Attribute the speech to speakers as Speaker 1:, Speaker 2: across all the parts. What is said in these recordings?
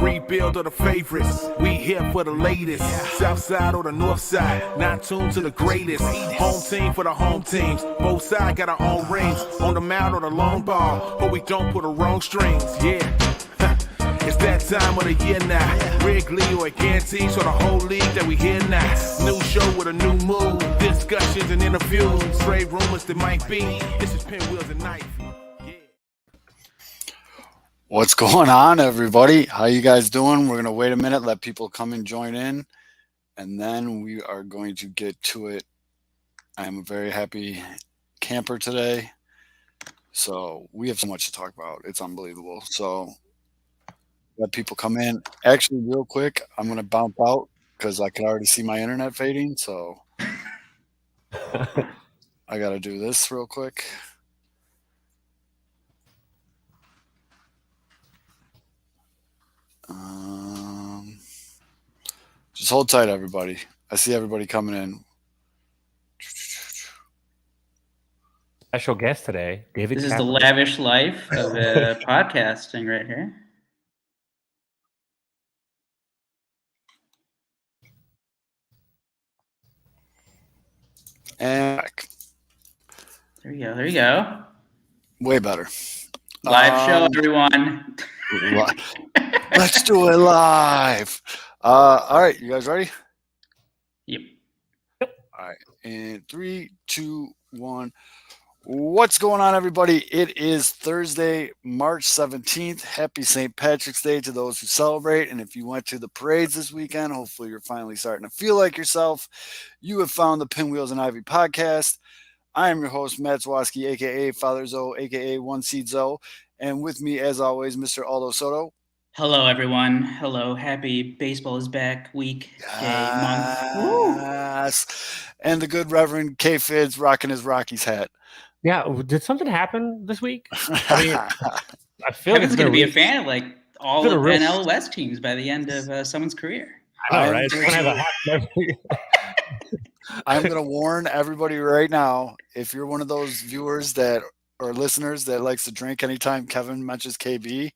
Speaker 1: rebuild of the favorites. We here for the latest. South side or the north side, not tuned to the greatest. Home team for the home teams. Both sides got our own rings. On the mound or the long ball, but we don't put the wrong strings. Yeah. It's that time of the year now. Wrigley or guarantees for the whole league that we hear now. New show with a new mood. Discussions and interviews. Trade rumors that might be. This is Pinwheels and Knife.
Speaker 2: What's going on, everybody? How you guys doing? We're going to wait a minute, let people come and join in, and then we are going to get to it. I'm a very happy camper today, so we have so much to talk about. It's unbelievable. So let people come in. Actually, real quick, I'm going to bounce out because I can already see my internet fading, so I got to do this real quick. Just hold tight, everybody. I see everybody coming in.
Speaker 3: Special guest today, David.
Speaker 4: This is the lavish life of podcasting right here.
Speaker 2: And back.
Speaker 4: There you go. There you go.
Speaker 2: Way better.
Speaker 4: Live show, everyone.
Speaker 2: Let's do it live. All right, you guys ready?
Speaker 4: Yep.
Speaker 2: All right, in 3, 2, 1. What's going on, everybody? It is Thursday, March 17th. Happy St. Patrick's Day to those who celebrate. And if you went to the parades this weekend, hopefully you're finally starting to feel like yourself. You have found the Pinwheels and Ivy podcast. I am your host, Matt Zwoski, a.k.a. Father Zoe, a.k.a. One Seed Zoe. And with me, as always, Mr. Aldo Soto.
Speaker 4: Hello, everyone. Hello. Happy baseball is back week, day, month. Woo.
Speaker 2: Yes. And the good Reverend K. Fids rocking his Rockies hat.
Speaker 3: Yeah, did something happen this week? I mean, I feel
Speaker 4: Kevin's
Speaker 3: like
Speaker 4: going to be a fan of like all of
Speaker 3: real...
Speaker 4: NL West teams by the end of someone's career.
Speaker 3: I know, right? It's gonna have a hat.
Speaker 2: I'm going to warn everybody right now, if you're one of those viewers that or listeners that likes to drink anytime Kevin mentions KB,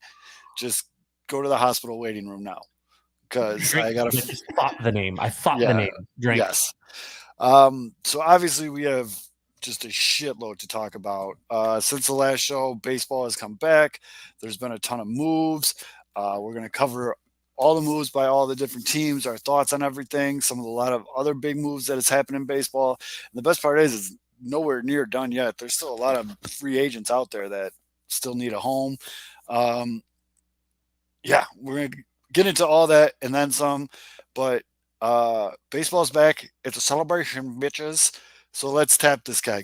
Speaker 2: just go to the hospital waiting room now. Because I got to
Speaker 3: just thought the name. I thought the name. Drink.
Speaker 2: Yes. So obviously we have just a shitload to talk about. Since the last show, baseball has come back. There's been a ton of moves. We're going to cover all the moves by all the different teams, our thoughts on everything, a lot of other big moves that has happened in baseball. And the best part is nowhere near done yet. There's still a lot of free agents out there that still need a home. Yeah, we're going to get into all that and then some. But baseball's back. It's a celebration, bitches. So let's tap this guy.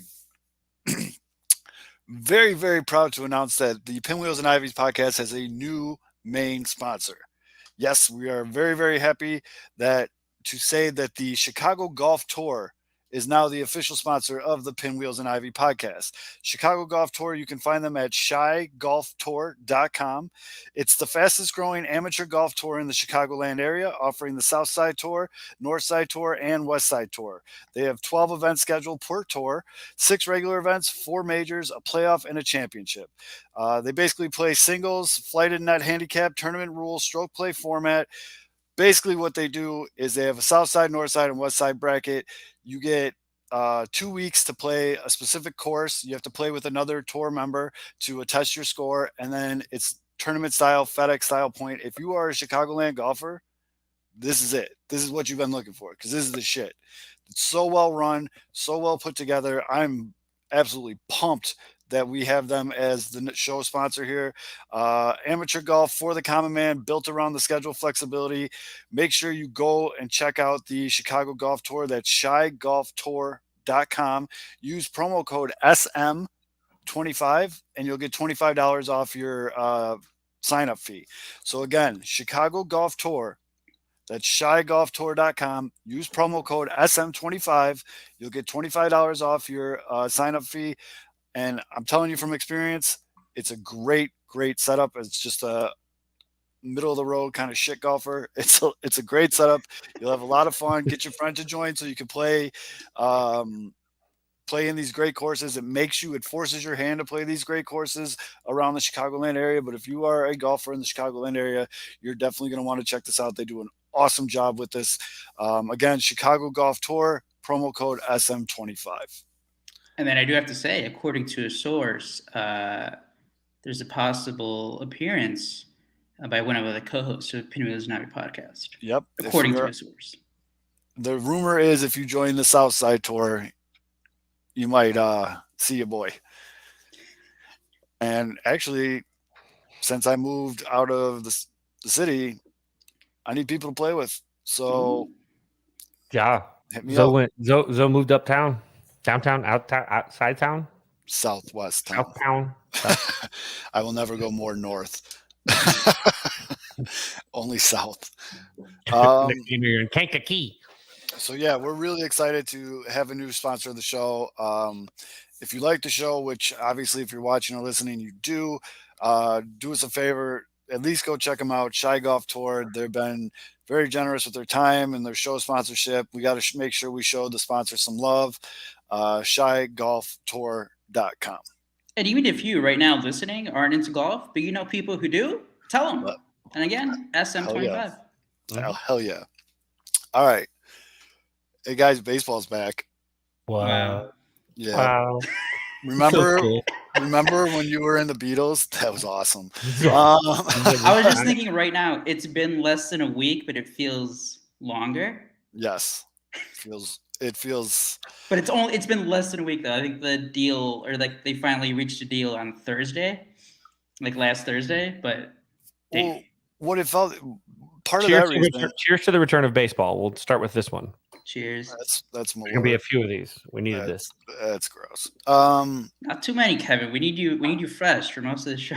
Speaker 2: Very, very proud to announce that the Pinwheels and Ivies podcast has a new main sponsor. Yes, we are very, very happy to say that the Chicago Golf Tour is now the official sponsor of the Pinwheels and Ivy podcast. Chicago Golf Tour, you can find them at shygolftour.com. It's the fastest growing amateur golf tour in the Chicagoland area, offering the South Side Tour, North Side Tour, and West Side Tour. They have 12 events scheduled per tour, 6 regular events, 4 majors, a playoff, and a championship. They basically play singles, flighted net handicap, tournament rules, stroke play format. Basically what they do is they have a South Side, North Side, and West Side bracket. You get 2 weeks to play a specific course. You have to play with another tour member to attest your score, and then it's tournament style, FedEx style point. If you are a Chicagoland golfer, this is it. This is what you've been looking for, because this is the shit. It's so well run, so well put together. I'm absolutely pumped that we have them as the show sponsor here. Amateur golf for the common man, built around the schedule flexibility. Make sure you go and check out the Chicago Golf Tour. That's shygolftour.com. Use promo code SM25 and you'll get $25 off your sign-up fee. So again, Chicago Golf Tour. That's shygolftour.com. Use promo code SM25. You'll get $25 off your sign-up fee. And I'm telling you from experience, it's a great, great setup. It's just a middle of the road kind of shit golfer. It's a great setup. You'll have a lot of fun. Get your friend to join so you can play play in these great courses. It forces your hand to play these great courses around the Chicagoland area. But if you are a golfer in the Chicagoland area, you're definitely going to want to check this out. They do an awesome job with this. Again, Chicago Golf Tour, promo code SM25.
Speaker 4: And then I do have to say, according to a source, there's a possible appearance by one of the co-hosts of Pinwheels Navi podcast.
Speaker 2: Yep.
Speaker 4: According to a source.
Speaker 2: The rumor is if you join the Southside Tour, you might see a boy. And actually, since I moved out of the city, I need people to play with. So,
Speaker 3: yeah.
Speaker 2: Hit me up.
Speaker 3: Zoe moved uptown, downtown, outside town,
Speaker 2: Southwest town.
Speaker 3: South town.
Speaker 2: I will never go more north. Only south.
Speaker 3: You're in Kankakee.
Speaker 2: So yeah, we're really excited to have a new sponsor of the show. If you like the show, which obviously if you're watching or listening, you do us a favor. At least go check them out. Shy Golf Tour. They've been very generous with their time and their show sponsorship. We got to make sure we show the sponsor some love. ShyGolfTour.com.
Speaker 4: And even if you right now listening aren't into golf, but you know people who do, tell them. And again, SM25.
Speaker 2: Hell yeah. All right. Hey guys, baseball's back.
Speaker 3: Wow.
Speaker 2: Yeah.
Speaker 3: Wow.
Speaker 2: Remember,
Speaker 3: So cool.
Speaker 2: remember when you were in the Beatles? That was awesome.
Speaker 4: I was just thinking right now, it's been less than a week, but it feels longer.
Speaker 2: Yes. It feels.
Speaker 4: But it's been less than a week though. I think the deal, or like they finally reached a deal on Thursday, like last Thursday. But
Speaker 2: Well, what it felt. Part
Speaker 3: cheers
Speaker 2: of that reason.
Speaker 3: Cheers to the return of baseball. We'll start with this one.
Speaker 4: cheers.
Speaker 2: That's more.
Speaker 3: There's gonna be a few of these. We needed this.
Speaker 2: That's gross.
Speaker 4: Not too many, Kevin. We need you fresh for most of the show.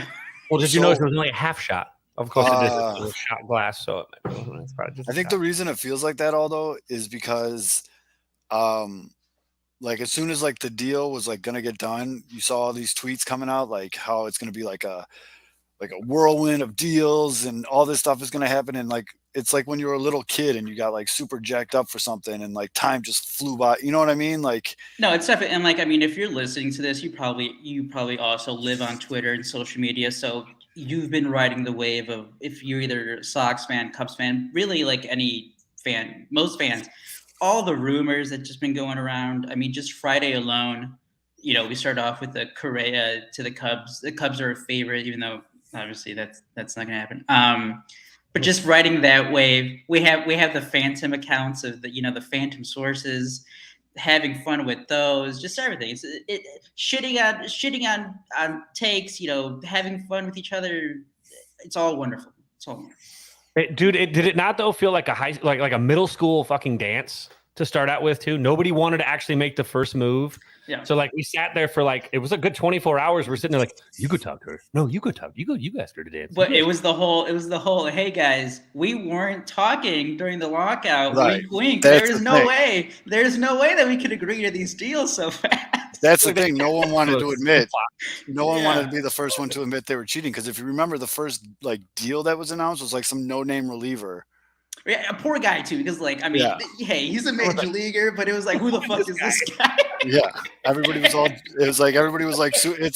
Speaker 3: Well, did you notice it was only a half shot? Of course, it was a shot glass. So it's probably just
Speaker 2: I think the reason it feels like that, although, is because, like as soon as like the deal was like gonna get done, you saw all these tweets coming out, like how it's gonna be like a whirlwind of deals and all this stuff is gonna happen, and like it's like when you were a little kid and you got like super jacked up for something and like time just flew by. You know what I mean? Like
Speaker 4: No, it's definitely, and like I mean, if you're listening to this, you probably also live on Twitter and social media, so you've been riding the wave of, if you're either a Sox fan, Cubs fan, really like any fan, most fans, all the rumors that just been going around. I mean, just Friday alone, you know, we started off with the Correa to the Cubs. The Cubs are a favorite, even though obviously that's not gonna happen. But just riding that wave, we have the phantom accounts of the phantom sources, having fun with those, just everything. It's shitting on takes, having fun with each other. It's all wonderful. It's all wonderful.
Speaker 3: Dude, did it not though feel like a middle school fucking dance to start out with too? Nobody wanted to actually make the first move.
Speaker 4: Yeah.
Speaker 3: So like we sat there for like it was a good 24 hours. We're sitting there like, you could talk to her. No, you could talk. You ask her to dance.
Speaker 4: But it was the whole, hey guys, we weren't talking during the lockout.
Speaker 2: Right.
Speaker 4: Wink, wink.
Speaker 2: That's
Speaker 4: There's
Speaker 2: the
Speaker 4: no
Speaker 2: thing.
Speaker 4: way. There's no way that we could agree to these deals so fast.
Speaker 2: that's the thing. No one wanted to admit. No one
Speaker 4: Yeah.
Speaker 2: wanted to be the first one to admit they were cheating, because if you remember, the first like deal that was announced was like some no-name reliever.
Speaker 4: Yeah, a poor guy too, because
Speaker 2: Yeah.
Speaker 4: hey, he's a major leaguer, but it was like, who the fuck is this guy?
Speaker 2: Yeah, everybody was like, it's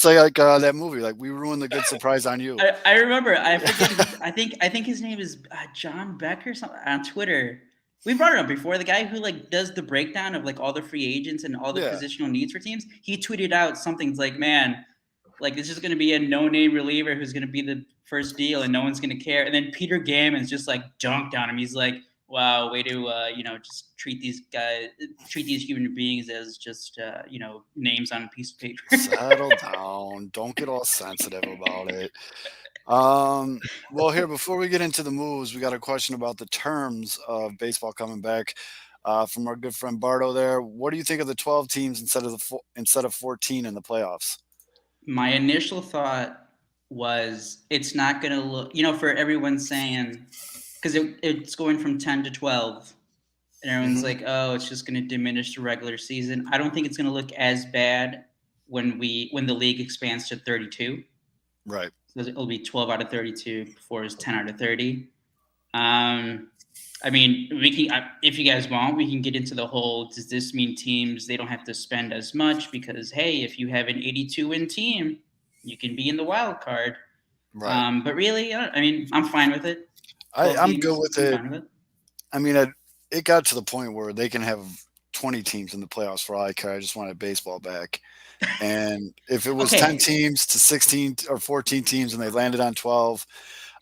Speaker 2: like that movie, like, we ruined the good surprise on you.
Speaker 4: I remember. I forget. I think his name is John Beck or something on Twitter. We brought it up before. The guy who like does the breakdown of like all the free agents and all the
Speaker 2: Yeah.
Speaker 4: positional needs for teams. He tweeted out something like, "Man, like this is going to be a no-name reliever who's going to be the first deal, and no one's going to care." And then Peter Gammons just like dunked on him. He's like, "Wow, way to just treat these human beings as just names on a piece of paper."
Speaker 2: Settle down. Don't get all sensitive about it. Well, here, before we get into the moves, we got a question about the terms of baseball coming back from our good friend Bardo there. What do you think of the 12 teams instead of 14 in the playoffs?
Speaker 4: My initial thought was it's not going to look, for everyone saying, because it's going from 10 to 12, and everyone's like, oh, it's just going to diminish the regular season. I don't think it's going to look as bad when the league expands to 32.
Speaker 2: Right.
Speaker 4: So it'll be 12 out of 32 before it's 10 out of 30. I mean, we can, if you guys want, we can get into the whole, does this mean teams, they don't have to spend as much because, hey, if you have an 82-win team, you can be in the wild card.
Speaker 2: Right.
Speaker 4: But really, I mean, I'm fine with it.
Speaker 2: I'm good with
Speaker 4: I'm
Speaker 2: it.
Speaker 4: fine with it.
Speaker 2: I mean, it got to the point where they can have 20 teams in the playoffs for all I care. I just wanted baseball back. And if it was
Speaker 4: Okay.
Speaker 2: 10 teams to 16 or 14 teams and they landed on 12,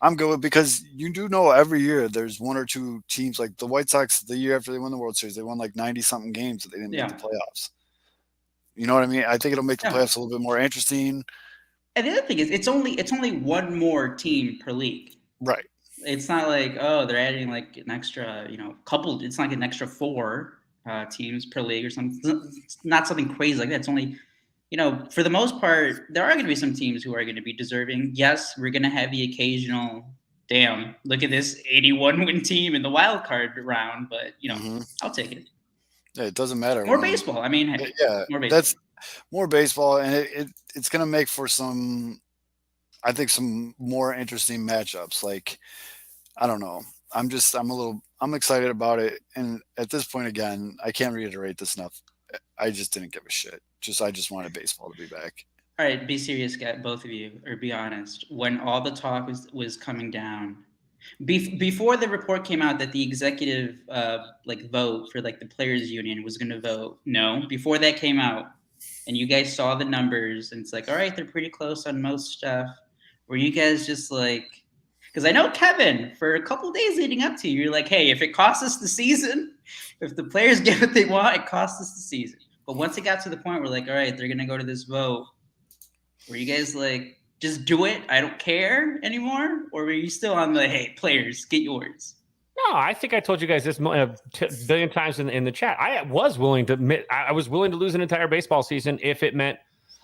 Speaker 2: I'm good with, because you do know every year there's one or two teams, like the White Sox, the year after they won the World Series, they won like 90 something games that they didn't make the playoffs. You know what I mean? I think it'll make the playoffs a little bit more interesting.
Speaker 4: And the other thing is, it's only one more team per league.
Speaker 2: Right.
Speaker 4: It's not like, oh, they're adding like an extra, couple. It's not like an extra 4 teams per league or something. It's not something crazy like that. It's only, for the most part, there are going to be some teams who are going to be deserving. Yes, we're going to have the occasional, damn, look at this 81-win team in the wild card round, but I'll take it.
Speaker 2: Yeah, it doesn't matter.
Speaker 4: More baseball. I mean, hey, more baseball.
Speaker 2: That's more baseball, and it's going to make for some more interesting matchups. Like, I don't know. I'm excited about it. And at this point, again, I can't reiterate this enough. I just didn't give a shit. I just wanted baseball to be back.
Speaker 4: All right, be serious, both of you, or be honest. When all the talk was coming down, before the report came out that the executive vote for the players union was going to vote no, before that came out, and you guys saw the numbers, and it's like, all right, they're pretty close on most stuff. Were you guys just like? Because I know Kevin, for a couple of days leading up to, you're like, hey, if it costs us the season, if the players get what they want, it costs us the season. But once it got to the point where, all right, they're going to go to this vote, were you guys like, just do it, I don't care anymore? Or were you still on the, hey, players, get yours?
Speaker 3: No, I think I told you guys this a billion times in the chat. I was willing to admit, I was willing to lose an entire baseball season if it meant,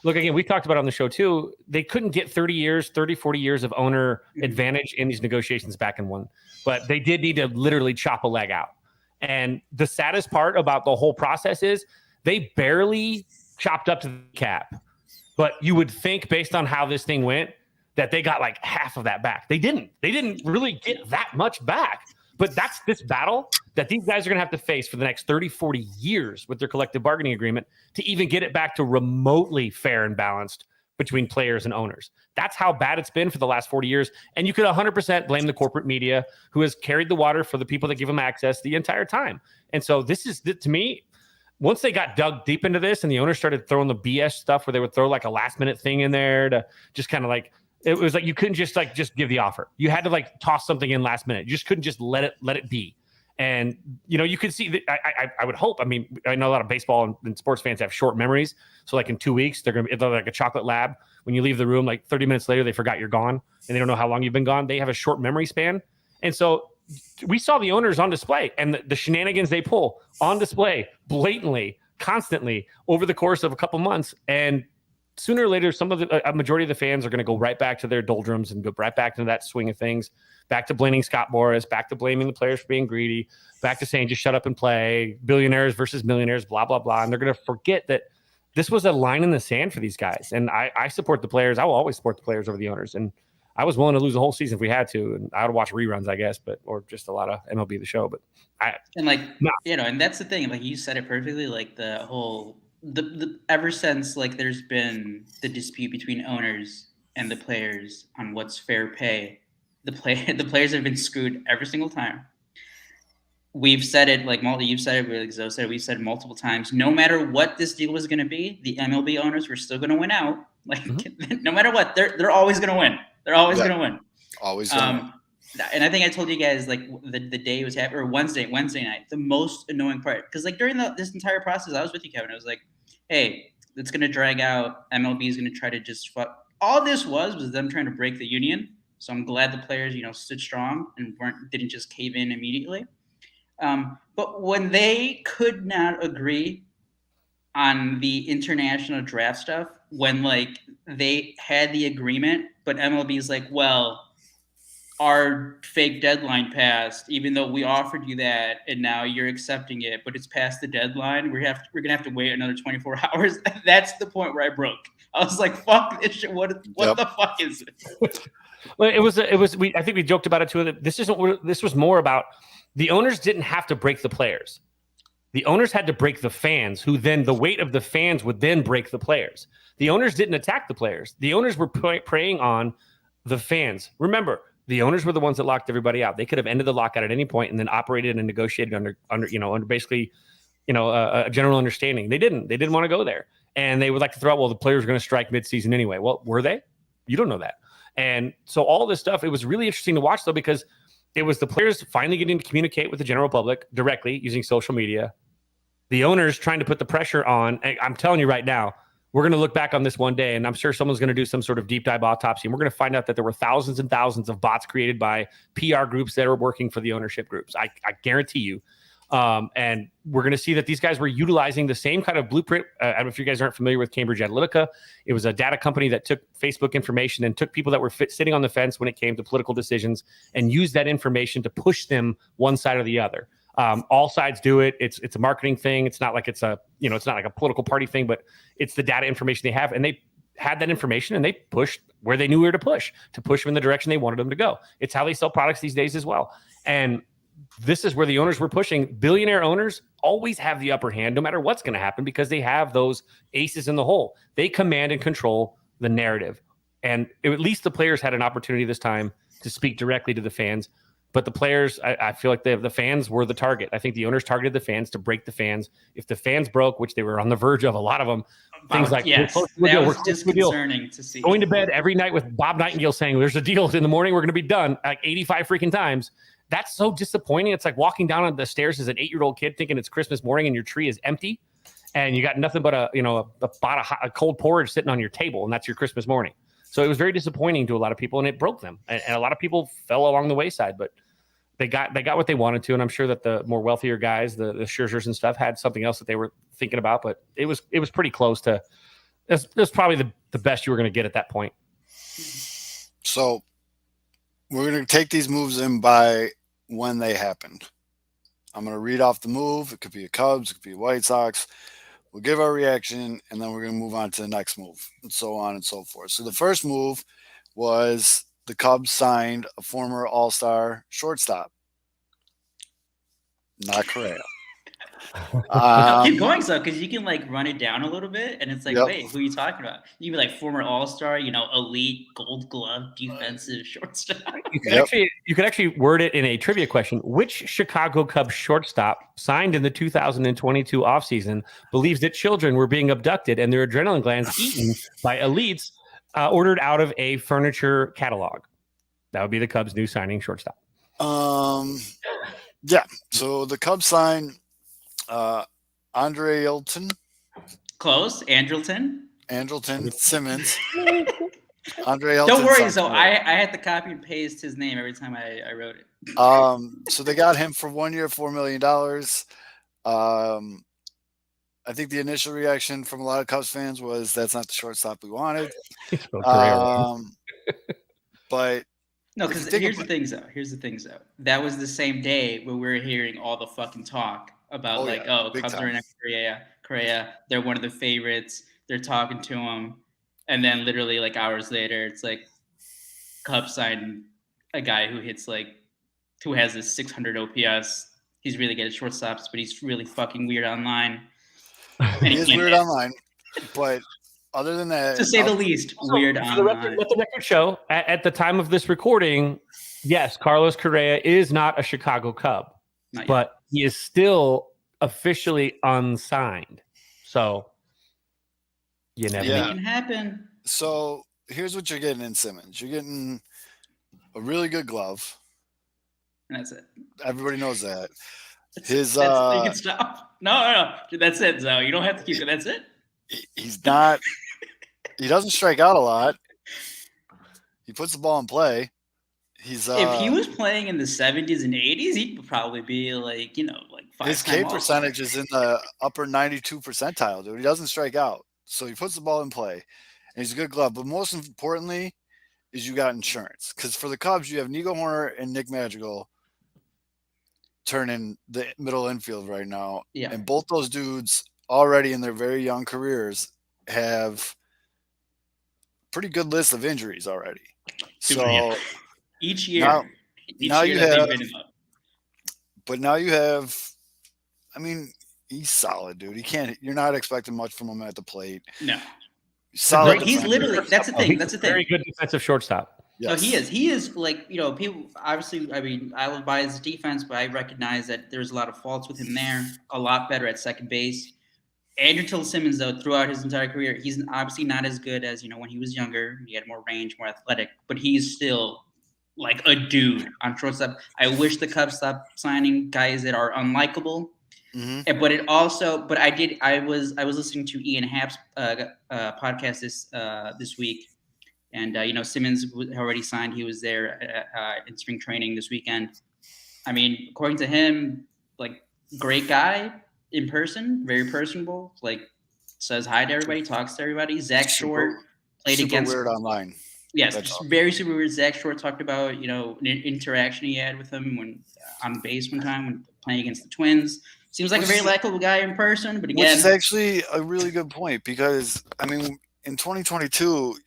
Speaker 3: look, again, we talked about it on the show too, they couldn't get 30, 40 years of owner advantage in these negotiations back in one. But they did need to literally chop a leg out. And the saddest part about the whole process is they barely chopped up to the cap. But you would think, based on how this thing went, that they got like half of that back. They didn't. They didn't really get that much back. But that's this battle that these guys are going to have to face for the next 30, 40 years with their collective bargaining agreement to even get it back to remotely fair and balanced between players and owners. That's how bad it's been for the last 40 years. And you could 100% blame the corporate media, who has carried the water for the people that give them access the entire time. And so this is, to me, once they got dug deep into this and the owners started throwing the BS stuff where they would throw like a last minute thing in there to just kind of like, it was like you couldn't just give the offer. You had to toss something in last minute. You just couldn't just let it be. And you could see that. I would hope. I mean, I know a lot of baseball and sports fans have short memories. So in 2 weeks, they're like a chocolate lab. When you leave the room, 30 minutes later, they forgot you're gone, and they don't know how long you've been gone. They have a short memory span, and so we saw the owners on display and the shenanigans they pull on display blatantly, constantly over the course of a couple months. And sooner or later, a majority of the fans are going to go right back to their doldrums and go right back into that swing of things, back to blaming Scott Boras, back to blaming the players for being greedy, back to saying just shut up and play, billionaires versus millionaires, blah, blah, blah. And they're going to forget that this was a line in the sand for these guys. And I support the players. I will always support the players over the owners. And I was willing to lose the whole season if we had to. And I would watch reruns, I guess, or just a lot of MLB The Show. But
Speaker 4: and that's the thing. You said it perfectly. The whole... The ever since there's been the dispute between owners and the players on what's fair pay, the players have been screwed every single time. We've said it, you've said it, Zoe said it, we've said it multiple times. No matter what this deal was going to be, the MLB owners were still going to win out. No matter what, they're always going to win. They're always going to win.
Speaker 2: Always going to win.
Speaker 4: And I think I told you guys the day it was happening, or Wednesday night, the most annoying part, because during this entire process, I was with you, Kevin. I was like, hey, it's going to drag out. MLB is going to try to just fuck. All this was them trying to break the union. So I'm glad the players, stood strong and didn't just cave in immediately. But when they could not agree on the international draft stuff, when they had the agreement, but MLB is well, our fake deadline passed, even though we offered you that, and now you're accepting it, but it's past the deadline. We're gonna have to wait another 24 hours. That's the point where I broke. I was like, "Fuck this shit! What the fuck is it?"
Speaker 3: Well, it was. I think we joked about it too. This was more about the owners didn't have to break the players. The owners had to break the fans, who then the weight of the fans would then break the players. The owners didn't attack the players. The owners were preying on the fans. Remember, the owners were the ones that locked everybody out. They could have ended the lockout at any point and then operated and negotiated under basically, a general understanding. They didn't. They didn't want to go there, and they would like to throw out, well, the players are going to strike midseason anyway. Well, were they? You don't know that. And so all this stuff, it was really interesting to watch though, because it was the players finally getting to communicate with the general public directly using social media. The owners trying to put the pressure on. I'm telling you right now, we're going to look back on this one day, and I'm sure someone's going to do some sort of deep dive autopsy, and we're going to find out that there were thousands and thousands of bots created by PR groups that are working for the ownership groups. I guarantee you. And we're going to see that these guys were utilizing the same kind of blueprint. I don't know if you guys aren't familiar with Cambridge Analytica. It was a data company that took Facebook information and took people that were sitting on the fence when it came to political decisions and used that information to push them one side or the other. All sides do it. It's a marketing thing. It's not like it's not like a political party thing, but it's the data information they have. And they had that information and they pushed where they knew where to push them in the direction they wanted them to go. It's how they sell products these days as well. And this is where the owners were pushing. Billionaire owners always have the upper hand no matter what's going to happen because they have those aces in the hole. They command and control the narrative. And at least the players had an opportunity this time to speak directly to the fans. But the players, I feel like the fans were the target. I think the owners targeted the fans to break the fans. If the fans broke, which they were on the verge of, a lot of them, things like
Speaker 4: that was disconcerting to see.
Speaker 3: Going to bed every night with Bob Nightingale saying, "There's a deal in the morning. We're going to be done," like 85 freaking times. That's so disappointing. It's like walking down on the stairs as an 8-year-old kid thinking it's Christmas morning and your tree is empty, and you got nothing but a cold porridge sitting on your table, and that's your Christmas morning. So it was very disappointing to a lot of people, and it broke them. And a lot of people fell along the wayside, but they got what they wanted to. And I'm sure that the more wealthier guys, the Scherzers and stuff, had something else that they were thinking about. But it was pretty close to. It was probably the best you were going to get at that point.
Speaker 2: So we're going to take these moves in by when they happened. I'm going to read off the move. It could be a Cubs, it could be a White Sox. We'll give our reaction, and then we're going to move on to the next move, and so on and so forth. So the first move was the Cubs signed a former All-Star shortstop. Not Correa.
Speaker 4: Keep going, so because you can run it down a little bit, and it's like, wait, who are you talking about? You can be former All-Star, elite Gold Glove defensive shortstop.
Speaker 3: You could actually word it in a trivia question. Which Chicago Cubs shortstop signed in the 2022 offseason believes that children were being abducted and their adrenaline glands eaten by elites ordered out of a furniture catalog? That would be the Cubs' new signing shortstop.
Speaker 2: Yeah. So the Cubs signed Andrelton.
Speaker 4: Close. Andrelton
Speaker 2: Simmons. Andrelton.
Speaker 4: Don't worry, so I had to copy and paste his name every time I wrote it.
Speaker 2: So they got him for 1 year, $4 million. I think the initial reaction from a lot of Cubs fans was that's not the shortstop we wanted. But
Speaker 4: no, because here's the things though. That was the same day where we were hearing all the fucking talk about Cubs are in Correa. They're one of the favorites. They're talking to him, and then literally hours later, it's like Cubs signed a guy who has a 600 OPS. He's really good at shortstops, but he's really fucking weird online.
Speaker 2: He is weird online, but other than that,
Speaker 4: to say the least, weird online.
Speaker 3: Let the record show, at the time of this recording, yes, Carlos Correa is not a Chicago Cub, but he is still officially unsigned. So you never know.
Speaker 4: It can happen.
Speaker 2: So here's what you're getting in Simmons. You're getting a really good glove.
Speaker 4: And that's it.
Speaker 2: Everybody knows that.
Speaker 4: You can stop. No. That's it, Zoe. You don't have to keep it. That's it.
Speaker 2: He's not. He doesn't strike out a lot. He puts the ball in play.
Speaker 4: If he was playing in the 70s and 80s, he'd probably be
Speaker 2: his K percentage is in the upper 92 percentile, dude. He doesn't strike out. So he puts the ball in play. And he's a good glove. But most importantly is you got insurance. Because for the Cubs, you have Nico Horner and Nick Madrigal turning the middle infield right now.
Speaker 4: Yeah.
Speaker 2: And both those dudes already in their very young careers have pretty good list of injuries already. So
Speaker 4: each year,
Speaker 2: now you have, but now you have, I mean, he's solid, dude. You're not expecting much from him at the plate.
Speaker 4: No.
Speaker 2: Solid.
Speaker 4: He's literally, that's the thing. That's the thing.
Speaker 3: Very good defensive shortstop.
Speaker 2: Yes.
Speaker 4: No, he is. He is like, people obviously, I mean, I would buy his defense, but I recognize that there's a lot of faults with him there. A lot better at second base. Andrelton Simmons, though, throughout his entire career, he's obviously not as good as, when he was younger. He had more range, more athletic, but he's still like a dude on shortstop. I wish the Cubs stopped signing guys that are unlikable. Mm-hmm. But I was listening to Ian Happ's podcast this week. And, Simmons already signed. He was there in spring training this weekend. I mean, according to him, like, great guy in person, very personable, like, says hi to everybody, talks to everybody. Zach Short played against.
Speaker 2: Super weird online.
Speaker 4: Yes, very super weird. Zach Short talked about, an interaction he had with him when on base one time when playing against the Twins. Seems like a very likable guy in person, but again.
Speaker 2: Which is actually a really good point because, I mean, in 2022,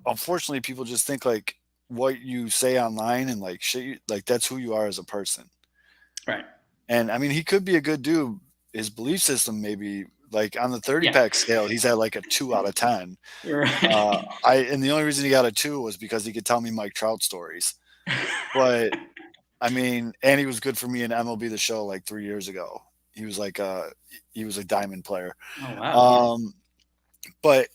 Speaker 2: unfortunately, people just think like what you say online and like shit, like that's who you are as a person.
Speaker 4: Right.
Speaker 2: And I mean, he could be a good dude. His belief system, maybe like on the 30-pack scale, he's at like a 2 out of 10.
Speaker 4: Right.
Speaker 2: And the only reason he got a 2 was because he could tell me Mike Trout stories. But I mean, and he was good for me in MLB The Show like 3 years ago. He was like a diamond player.
Speaker 4: Oh, wow.
Speaker 2: But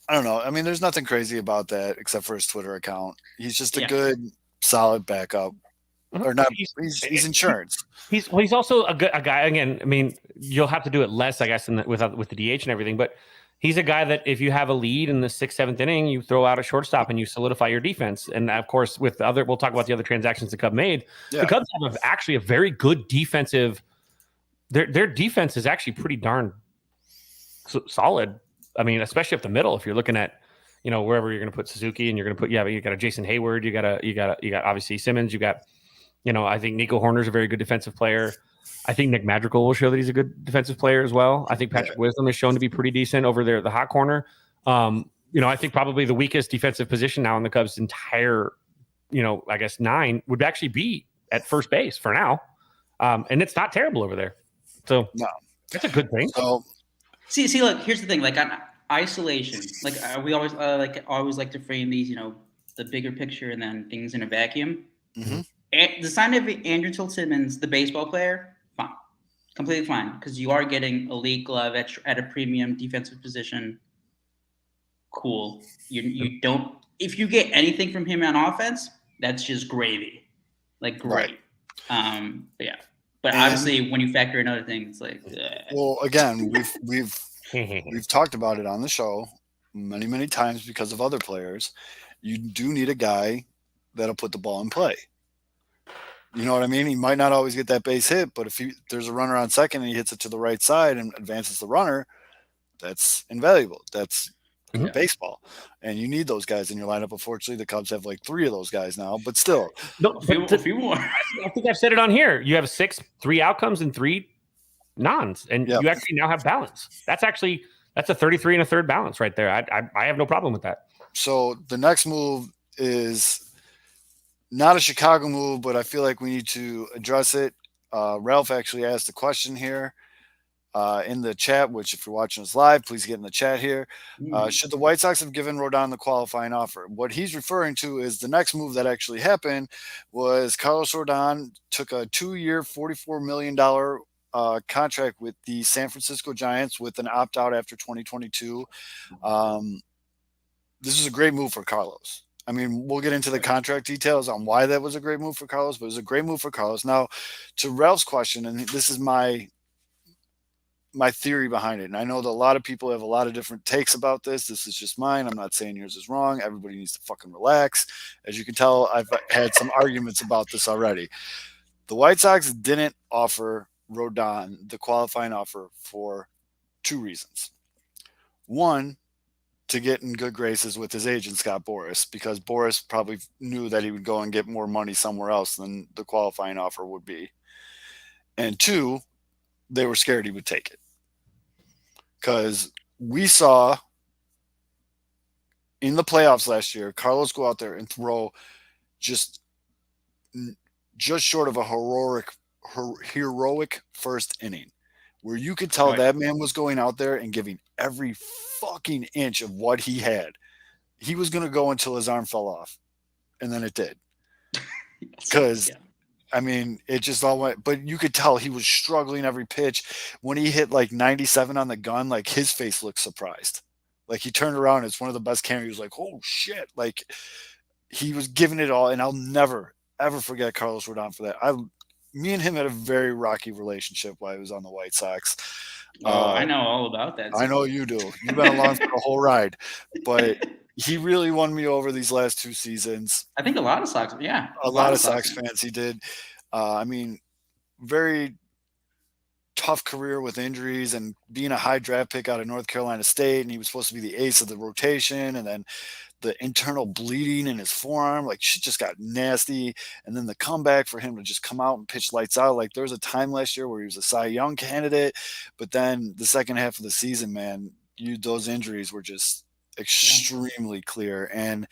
Speaker 2: I don't know. I mean, there's nothing crazy about that except for his Twitter account. He's just a good, solid backup. Or not? He's insurance.
Speaker 3: He's also a guy. Again, I mean, you'll have to do it less, I guess, with the DH and everything. But he's a guy that if you have a lead in the 6th, 7th inning, you throw out a shortstop and you solidify your defense. And of course, we'll talk about the other transactions the Cubs made. Yeah. The Cubs have actually a very good defensive. Their defense is actually pretty darn solid. I mean, especially up the middle. If you're looking at, wherever you're going to put Suzuki and you're going to put, you got a Jason Hayward, you got obviously Simmons, you got, I think Nico Horner's a very good defensive player. I think Nick Madrigal will show that he's a good defensive player as well. I think Patrick Wisdom is shown to be pretty decent over there at the hot corner. I think probably the weakest defensive position now in the Cubs' entire, I guess 9 would actually be at first base for now. And it's not terrible over there. So no, that's a good thing.
Speaker 2: So
Speaker 4: see, look, here's the thing. Like on isolation, like we always like to frame these, the bigger picture and then things in a vacuum.
Speaker 2: Mm-hmm.
Speaker 4: And the sign of Andrelton Simmons, the baseball player, fine, completely fine, because you are getting elite glove at a premium defensive position. Cool. You don't. If you get anything from him on offense, that's just gravy, like great. Right. But yeah. But obviously, when you factor in other things, like
Speaker 2: well, again, we've talked about it on the show many, many times because of other players. You do need a guy that'll put the ball in play. You know what I mean? He might not always get that base hit, but if there's a runner on second and he hits it to the right side and advances the runner, that's invaluable. That's baseball, and you need those guys in your lineup. Unfortunately, the Cubs have like 3 of those guys now, but still,
Speaker 3: a few more. I think I've said it on here. You have 3 outcomes and 3 nons, and you actually now have balance. That's a 33 and a third balance right there. I have no problem with that.
Speaker 2: So the next move is not a Chicago move, but I feel like we need to address it. Ralph actually asked a question here. In the chat, which if you're watching us live, please get in the chat here. Should the White Sox have given Rodon the qualifying offer? What he's referring to is the next move that actually happened was Carlos Rodon took a 2-year, $44 million contract with the San Francisco Giants with an opt-out after 2022. This is a great move for Carlos. I mean, we'll get into the contract details on why that was a great move for Carlos, but it was a great move for Carlos. Now, to Ralph's question, and this is my theory behind it. And I know that a lot of people have a lot of different takes about this. This is just mine. I'm not saying yours is wrong. Everybody needs to fucking relax. As you can tell, I've had some arguments about this already. The White Sox didn't offer Rodon the qualifying offer for 2 reasons. One, to get in good graces with his agent, Scott Boras, because Boras probably knew that he would go and get more money somewhere else than the qualifying offer would be. And 2, they were scared he would take it. Because we saw in the playoffs last year, Carlos go out there and throw just short of a heroic first inning, where you could tell that man was going out there and giving every fucking inch of what he had. He was going to go until his arm fell off, and then it did. Because, I mean, it just all went – but you could tell he was struggling every pitch. When he hit, like, 97 on the gun, like, his face looked surprised. Like, he turned around. It's one of the best cameras. He was like, oh, shit. Like, he was giving it all, and I'll never, ever forget Carlos Rodon for that. Me and him had a very rocky relationship while he was on the White Sox.
Speaker 4: I know all about that.
Speaker 2: I know you do. You've been along for the whole ride. But he really won me over these last 2 seasons.
Speaker 4: I think a lot of Sox,
Speaker 2: a lot of Sox fans he did. I mean, very tough career with injuries and being a high draft pick out of North Carolina State, and he was supposed to be the ace of the rotation, and then the internal bleeding in his forearm, like shit just got nasty. And then the comeback for him to just come out and pitch lights out. Like there was a time last year where he was a Cy Young candidate, but then the second half of the season, man, those injuries were just extremely clear. And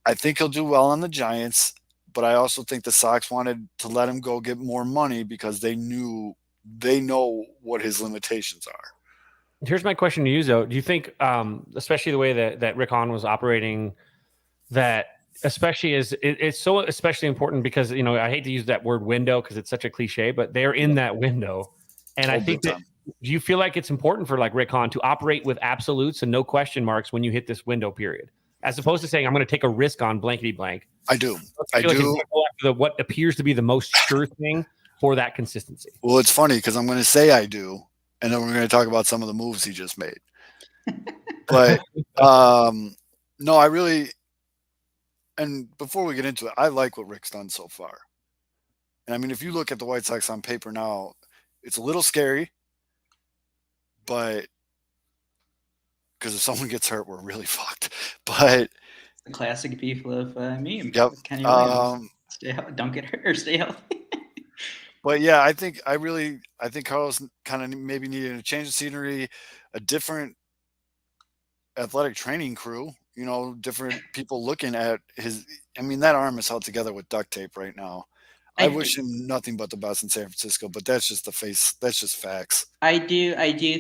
Speaker 2: I think he'll do well on the Giants, but I also think the Sox wanted to let him go get more money because they know what his limitations are.
Speaker 3: Here's my question to you, though. Do you think, especially the way that Rick Hahn was operating, that especially it's so especially important because, you know, I hate to use that word window because it's such a cliche, but they're in that window. And I think that, do you feel like it's important for like Rick Hahn to operate with absolutes and no question marks when you hit this window period, as opposed to saying, I'm going to take a risk on blankety blank?
Speaker 2: I do.
Speaker 3: What appears to be the most sure thing for that consistency.
Speaker 2: Well, it's funny because I'm going to say I do. And then we're going to talk about some of the moves he just made. But no, I really – and before we get into it, I like what Rick's done so far. And, I mean, if you look at the White Sox on paper now, it's a little scary. But because if someone gets hurt, we're really fucked. But
Speaker 4: – the classic beef loaf meme.
Speaker 2: Yep.
Speaker 4: Kenny Williams. Don't get hurt or stay healthy.
Speaker 2: But yeah, I think Carlos kind of maybe needed a change of scenery, a different athletic training crew, you know, different people looking at his. I mean, that arm is held together with duct tape right now. I wish him nothing but the best in San Francisco, but that's just the face. That's just facts.
Speaker 4: I do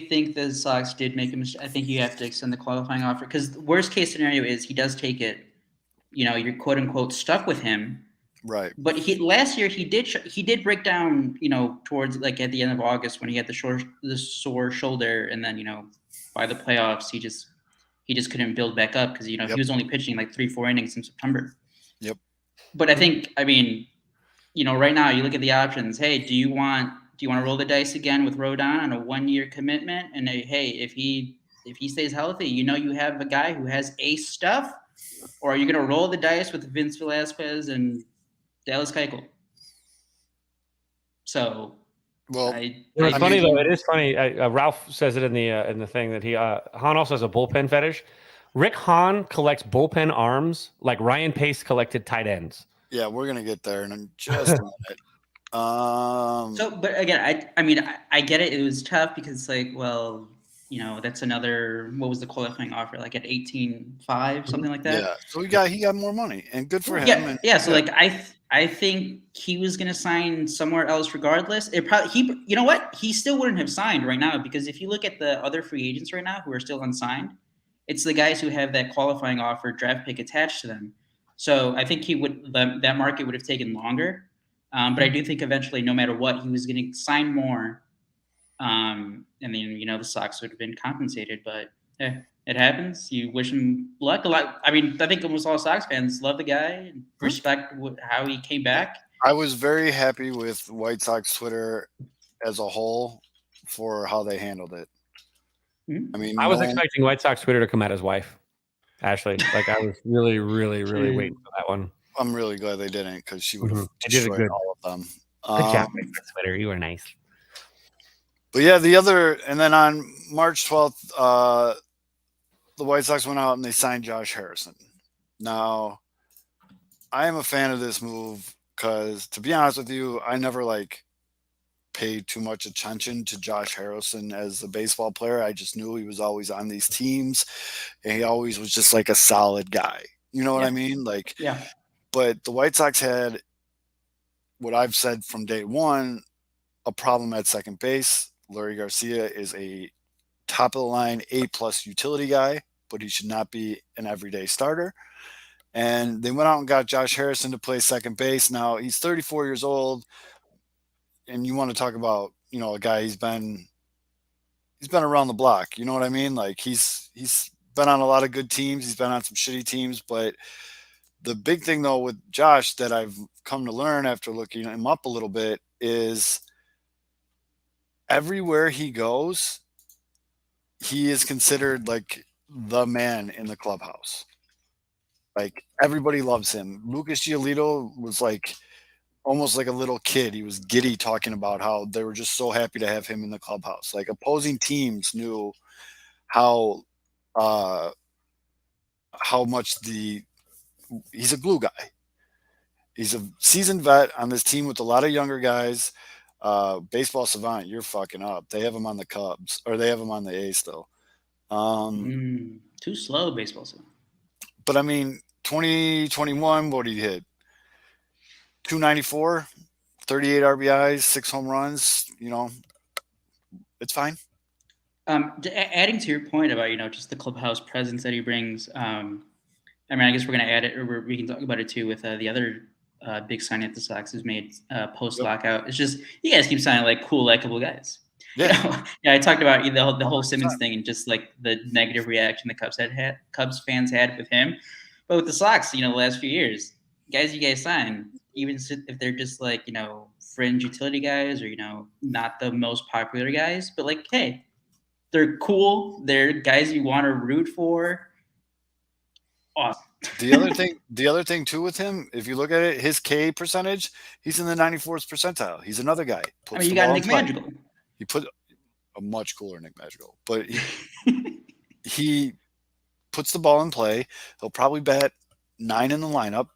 Speaker 4: think the Sox did make a mistake. I think you have to extend the qualifying offer because the worst case scenario is he does take it. You know, you're quote unquote stuck with him.
Speaker 2: Right.
Speaker 4: But last year he did break down, you know, towards like at the end of August when he had the sore shoulder, and then, you know, by the playoffs he just couldn't build back up because, you know, he was only pitching like 3-4 innings in September.
Speaker 2: Yep.
Speaker 4: But I mean, you know, right now you look at the options. Hey, do you want to roll the dice again with Rodon on a 1-year commitment? And hey, if he stays healthy, you know, you have a guy who has ace stuff, or are you going to roll the dice with Vince Velasquez and Dallas Keuchel? So,
Speaker 2: well,
Speaker 3: it's funny though. It is funny. Ralph says it in the thing that Hahn also has a bullpen fetish. Rick Hahn collects bullpen arms like Ryan Pace collected tight ends.
Speaker 2: Yeah, we're gonna get there in just a minute.
Speaker 4: So, but again, I mean, I get it. It was tough because it's like, well, you know, that's another. What was the qualifying offer? Like at 18.5, something like that.
Speaker 2: Yeah. So he got more money, and good for him.
Speaker 4: Yeah. Yeah. So like I think he was going to sign somewhere else regardless. You know what? He still wouldn't have signed right now because if you look at the other free agents right now who are still unsigned, it's the guys who have that qualifying offer draft pick attached to them. So I think that market would have taken longer. But I do think eventually, no matter what, he was going to sign more. And then, you know, the Sox would have been compensated, but it happens. You wish him luck a lot. I mean, I think almost all Sox fans love the guy and respect how he came back.
Speaker 2: I was very happy with White Sox Twitter as a whole for how they handled it.
Speaker 4: Mm-hmm.
Speaker 2: I mean,
Speaker 3: I was expecting White Sox Twitter to come at his wife, Ashley. Like I was really, really, really waiting for that one.
Speaker 2: I'm really glad they didn't because she would have destroyed all of them.
Speaker 3: Good job, Twitter. You were nice.
Speaker 2: But yeah, and then on March 12th, the White Sox went out and they signed Josh Harrison. Now, I am a fan of this move because, to be honest with you, I never paid too much attention to Josh Harrison as a baseball player. I just knew he was always on these teams, and he always was just like a solid guy. You know what I mean?
Speaker 4: Yeah.
Speaker 2: But the White Sox had what I've said from day one, a problem at second base. Larry Garcia is a top of the line A+ utility guy, but he should not be an everyday starter. And they went out and got Josh Harrison to play second base. Now he's 34 years old, and you want to talk about, a guy he's been around the block. You know what I mean? Like he's been on a lot of good teams. He's been on some shitty teams, but the big thing though with Josh that I've come to learn after looking him up a little bit is everywhere he goes, he is considered like the man in the clubhouse. Like everybody loves him. Lucas Giolito was like almost like a little kid. He was giddy talking about how they were just so happy to have him in the clubhouse. Like opposing teams knew how much he's a glue guy. He's a seasoned vet on this team with a lot of younger guys. Baseball Savant, you're fucking up. They have him on the Cubs, or they have him on the A's still.
Speaker 4: Too slow, Baseball Savant.
Speaker 2: But I mean, 2021, what did he hit? 294, 38 RBIs, 6 home runs. It's fine.
Speaker 4: Adding to your point about just the clubhouse presence that he brings. I guess we're gonna add it, or we can talk about it too with the other big signing that the Sox has made post lockout. It's just you guys keep signing like cool, likable guys.
Speaker 2: Yeah,
Speaker 4: I talked about the whole Simmons thing and just like the negative reaction the Cubs fans had with him, but with the Sox, the last few years, guys you guys sign, even if they're just like fringe utility guys or not the most popular guys, but like hey, they're cool, they're guys you want to root for. Awesome.
Speaker 2: The other thing too with him, if you look at it, his K percentage, he's in the 94th percentile. He's another guy.
Speaker 4: You got Nick Madrigal.
Speaker 2: He put a much cooler Nick Madrigal, but he puts the ball in play. He'll probably bat 9 in the lineup.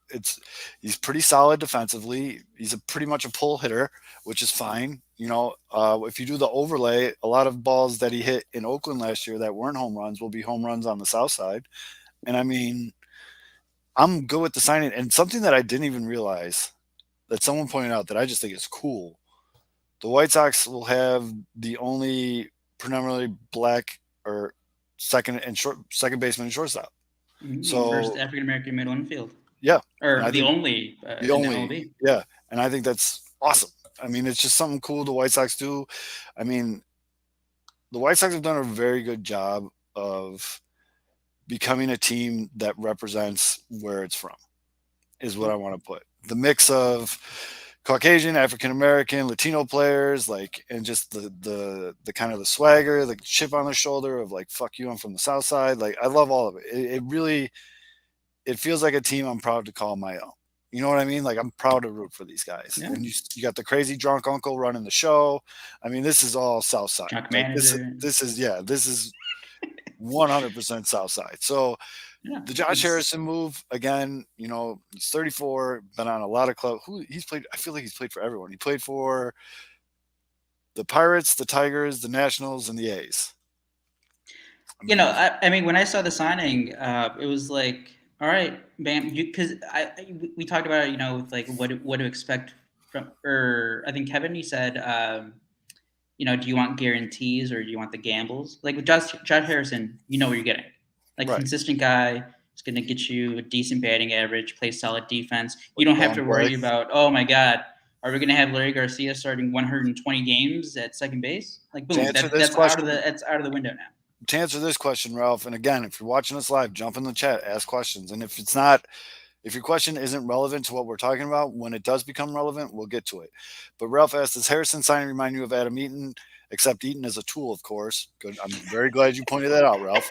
Speaker 2: He's pretty solid defensively. He's pretty much a pull hitter, which is fine. If you do the overlay, a lot of balls that he hit in Oakland last year that weren't home runs will be home runs on the south side. And I mean, I'm good with the signing. And something that I didn't even realize that someone pointed out that I just think is cool. The White Sox will have the only predominantly black or second baseman and shortstop. So
Speaker 4: first African American middle infield.
Speaker 2: Yeah.
Speaker 4: Or the only.
Speaker 2: Yeah. And I think that's awesome. I mean, it's just something cool the White Sox do. I mean, the White Sox have done a very good job of becoming a team that represents where it's from, is what I want to put. The mix of Caucasian, African American, Latino players, and just the kind of the swagger, the chip on the shoulder of like, fuck you, I'm from the South Side. Like, I love all of it. It really feels like a team I'm proud to call my own. You know what I mean? Like, I'm proud to root for these guys. Yeah. And you got the crazy drunk uncle running the show. I mean, this is all South Side. This is 100% South Side. So the Josh Harrison move, again, he's 34, been on a lot of clubs. He's played, I feel like he's played for everyone. He played for the Pirates, the Tigers, the Nationals, and the A's.
Speaker 4: I mean, when I saw the signing, it was like, all right, bam, because we talked about it, with like what to expect from, or I think Kevin, you said, do you want guarantees or do you want the gambles? Like with Josh Harrison, you know what you're getting. Like consistent guy, is going to get you a decent batting average, play solid defense. You don't have to worry about, oh my God, are we going to have Larry Garcia starting 120 games at second base? Like boom, that's out of the window now.
Speaker 2: To answer this question, Ralph, and again, if you're watching us live, jump in the chat, ask questions. And if your question isn't relevant to what we're talking about, when it does become relevant, we'll get to it. But Ralph asked, does Harrison signing remind you of Adam Eaton? Except Eaton is a tool, of course. Good. I'm very glad you pointed that out, Ralph.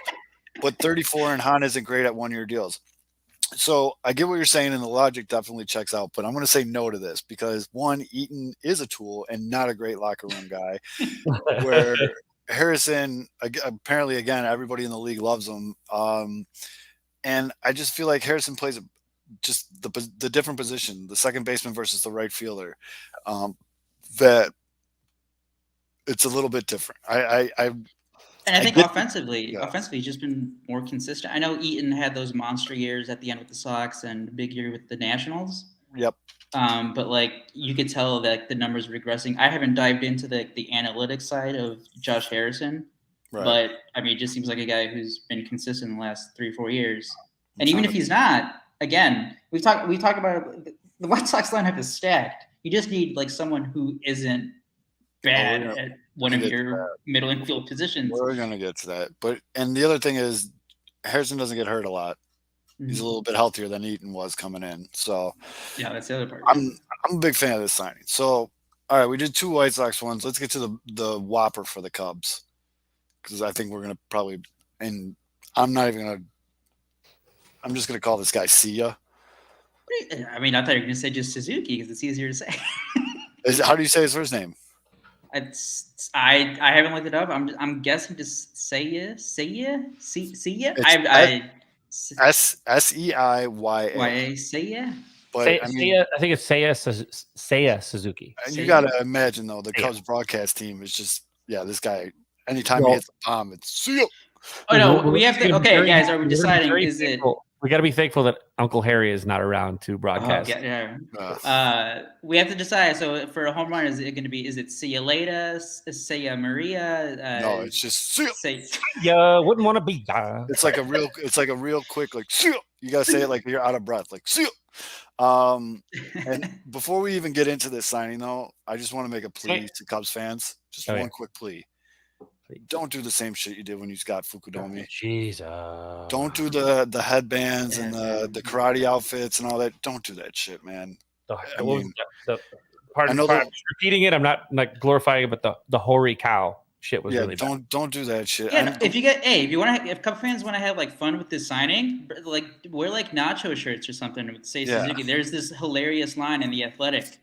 Speaker 2: But 34 and Hahn isn't great at one-year deals. So I get what you're saying, and the logic definitely checks out. But I'm going to say no to this because, one, Eaton is a tool and not a great locker room guy. Where Harrison, apparently, again, everybody in the league loves him. And I just feel like Harrison plays just the different position, the second baseman versus the right fielder, that it's a little bit different.
Speaker 4: And I think offensively,
Speaker 2: yeah.
Speaker 4: he's just been more consistent. I know Eaton had those monster years at the end with the Sox and a big year with the Nationals.
Speaker 2: Yep.
Speaker 4: But like you could tell that the numbers are regressing. I haven't dived into the analytics side of Josh Harrison,
Speaker 2: Right.
Speaker 4: but I mean, it just seems like a guy who's been consistent in the last 3-4 years. And even if he's not, again, we talk about the White Sox lineup is stacked. You just need like someone who isn't bad at one of your middle infield positions.
Speaker 2: We're gonna get to that, and the other thing is Harrison doesn't get hurt a lot. He's a little bit healthier than Eaton was coming in. So
Speaker 4: yeah, that's the other part.
Speaker 2: I'm a big fan of this signing. So all right, we did 2 White Sox ones. Let's get to the whopper for the Cubs, because I think we're gonna probably, and I'm just gonna call this guy Seiya.
Speaker 4: I mean, I thought you were gonna say just Suzuki because it's easier to say.
Speaker 2: How do you say his first name?
Speaker 4: I haven't looked it up. I'm guessing just Seiya.
Speaker 2: Seiya.
Speaker 4: Seiya.
Speaker 2: But
Speaker 3: I think it's Seiya Suzuki.
Speaker 2: And you got to imagine though, the Cubs broadcast team is just this guy. Anytime he hits the bomb, it's Seiya.
Speaker 4: Oh no, we have to. Okay, guys, are we deciding? Is it?
Speaker 3: We got to be thankful that Uncle Harry is not around to broadcast.
Speaker 4: We have to decide. So for a home run, is it going to be? Is it Seiya Leda, Seiya Maria?
Speaker 2: No, it's just Seiya.
Speaker 3: Yeah, wouldn't want to be.
Speaker 2: It's like a real quick like Seiya. You got to say it like you're out of breath, like Seiya. And before we even get into this signing, though, I just want to make a plea to Cubs fans. Just one quick plea. Don't do the same shit you did when you got Fukudome.
Speaker 3: Jesus.
Speaker 2: Don't do the headbands and the karate outfits and all that. Don't do that shit, man.
Speaker 3: Pardon repeating it. I'm not like glorifying it, but the hoary cow shit was really bad.
Speaker 2: Don't do that shit.
Speaker 4: Yeah, if Cub fans want to have like fun with this signing, like wear like nacho shirts or something with Seiya Suzuki. There's this hilarious line in The Athletic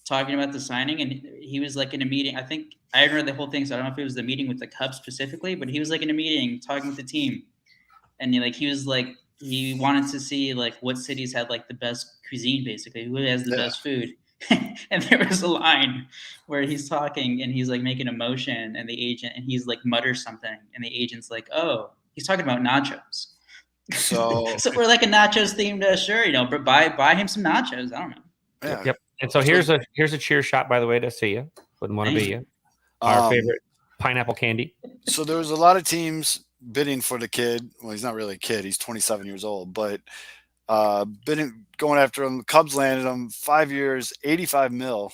Speaker 4: talking about the signing, and he was like in a meeting. I think I hadn't read the whole thing, so I don't know if it was the meeting with the Cubs specifically, but he was like in a meeting talking with the team, and he wanted to see like what cities had like the best cuisine, basically, who has the best food. And there was a line where he's talking and he's like making a motion, and the agent, and he's like mutters something, and the agent's like, "Oh, he's talking about nachos." So we're like a nachos themed shirt, but buy him some nachos. I don't know.
Speaker 2: Yeah.
Speaker 3: Yep. And so here's a cheer shot, by the way, to see you. Wouldn't want to be you. Our favorite pineapple candy.
Speaker 2: So there was a lot of teams bidding for the kid. Well, he's not really a kid. He's 27 years old, but going after him. The Cubs landed him 5 years, $85 million.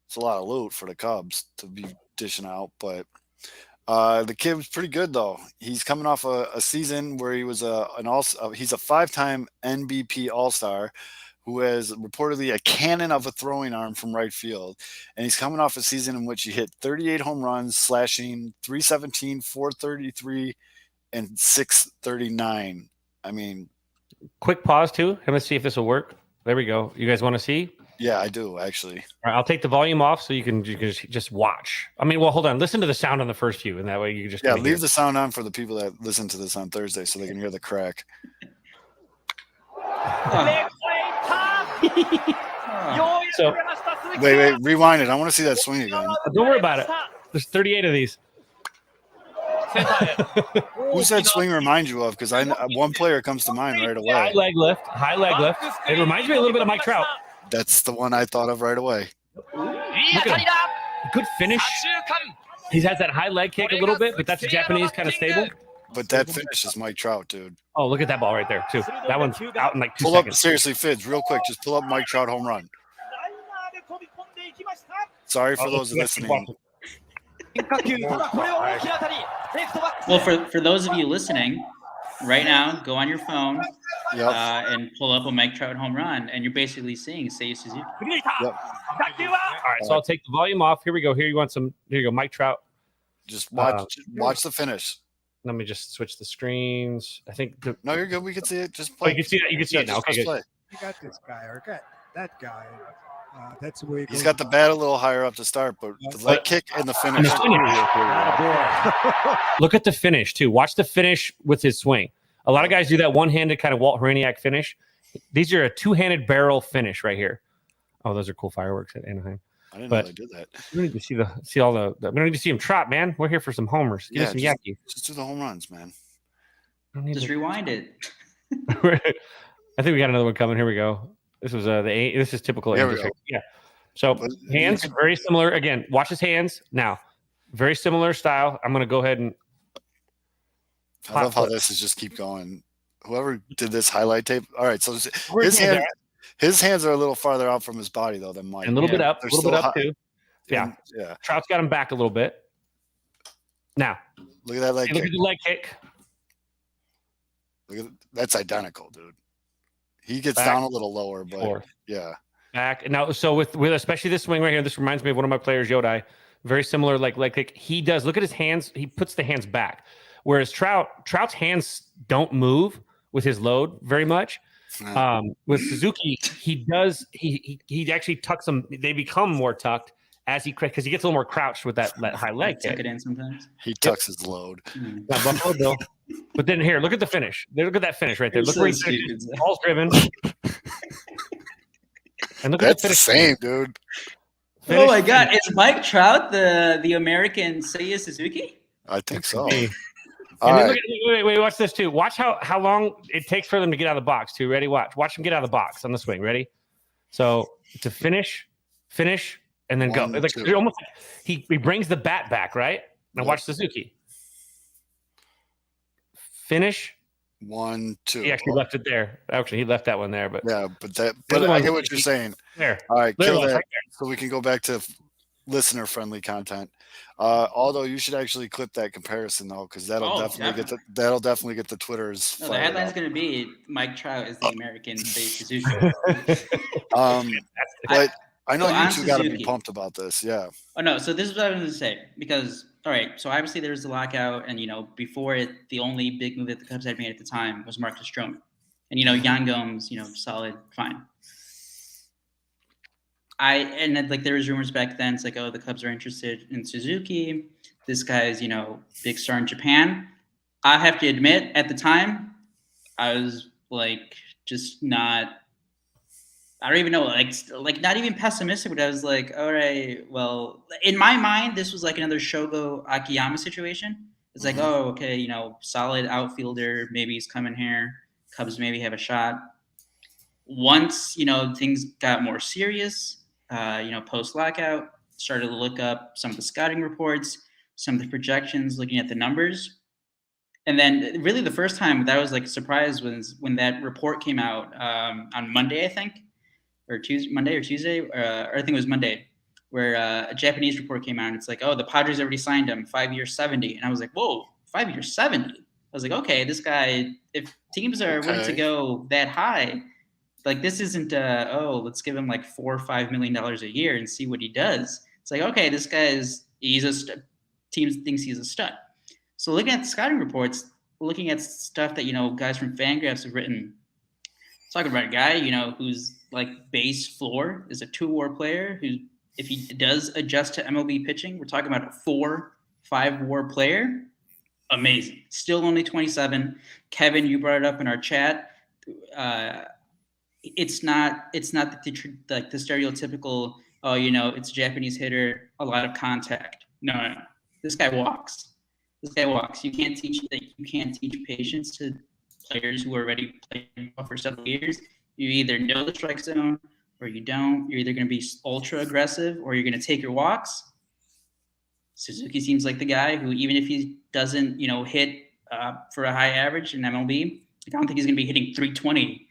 Speaker 2: It's a lot of loot for the Cubs to be dishing out, but the kid was pretty good though. He's coming off a season where he was he's a 5-time NBP All-Star who has reportedly a cannon of a throwing arm from right field. And he's coming off a season in which he hit 38 home runs, slashing 317, 433, and 639. I mean,
Speaker 3: quick pause too. I'm gonna see if this will work. There we go. You guys want to see?
Speaker 2: Yeah, I do actually.
Speaker 3: All right, I'll take the volume off so you can just watch. I mean, well, hold on. Listen to the sound on the first few, and that way you can just
Speaker 2: leave the sound on for the people that listen to this on Thursday so they can hear the crack.
Speaker 3: So
Speaker 2: wait, rewind it. I want to see that swing again.
Speaker 3: Don't worry about it. There's 38 of these.
Speaker 2: Who's that swing remind you of? Because one player comes to mind right away.
Speaker 3: High leg lift. It reminds me a little bit of Mike Trout.
Speaker 2: That's the one I thought of right away.
Speaker 3: Good finish. He has that high leg kick a little bit, but that's a Japanese kind of stable.
Speaker 2: But that finish is Mike Trout, dude.
Speaker 3: Oh, look at that ball right there, too. That one's out in like 2
Speaker 2: seconds.
Speaker 3: Pull
Speaker 2: up, seriously, Fids, real quick. Just pull up Mike Trout home run. Sorry for those listening.
Speaker 4: Well, for those of you listening, right now, go on your phone and pull up a Mike Trout home run, and you're basically seeing Seiya Suzuki.
Speaker 3: Yep. All right, so I'll take the volume off. Here we go. Here you go, Mike Trout.
Speaker 2: Just watch the finish.
Speaker 3: Let me just switch the screens. I think.
Speaker 2: No, you're good. We can see it. Just play.
Speaker 3: You can see that. You can see it now. Okay, good.
Speaker 5: You got this guy or got that guy. That's the way it goes.
Speaker 2: He's got the bat a little higher up to start, but the leg kick and the finish.
Speaker 3: Look at the finish too. Watch the finish with his swing. A lot of guys do that one-handed kind of Walt Horaniak finish. These are a two-handed barrel finish right here. Oh, those are cool fireworks at Anaheim.
Speaker 2: I didn't know they did that.
Speaker 3: We need to see all the. We don't need to see him trot, man. We're here for some homers. Get us some Yaki.
Speaker 2: Just do the home runs, man.
Speaker 4: Just rewind it.
Speaker 3: I think we got another one coming. Here we go. This was this is typical. Yeah. So hands very similar. Again, watch his hands now. Very similar style. I'm gonna go ahead and.
Speaker 2: I love how this is just keep going. Whoever did this highlight tape. All right, so his hands are a little farther out from his body though than mine.
Speaker 3: And a little bit up, a little bit up too. Yeah.
Speaker 2: Yeah.
Speaker 3: Trout's got him back a little bit. Now,
Speaker 2: look at that leg kick.
Speaker 3: Look at the leg kick.
Speaker 2: That's identical, dude. He gets down a little lower, but yeah.
Speaker 3: Back. Now, so with especially this swing right here, this reminds me of one of my players, Yodai. Very similar leg kick. He does. Look at his hands. He puts the hands back. Whereas Trout's hands don't move with his load very much. With Suzuki, he does. He actually tucks them. They become more tucked as because he gets a little more crouched with that high leg kick.
Speaker 4: Tuck it in sometimes.
Speaker 2: He tucks his load.
Speaker 3: But then here, look at the finish. Look at that finish right there. Look where he's ball's driven. And look at the finish.
Speaker 2: The same, dude.
Speaker 4: Oh my God! Is Mike Trout the American Seiya Suzuki?
Speaker 2: I think so.
Speaker 3: Wait, watch this too. Watch how long it takes for them to get out of the box too. Ready? Watch them get out of the box on the swing. Ready? So to finish, and then go. It's like almost like he brings the bat back, right? Now watch Suzuki. Finish.
Speaker 2: 1, 2.
Speaker 3: He actually left it there. Actually, he left that one there, but
Speaker 2: yeah, but I get what you're saying.
Speaker 3: There.
Speaker 2: All right, kill that. Right, so we can go back to listener-friendly content. Although you should actually clip that comparison though, because that'll definitely get the Twitters.
Speaker 4: No, the headline's going to be Mike Trout is the American Suzuki.
Speaker 2: But I know you two got to be pumped about this. Yeah.
Speaker 4: Oh no, so this is what I was going to say because all right, so obviously there's the lockout, and before it, the only big move that the Cubs had made at the time was Marcus Stroman, and Yan Gomes, solid, fine. There was rumors back then. It's like, oh, the Cubs are interested in Suzuki. This guy's, big star in Japan. I have to admit, at the time, I was just not. I don't even know, not even pessimistic, but I was like, all right, well, in my mind, this was like another Shogo Akiyama situation. It's like, oh, okay, solid outfielder. Maybe he's coming here. Cubs maybe have a shot. Once, things got more serious, post-lockout, started to look up some of the scouting reports, some of the projections, looking at the numbers. And then really the first time that I was surprised was when that report came out on Monday, I think, or Tuesday, or I think it was Monday, where a Japanese report came out. And it's like, oh, the Padres already signed him 5 years, 70. And I was like, whoa, 5 years, 70. I was like, okay, this guy, if teams are willing to go that high, this isn't, let's give him $4 or $5 million a year and see what he does. It's like, okay, this guy team thinks he's a stud. So looking at the scouting reports, looking at stuff that, guys from Fangraphs have written, talking about a guy, who's base floor is a 2-WAR player who, if he does adjust to MLB pitching, we're talking about a 4-5 WAR player. Amazing. Still only 27. Kevin, you brought it up in our chat. It's not the stereotypical, it's a Japanese hitter, a lot of contact. No. This guy walks. You can't teach patience to players who are already playing for several years. You either know the strike zone or you don't. You're either going to be ultra aggressive or you're going to take your walks. Suzuki seems like the guy who, even if he doesn't, hit for a high average in MLB, I don't think he's going to be hitting 320,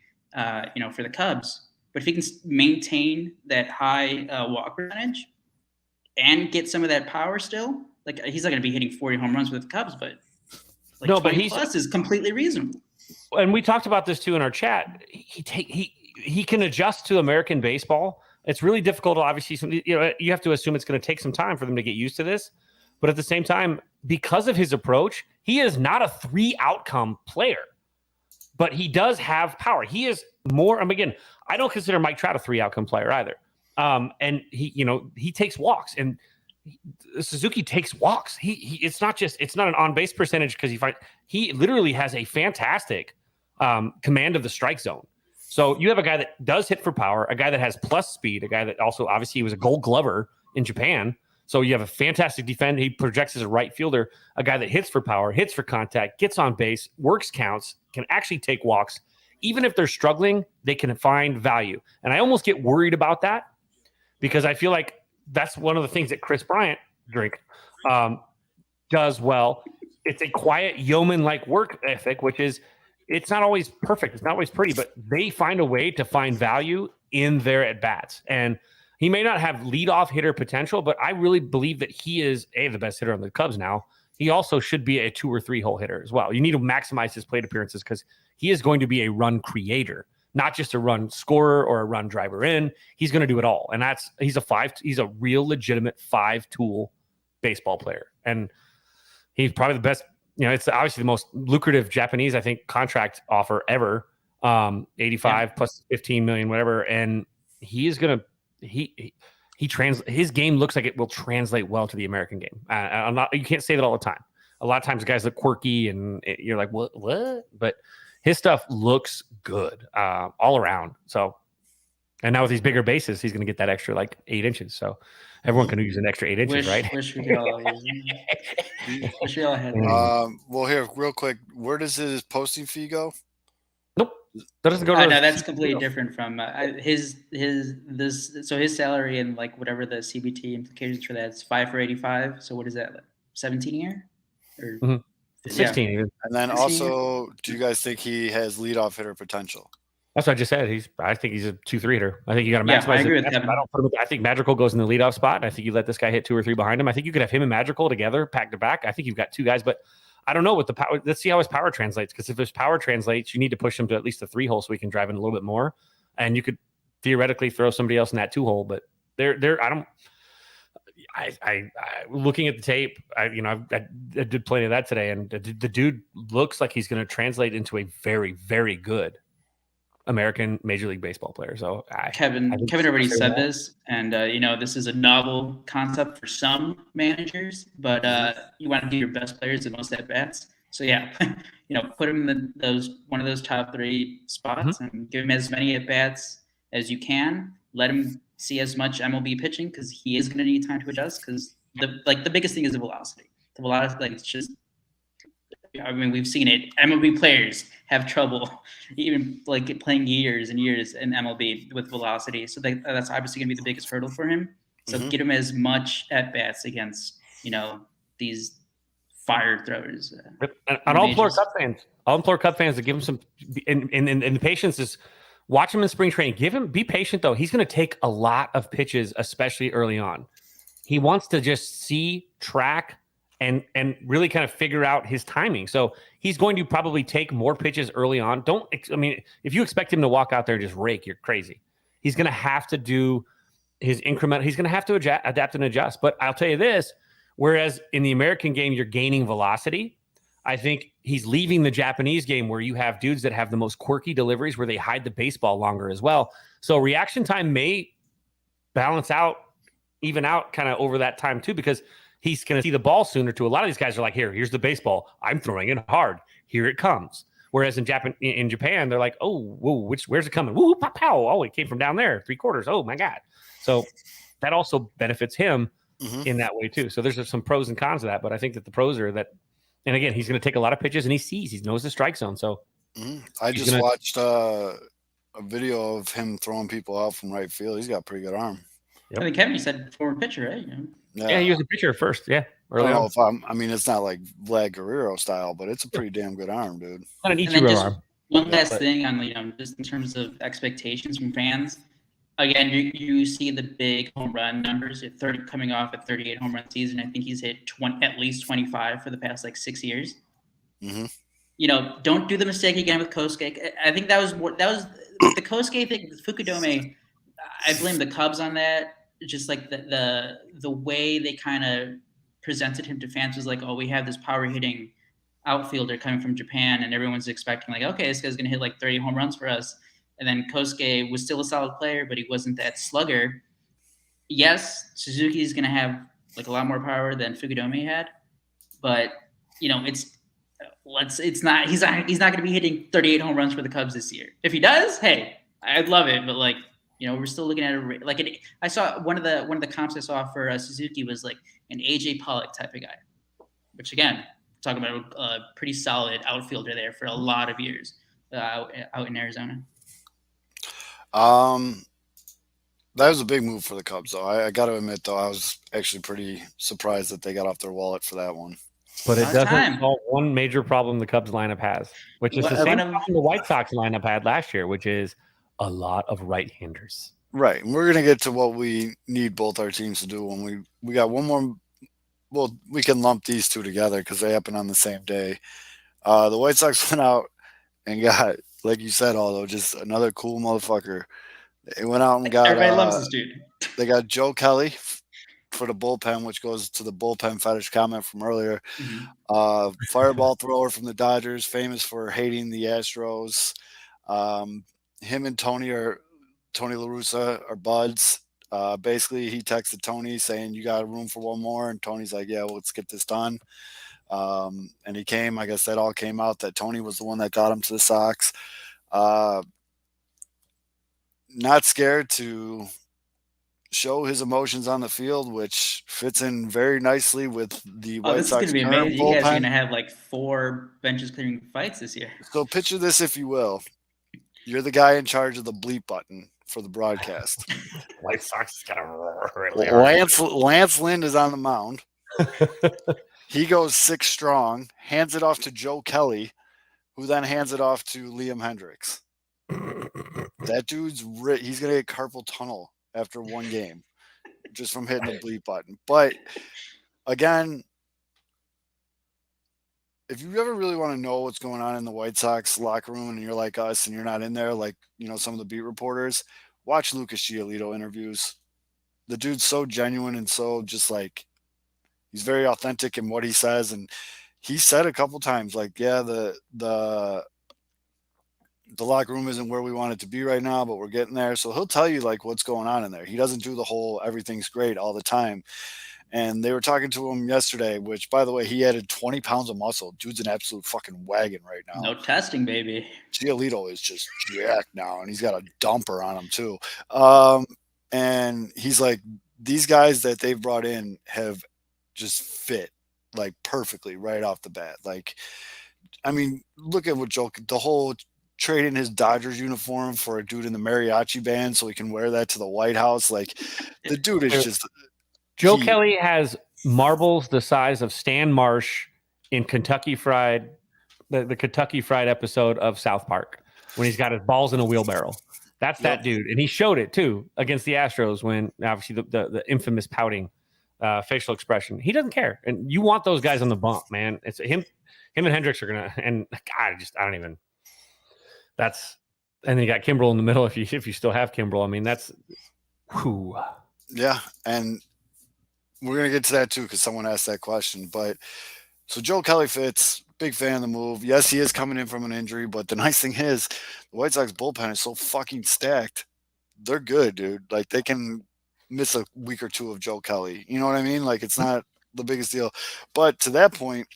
Speaker 4: for the Cubs. But if he can maintain that high walk percentage and get some of that power still, he's not going to be hitting 40 home runs with the Cubs, but but he's plus is completely reasonable.
Speaker 3: And we talked about this too in our chat. He can adjust to American baseball. It's really difficult. Obviously, you have to assume it's going to take some time for them to get used to this. But at the same time, because of his approach, he is not a 3-outcome player, but he does have power. He is more. Again, I don't consider Mike Trout a 3-outcome player either. And he takes walks, and Suzuki takes walks. It's not an on base percentage because he literally has a fantastic command of the strike zone. So you have a guy that does hit for power, a guy that has plus speed, a guy that also obviously he was a Gold Glover in Japan. So you have a fantastic defender. He projects as a right fielder, a guy that hits for power, hits for contact, gets on base, works counts, can actually take walks. Even if they're struggling, they can find value. And I almost get worried about that because I feel like that's one of the things that Kris Bryant does well. It's a quiet yeoman-like work ethic, which is it's not always perfect. It's not always pretty, but they find a way to find value in their at-bats. And he may not have leadoff hitter potential, but I really believe that he is the best hitter on the Cubs now. He also should be a 2 or 3 hole hitter as well. You need to maximize his plate appearances because he is going to be a run creator, not just a run scorer or a run driver in. He's going to do it all. And he's a real legitimate 5-tool baseball player. And he's probably the best, it's obviously the most lucrative Japanese, I think, contract offer ever. 85 plus 15 million, whatever. And he is going to, his game looks like it will translate well to the American game. You can't say that all the time. A lot of times guys look quirky and you're like, what? But his stuff looks good all around. So, and now with these bigger bases, he's going to get that extra 8 inches. So everyone can use an extra 8 inches, right?
Speaker 4: Wish we all had.
Speaker 2: Well, here, real quick, where does his posting fee go?
Speaker 3: Nope. That doesn't go to
Speaker 4: no, that's completely different from his salary and whatever the CBT implications for that. It's 5 for 85. So what is that? 17 a year? Or
Speaker 3: 16 even.
Speaker 2: And then also, do you guys think he has leadoff hitter potential?
Speaker 3: That's what I just said. I think he's a 2-3 hitter. I think you got to maximize.
Speaker 4: I agree with Kevin.
Speaker 3: I think Madrigal goes in the leadoff spot. And I think you let this guy hit 2 or 3 behind him. I think you could have him and Madrigal together, back to back. I think you've got 2 guys, but I don't know what the power. Let's see how his power translates. Because if his power translates, you need to push him to at least a 3 hole so he can drive in a little bit more. And you could theoretically throw somebody else in that 2 hole. But I looking at the tape, I did plenty of that today, and the dude looks like he's going to translate into a very, very good American Major League Baseball player. So
Speaker 4: Kevin already said this, and this is a novel concept for some managers, but you want to give your best players the most at bats. So put him in one of those top 3 spots and give him as many at bats as you can. Let him see as much MLB pitching because he is going to need time to adjust. Because the biggest thing is the velocity. The velocity, it's just. I mean, we've seen it. MLB players have trouble even playing years and years in MLB with velocity. So that's obviously going to be the biggest hurdle for him. So get him as much at bats against these fire throwers.
Speaker 3: And all implore Cub fans to give him some. And the patience is watch him in spring training. Be patient though. He's going to take a lot of pitches, especially early on. He wants to just see, track, and really kind of figure out his timing. So he's going to probably take more pitches early on. If you expect him to walk out there and just rake, you're crazy. He's going to have to do his increment. He's going to have to adapt and adjust. But I'll tell you this, whereas in the American game, you're gaining velocity, I think he's leaving the Japanese game where you have dudes that have the most quirky deliveries where they hide the baseball longer as well. So reaction time may even out kind of over that time too, because he's going to see the ball sooner too. A lot of these guys are like, here's the baseball. I'm throwing it hard. Here it comes. Whereas in Japan, they're like, oh, whoa, where's it coming? Woo, pow, pow. Oh, it came from down there, 3/4. Oh my God. So that also benefits him in that way too. So there's some pros and cons of that, but I think that the pros are that, and again, he's going to take a lot of pitches and he knows the strike zone. So
Speaker 2: I just watched a video of him throwing people out from right field. He's got a pretty good arm.
Speaker 4: Yep. I think Kevin, you said former pitcher, right?
Speaker 3: Yeah, he was a pitcher first. Yeah.
Speaker 2: It's not like Vlad Guerrero style, but it's a pretty damn good arm, dude.
Speaker 3: Not an Ichiro arm.
Speaker 4: One last thing on just in terms of expectations from fans. Again, you see the big home run numbers at 30 coming off a 38 home run season. I think he's hit at least 25 for the past 6 years. Don't do the mistake again with Kosuke. I think that was the Kosuke thing with Fukudome. I blame the Cubs on that. Just the way they kind of presented him to fans was we have this power hitting outfielder coming from Japan, and everyone's expecting okay, this guy's gonna hit 30 home runs for us. And then Kosuke was still a solid player, but he wasn't that slugger. yes, Suzuki is going to have like a lot more power than Fukudome had, but it's not he's not going to be hitting 38 home runs for the Cubs this year. If he does, hey, I'd love it, but like we're still looking at I saw one of the comps I saw for Suzuki was like an AJ Pollock type of guy, which again, talking about a pretty solid outfielder there for a lot of years out in Arizona.
Speaker 2: That was a big move for the Cubs, though. I got to admit, though, I was actually pretty surprised that they got off their wallet for that one.
Speaker 3: But it doesn't solve one major problem the Cubs lineup has, which is the same problem the White Sox lineup had last year, which is a lot of right-handers.
Speaker 2: Right. And we're going to get to what we need both our teams to do when we got one more. Well, we can lump these two together because they happen on the same day. The White Sox went out and got, like you said, Aldo, just another cool motherfucker. They went out and got.
Speaker 4: Everybody loves this dude.
Speaker 2: They got Joe Kelly for the bullpen, which goes to the bullpen fetish comment from earlier. Mm-hmm. Fireball thrower from the Dodgers, famous for hating the Astros. Him and Tony La Russa are buds. Basically, he texted Tony saying, "You got room for one more?" And Tony's like, "Yeah, well, let's get this done." And he came. I guess that all came out that Tony was the one that got him to the Sox. Not scared to show his emotions on the field, which fits in very nicely with the White Sox.
Speaker 4: This is going to be amazing. You guys are going to have like 4 benches clearing fights this year.
Speaker 2: So picture this, if you will. You're the guy in charge of the bleep button for the broadcast.
Speaker 3: White Sox is going to really hard.
Speaker 2: Lance Lynn is on the mound. He goes 6 strong, hands it off to Joe Kelly, who then hands it off to Liam Hendricks. That dude's he's going to get carpal tunnel after one game just from hitting the bleep button. But again, if you ever really want to know what's going on in the White Sox locker room and you're like us and you're not in there, like, some of the beat reporters, watch Lucas Giolito interviews. The dude's so genuine and so just like, he's very authentic in what he says. And he said a couple times, like, yeah, the locker room isn't where we want it to be right now, but we're getting there. So he'll tell you like what's going on in there. He doesn't do the whole everything's great all the time. And they were talking to him yesterday, which, by the way, he added 20 pounds of muscle. Dude's an absolute fucking wagon right now.
Speaker 4: No testing, baby.
Speaker 2: Giolito is just jacked now, and he's got a dumper on him too. And he's like, these guys that they've brought in have just fit like perfectly right off the bat. Like, I mean, look at what the whole trading his Dodgers uniform for a dude in the mariachi band so he can wear that to the White House. Like, the dude is just.
Speaker 3: Joe Kelly has marbles the size of Stan Marsh in Kentucky Fried, the Kentucky Fried episode of South Park when he's got his balls in a wheelbarrow. That's that dude. And he showed it too against the Astros when obviously the infamous pouting facial expression. He doesn't care. And you want those guys on the bump, man. It's him and Hendricks are going to, and God, I don't even, that's, and then you got Kimbrel in the middle. If you still have Kimbrel, I mean, that's, whew.
Speaker 2: Yeah. And we're going to get to that too, because someone asked that question. But so Joe Kelly fits, big fan of the move. Yes, he is coming in from an injury, but the nice thing is the White Sox bullpen is so fucking stacked. They're good, dude. Like, they can miss a week or two of Joe Kelly. You know what I mean? Like, it's not the biggest deal. But to that point,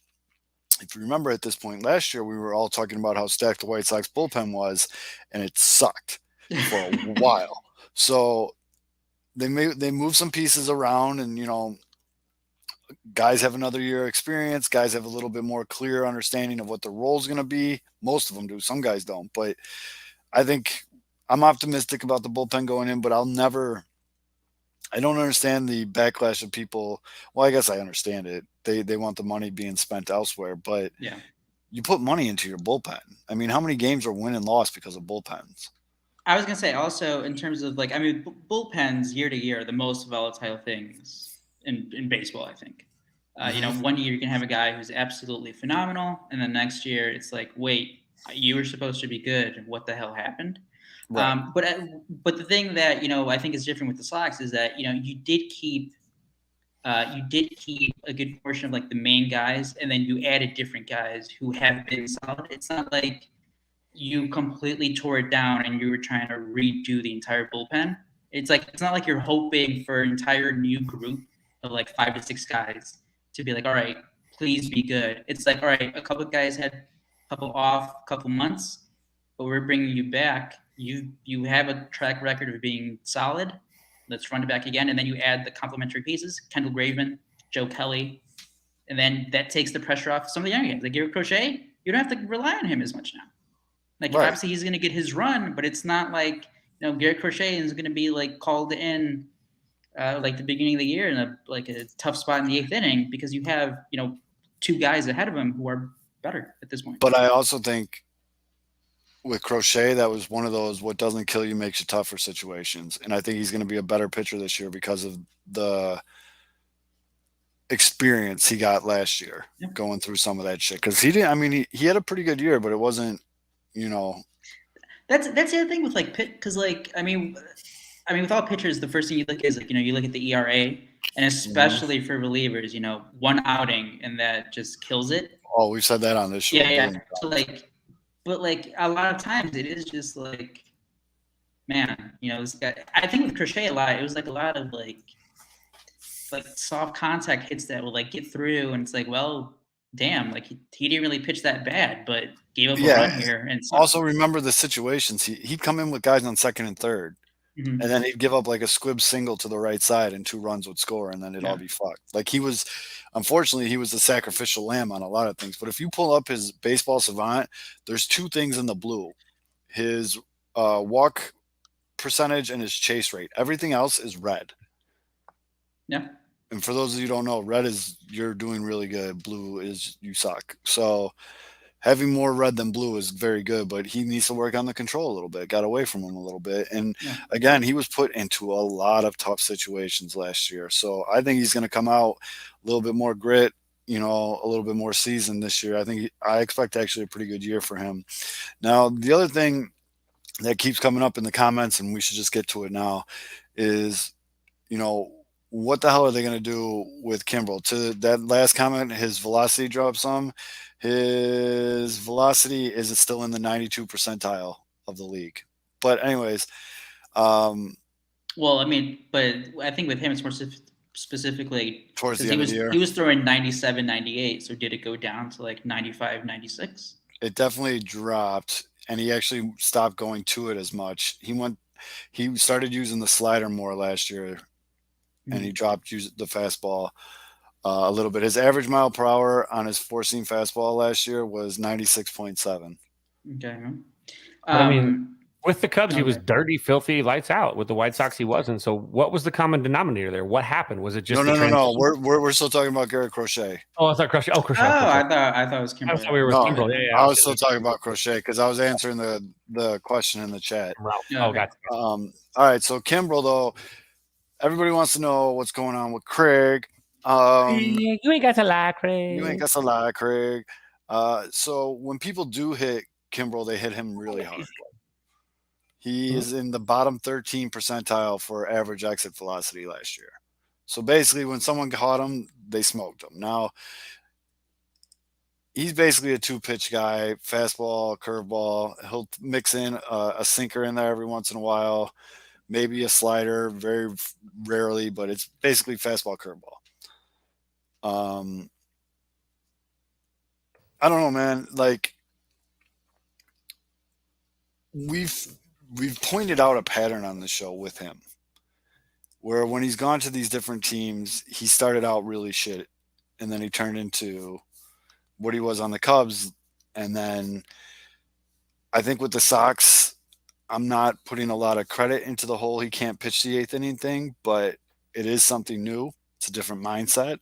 Speaker 2: if you remember at this point last year, we were all talking about how stacked the White Sox bullpen was, and it sucked for a while. So they move some pieces around, and, guys have another year experience. Guys have a little bit more clear understanding of what the role is going to be. Most of them do. Some guys don't. But I think I'm optimistic about the bullpen going in, but I don't understand the backlash of people. Well, I guess I understand it. They want the money being spent elsewhere, but
Speaker 4: yeah,
Speaker 2: you put money into your bullpen. I mean, how many games are win and lost because of bullpens?
Speaker 4: I was going to say also in terms of bullpens year to year are the most volatile things in baseball, I think. One year you can have a guy who's absolutely phenomenal, and then next year it's like, wait, you were supposed to be good. What the hell happened? Right. But the thing that I think is different with the Sox is that you did keep a good portion of like the main guys, and then you added different guys who have been solid. It's not like you completely tore it down and you were trying to redo the entire bullpen. It's like it's not like you're hoping for an entire new group of like 5 to 6 guys to be like, all right, please be good. It's like, all right, a couple of guys had a couple off, couple months, but we're bringing you back. You have a track record of being solid. Let's run it back again, and then you add the complementary pieces: Kendall Graveman, Joe Kelly, and then that takes the pressure off some of the young guys. Like Garrett Crochet, you don't have to rely on him as much now. Like
Speaker 2: Right.
Speaker 4: obviously he's going to get his run, but it's not like Garrett Crochet is going to be like called in like the beginning of the year in a tough spot in the 8th inning because you have 2 guys ahead of him who are better at this point.
Speaker 2: But I also think with Crochet, that was one of those what doesn't kill you makes you tougher situations. And I think he's going to be a better pitcher this year because of the experience he got last year going through some of that shit. Because he didn't, I mean, he had a pretty good year, but it wasn't,
Speaker 4: That's the other thing with like Pitt, because like I mean with all pitchers, the first thing you look is like you look at the ERA, and especially for relievers, one outing and that just kills it.
Speaker 2: Oh, we've said that on this show.
Speaker 4: Yeah. So but a lot of times it is just like, man, this guy. I think with Crochet a lot, it was like a lot of like soft contact hits that will like get through, and it's like, well, damn, like he didn't really pitch that bad, but gave up a run here. And
Speaker 2: also remember the situations. He'd come in with guys on second and third, and then he'd give up like a squib single to the right side, and 2 runs would score, and then it'd all be fucked. Like unfortunately, he was the sacrificial lamb on a lot of things. But if you pull up his baseball savant, there's 2 things in the blue: his walk percentage and his chase rate. Everything else is red.
Speaker 4: Yeah.
Speaker 2: And for those of you who don't know, red is you're doing really good. Blue is you suck. So having more red than blue is very good, but he needs to work on the control a little bit. Got away from him a little bit. And again, he was put into a lot of tough situations last year. So I think he's going to come out a little bit more grit, a little bit more seasoned this year. I expect actually a pretty good year for him. Now, the other thing that keeps coming up in the comments, and we should just get to it now, is, what the hell are they going to do with Kimbrel? To that last comment, his velocity dropped some. His velocity is still in the 92 percentile of the league. But anyways.
Speaker 4: Well, I mean, but I think with him, it's more specifically
Speaker 2: towards the end of the year.
Speaker 4: He was throwing 97, 98. So did it go down to like 95, 96?
Speaker 2: It definitely dropped, and he actually stopped going to it as much. He started using the slider more last year. And he dropped the fastball a little bit. His average mile per hour on his 4-seam fastball last year was 96.7.
Speaker 4: Okay.
Speaker 3: I mean, with the Cubs, he was dirty, filthy, lights out. With the White Sox, he wasn't. So what was the common denominator there? What happened? Was it just
Speaker 2: no? We're still talking about Garrett Crochet.
Speaker 3: Oh, I thought Crochet. Oh, Crochet.
Speaker 4: I thought it was Kimbrel.
Speaker 3: I thought we were with Kimbrel. Yeah,
Speaker 2: I was still talking about Crochet because I was answering the question in the chat.
Speaker 3: Oh, gotcha.
Speaker 2: All right, so Kimbrel though. Everybody wants to know what's going on with Craig.
Speaker 3: You ain't got to lie, Craig.
Speaker 2: So when people do hit Kimbrel, they hit him really hard. He is in the bottom 13 percentile for average exit velocity last year. So basically, when someone caught him, they smoked him. Now, he's basically a 2-pitch guy, fastball, curveball. He'll mix in a sinker in there every once in a while. Maybe a slider, very rarely, but it's basically fastball, curveball. I don't know, man. Like we've pointed out a pattern on the show with him, where when he's gone to these different teams, he started out really shit, and then he turned into what he was on the Cubs, and then I think with the Sox, I'm not putting a lot of credit into the whole he can't pitch the 8th inning thing, but it is something new. It's a different mindset.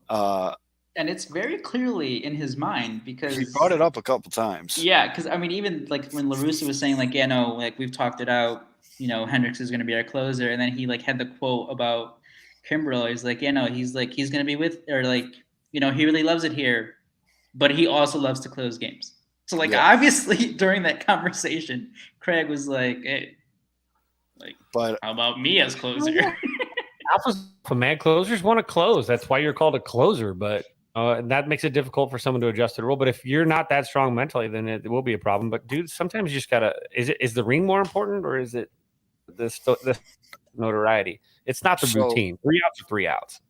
Speaker 4: And it's very clearly in his mind because
Speaker 2: he brought it up a couple times.
Speaker 4: Yeah, because I mean, even like when La Russa was saying like, like we've talked it out, Hendricks is going to be our closer, and then he like had the quote about Kimbrel. He's like, he's going to be with, or like, he really loves it here, but he also loves to close games. So like obviously during that conversation, Craig was like, hey, but how about me as closer?
Speaker 3: Alpha man, closers want to close. That's why you're called a closer, but that makes it difficult for someone to adjust to the rule. But if you're not that strong mentally, then it will be a problem. But dude, sometimes you just gotta. Is the ring more important, or is it? this notoriety. It's not the routine. 3 outs or 3 outs.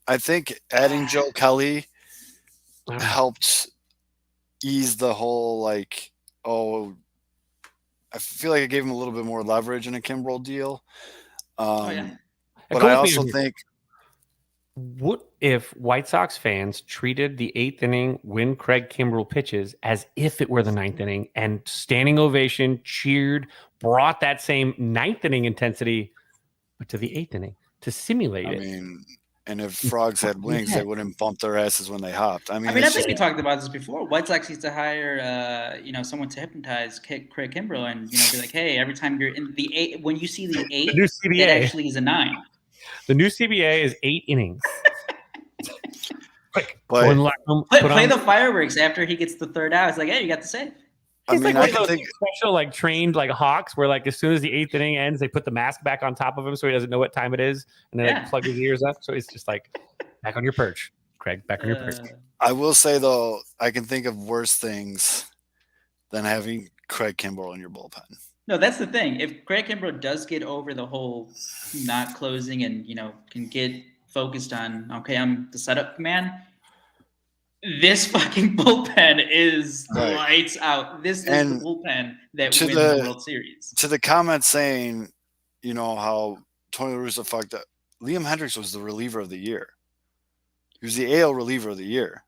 Speaker 2: I think adding Joe Kelly helped ease the whole like, I feel like it gave him a little bit more leverage in a Kimbrel deal. But I also think,
Speaker 3: what if White Sox fans treated the 8th inning when Craig Kimbrel pitches as if it were the 9th inning, and standing ovation, cheered, brought that same 9th inning intensity, but to the 8th inning to simulate it?
Speaker 2: I mean, and if frogs had wings, they wouldn't bump their asses when they hopped. I mean,
Speaker 4: I think we talked about this before. White Sox used to hire, someone to hypnotize Craig Kimbrel, and be like, hey, every time you're in the 8, when you see the 8,
Speaker 3: new CBA.
Speaker 4: That actually is a 9.
Speaker 3: The new CBA is 8 innings. Quick,
Speaker 2: play
Speaker 4: the fireworks after he gets the 3rd out. It's like, hey, you got the save.
Speaker 3: It's like one of those special, like trained, like hawks, where like as soon as the 8th inning ends, they put the mask back on top of him so he doesn't know what time it is, and then like plug his ears up, so he's just like, back on your perch, Craig, back on your perch.
Speaker 2: I will say though, I can think of worse things than having Craig Kimbrel in your bullpen.
Speaker 4: No, that's the thing. If Craig Kimbrel does get over the whole not closing and can get focused on, okay, I'm the setup man, this fucking bullpen is lights out. This is the bullpen that wins the World Series.
Speaker 2: To the comment saying, how Tony La Russa fucked up, Liam Hendricks was the reliever of the year. He was the AL reliever of the year.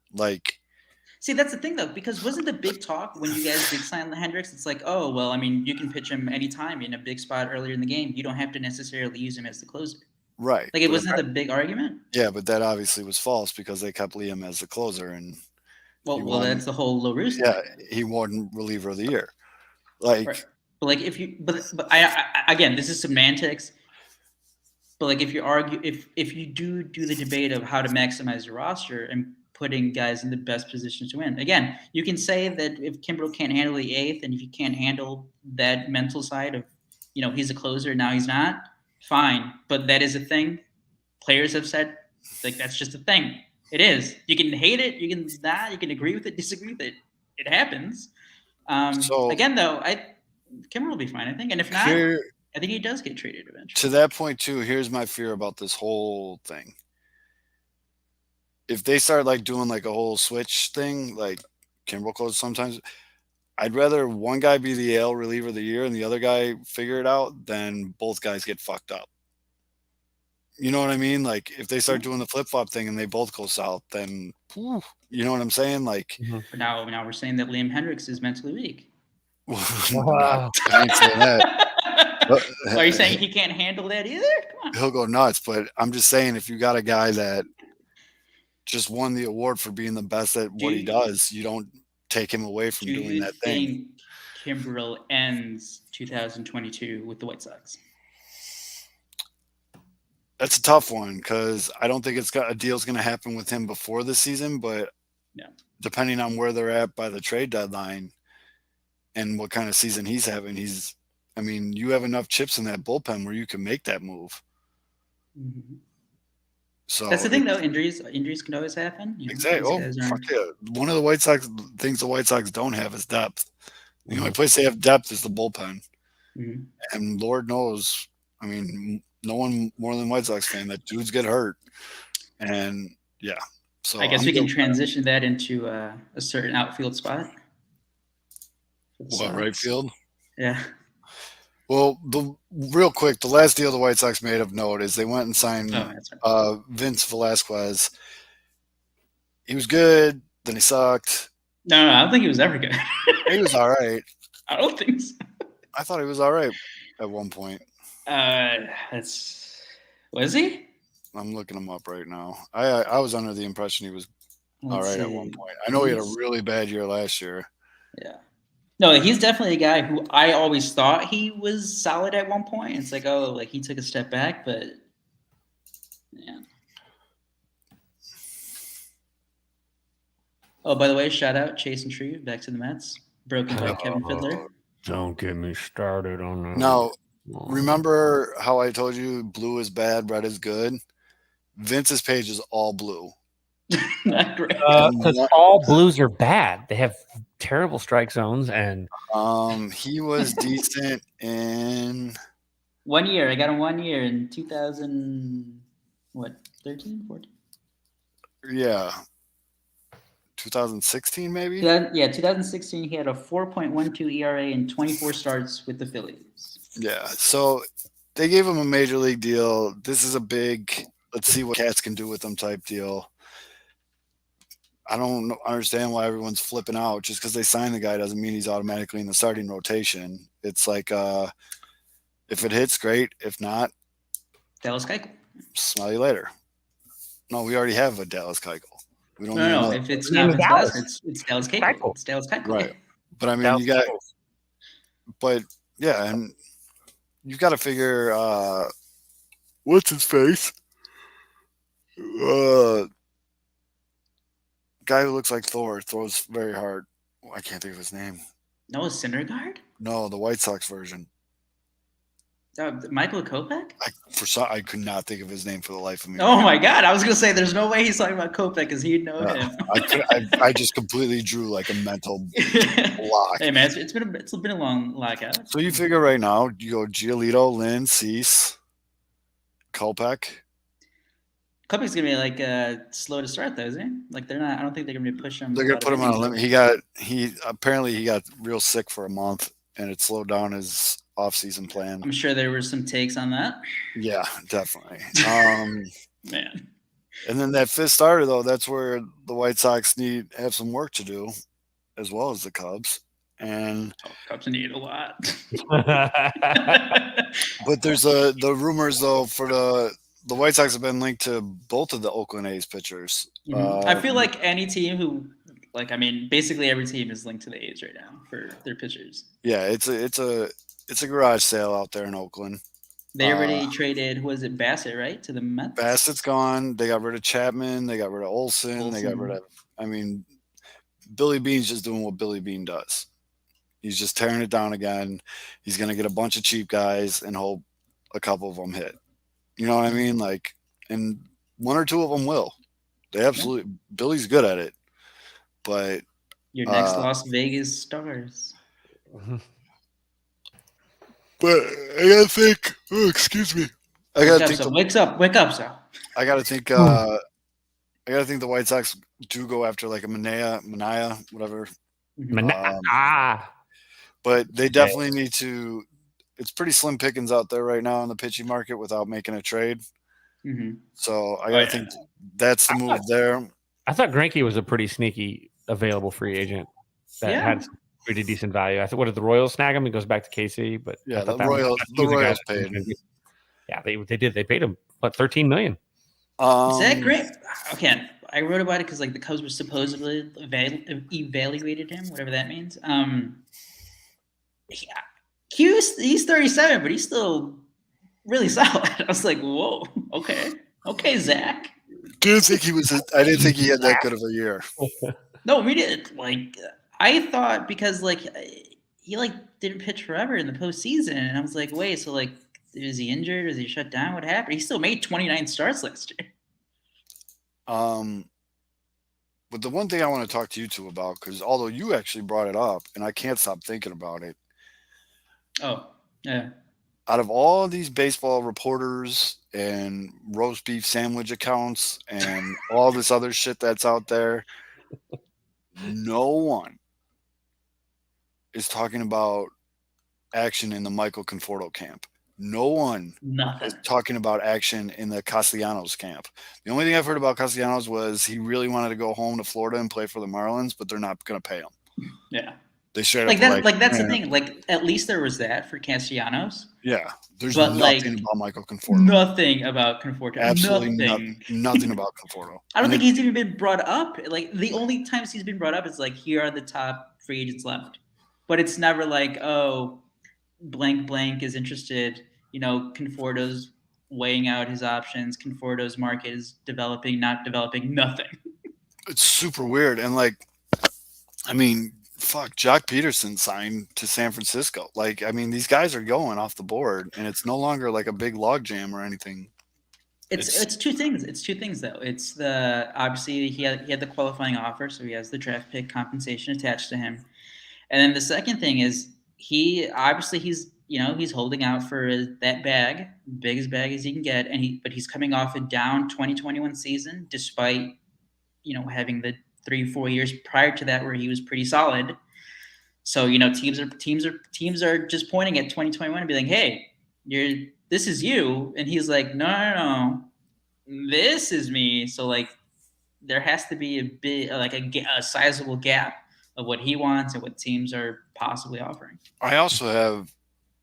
Speaker 4: See, that's the thing, though, because wasn't the big talk when you guys did sign Hendricks? It's like, oh, well, I mean, you can pitch him anytime in a big spot earlier in the game. You don't have to necessarily use him as the closer.
Speaker 2: Right.
Speaker 4: Like, it wasn't the big argument?
Speaker 2: Yeah, but that obviously was false because they kept Liam as the closer. And
Speaker 4: well, that's the whole La Russa.
Speaker 2: Yeah, he won reliever of the year. Right.
Speaker 4: But like, but I again, this is semantics. But like, if you argue, if you do the debate of how to maximize your roster and putting guys in the best positions to win, again, you can say that if Kimbrel can't handle the 8th, and if you can't handle that mental side of, he's a closer, now he's not, fine. But that is a thing. Players have said, like, that's just a thing. It is. You can hate it. You can not. You can agree with it, disagree with it. It happens. So again, though, Kimbrel will be fine, I think. And if not, I think he does get traded eventually.
Speaker 2: To that point, too, here's my fear about this whole thing. If they start like doing like a whole switch thing, like Kimbrel closes sometimes, I'd rather one guy be the AL reliever of the year and the other guy figure it out than both guys get fucked up. You know what I mean? Like if they start doing the flip-flop thing and they both go south, then you know what I'm saying? Like
Speaker 4: now we're saying that Liam Hendricks is mentally weak.
Speaker 2: Wow. I ain't saying that.
Speaker 4: Are you saying he can't handle that either? Come on.
Speaker 2: He'll go nuts, but I'm just saying if you got a guy that just won the award for being the best at what he does, you don't take him away from doing that thing.
Speaker 4: Do you think Kimbrel ends 2022 with the White Sox?
Speaker 2: That's a tough one because I don't think a deal's going to happen with him before the season, but depending on where they're at by the trade deadline and what kind of season he's having, you have enough chips in that bullpen where you can make that move.
Speaker 4: Mm-hmm.
Speaker 2: So
Speaker 4: that's the thing, though. Injuries can always happen.
Speaker 2: Exactly. Fuck yeah. One of the White Sox things the White Sox don't have is depth. The only place they have depth is the bullpen. Mm-hmm. And Lord knows, no one more than White Sox fan, that dudes get hurt. And yeah. So
Speaker 4: I guess we can transition that into a certain outfield spot.
Speaker 2: What, right field?
Speaker 4: Yeah.
Speaker 2: Well, real quick, the last deal the White Sox made of note is they went and signed Vince Velasquez. He was good, then he sucked.
Speaker 4: No, I don't think he was ever good.
Speaker 2: He was all right.
Speaker 4: I don't think so.
Speaker 2: I thought he was all right at one point.
Speaker 4: Was he?
Speaker 2: I'm looking him up right now. I was under the impression he was all right at one point. I know he had a really bad year last year.
Speaker 4: Yeah. No, he's definitely a guy who I always thought he was solid at one point. It's like, he took a step back, but yeah. Oh, by the way, shout out Chase and Shreve back to the Mets. Broken by Kevin Fiddler.
Speaker 3: Don't get me started on that.
Speaker 2: Now, remember how I told you blue is bad, red is good? Vince's page is all blue.
Speaker 4: Not great.
Speaker 3: Because all blues are bad. They have terrible strike zones, and
Speaker 2: he was decent in
Speaker 4: 1 year. I got him 1 year in 2000. What? 13, 14?
Speaker 2: Yeah. 2016 maybe?
Speaker 4: 2016. He had a 4.12 ERA and 24 starts with the Phillies.
Speaker 2: Yeah. So they gave him a major league deal. This is a big, let's see what Cats can do with them type deal. I don't understand why everyone's flipping out. Just because they signed the guy doesn't mean he's automatically in the starting rotation. It's like, if it hits, great. If not,
Speaker 4: Dallas Keuchel.
Speaker 2: smell you later. No, we already have a Dallas Keuchel. We don't need
Speaker 4: No.
Speaker 2: another.
Speaker 4: If it's
Speaker 3: Name
Speaker 4: not
Speaker 3: is
Speaker 4: Dallas,
Speaker 3: Dallas.
Speaker 4: it's Dallas Keuchel.
Speaker 3: Keuchel.
Speaker 4: It's Dallas Keuchel.
Speaker 2: Right. But I mean,
Speaker 3: Dallas
Speaker 2: you got,
Speaker 3: Keuchel.
Speaker 2: but yeah, and you've got to figure, what's his face? Guy who looks like Thor, throws very hard. Oh, I can't think of his name.
Speaker 4: Noah Syndergaard?
Speaker 2: No, the White Sox version.
Speaker 4: Michael Kopech?
Speaker 2: I could not think of his name for the life of me.
Speaker 4: Oh my God! I was gonna say there's no way he's talking about Kopech because he'd know him.
Speaker 2: I just completely drew like a mental block.
Speaker 4: Hey man, it's been a long lockout.
Speaker 2: So you figure right now, you go Giolito, Lynn, Cease, Kopech.
Speaker 4: Kopech's gonna be like slow to start though, isn't he? Like they're not. I don't think they're gonna be pushing him.
Speaker 2: They're gonna put him on a limit. He apparently got real sick for a month, and it slowed down his off-season plan.
Speaker 4: I'm sure there were some takes on that.
Speaker 2: Yeah, definitely.
Speaker 4: Man.
Speaker 2: And then that fifth starter though, that's where the White Sox have some work to do, as well as the Cubs. And
Speaker 4: Cubs need a lot.
Speaker 2: but there's the rumors though for the White Sox have been linked to both of the Oakland A's pitchers.
Speaker 4: I feel like any team who, basically every team is linked to the A's right now for their pitchers.
Speaker 2: Yeah, it's a garage sale out there in Oakland.
Speaker 4: They already traded, who was it, Bassett, right, to the Mets?
Speaker 2: Bassett's gone. They got rid of Chapman. They got rid of Olsen. They got rid of, Billy Bean's just doing what Billy Bean does. He's just tearing it down again. He's going to get a bunch of cheap guys and hope a couple of them hit. You know what I mean? Like, and one or two of them will. They absolutely, Billy's good at it. But
Speaker 4: your next Las Vegas Stars.
Speaker 2: But I gotta think. Oh, excuse me. I gotta think.
Speaker 4: Wake up, sir.
Speaker 2: I gotta think. I gotta think the White Sox do go after like a Mania, whatever. But they definitely need to. It's pretty slim pickings out there right now in the pitching market without making a trade.
Speaker 4: Mm-hmm.
Speaker 2: So I gotta think that's the move there.
Speaker 3: I thought Greinke was a pretty sneaky available free agent that had some pretty decent value. I thought, what did the Royals snag him? He goes back to KC, but
Speaker 2: yeah, the Royals paid.
Speaker 3: Yeah, they did. They paid him $13 million.
Speaker 4: Is that great? Okay, I wrote about it because like the Cubs were supposedly evaluated him, whatever that means. He's 37, but he's still really solid. I was like, whoa, okay, Zach.
Speaker 2: I didn't think he had that good of a year.
Speaker 4: No, we did. Like, I thought because like he like didn't pitch forever in the postseason, and I was like, wait, so like, is he injured? Is he shut down? What happened? He still made 29 starts last year.
Speaker 2: But the one thing I want to talk to you two about, because although you actually brought it up, and I can't stop thinking about it.
Speaker 4: Oh, yeah.
Speaker 2: Out of all of these baseball reporters and roast beef sandwich accounts and all this other shit that's out there, no one is talking about action in the Michael Conforto camp. No one is talking about action in the Castellanos camp. The only thing I've heard about Castellanos was he really wanted to go home to Florida and play for the Marlins, but they're not going to pay him.
Speaker 4: Yeah.
Speaker 2: They straight
Speaker 4: like
Speaker 2: up
Speaker 4: that. That's the thing. Like at least there was that for Castellanos.
Speaker 2: Yeah, there's nothing about Michael Conforto.
Speaker 4: Nothing about Conforto.
Speaker 2: Absolutely nothing about Conforto.
Speaker 4: I don't think he's even been brought up. Like the only times he's been brought up is like here are the top free agents left, but it's never like blank is interested. Conforto's weighing out his options. Conforto's market is developing, not developing. Nothing.
Speaker 2: It's super weird, and Jock Peterson signed to San Francisco. These guys are going off the board, and it's no longer like a big logjam or anything.
Speaker 4: It's two things. It's two things though. It's obviously he had the qualifying offer, so he has the draft pick compensation attached to him, and then the second thing is he's he's holding out for that bag, biggest bag as he can get, but he's coming off a down 2021 season, despite having the 3-4 years prior to that where he was pretty solid. So teams are just pointing at 2021 and be like, hey, this is you, and he's like, no, this is me. So like, there has to be a bit like a sizable gap of what he wants and what teams are possibly offering.
Speaker 2: I also have,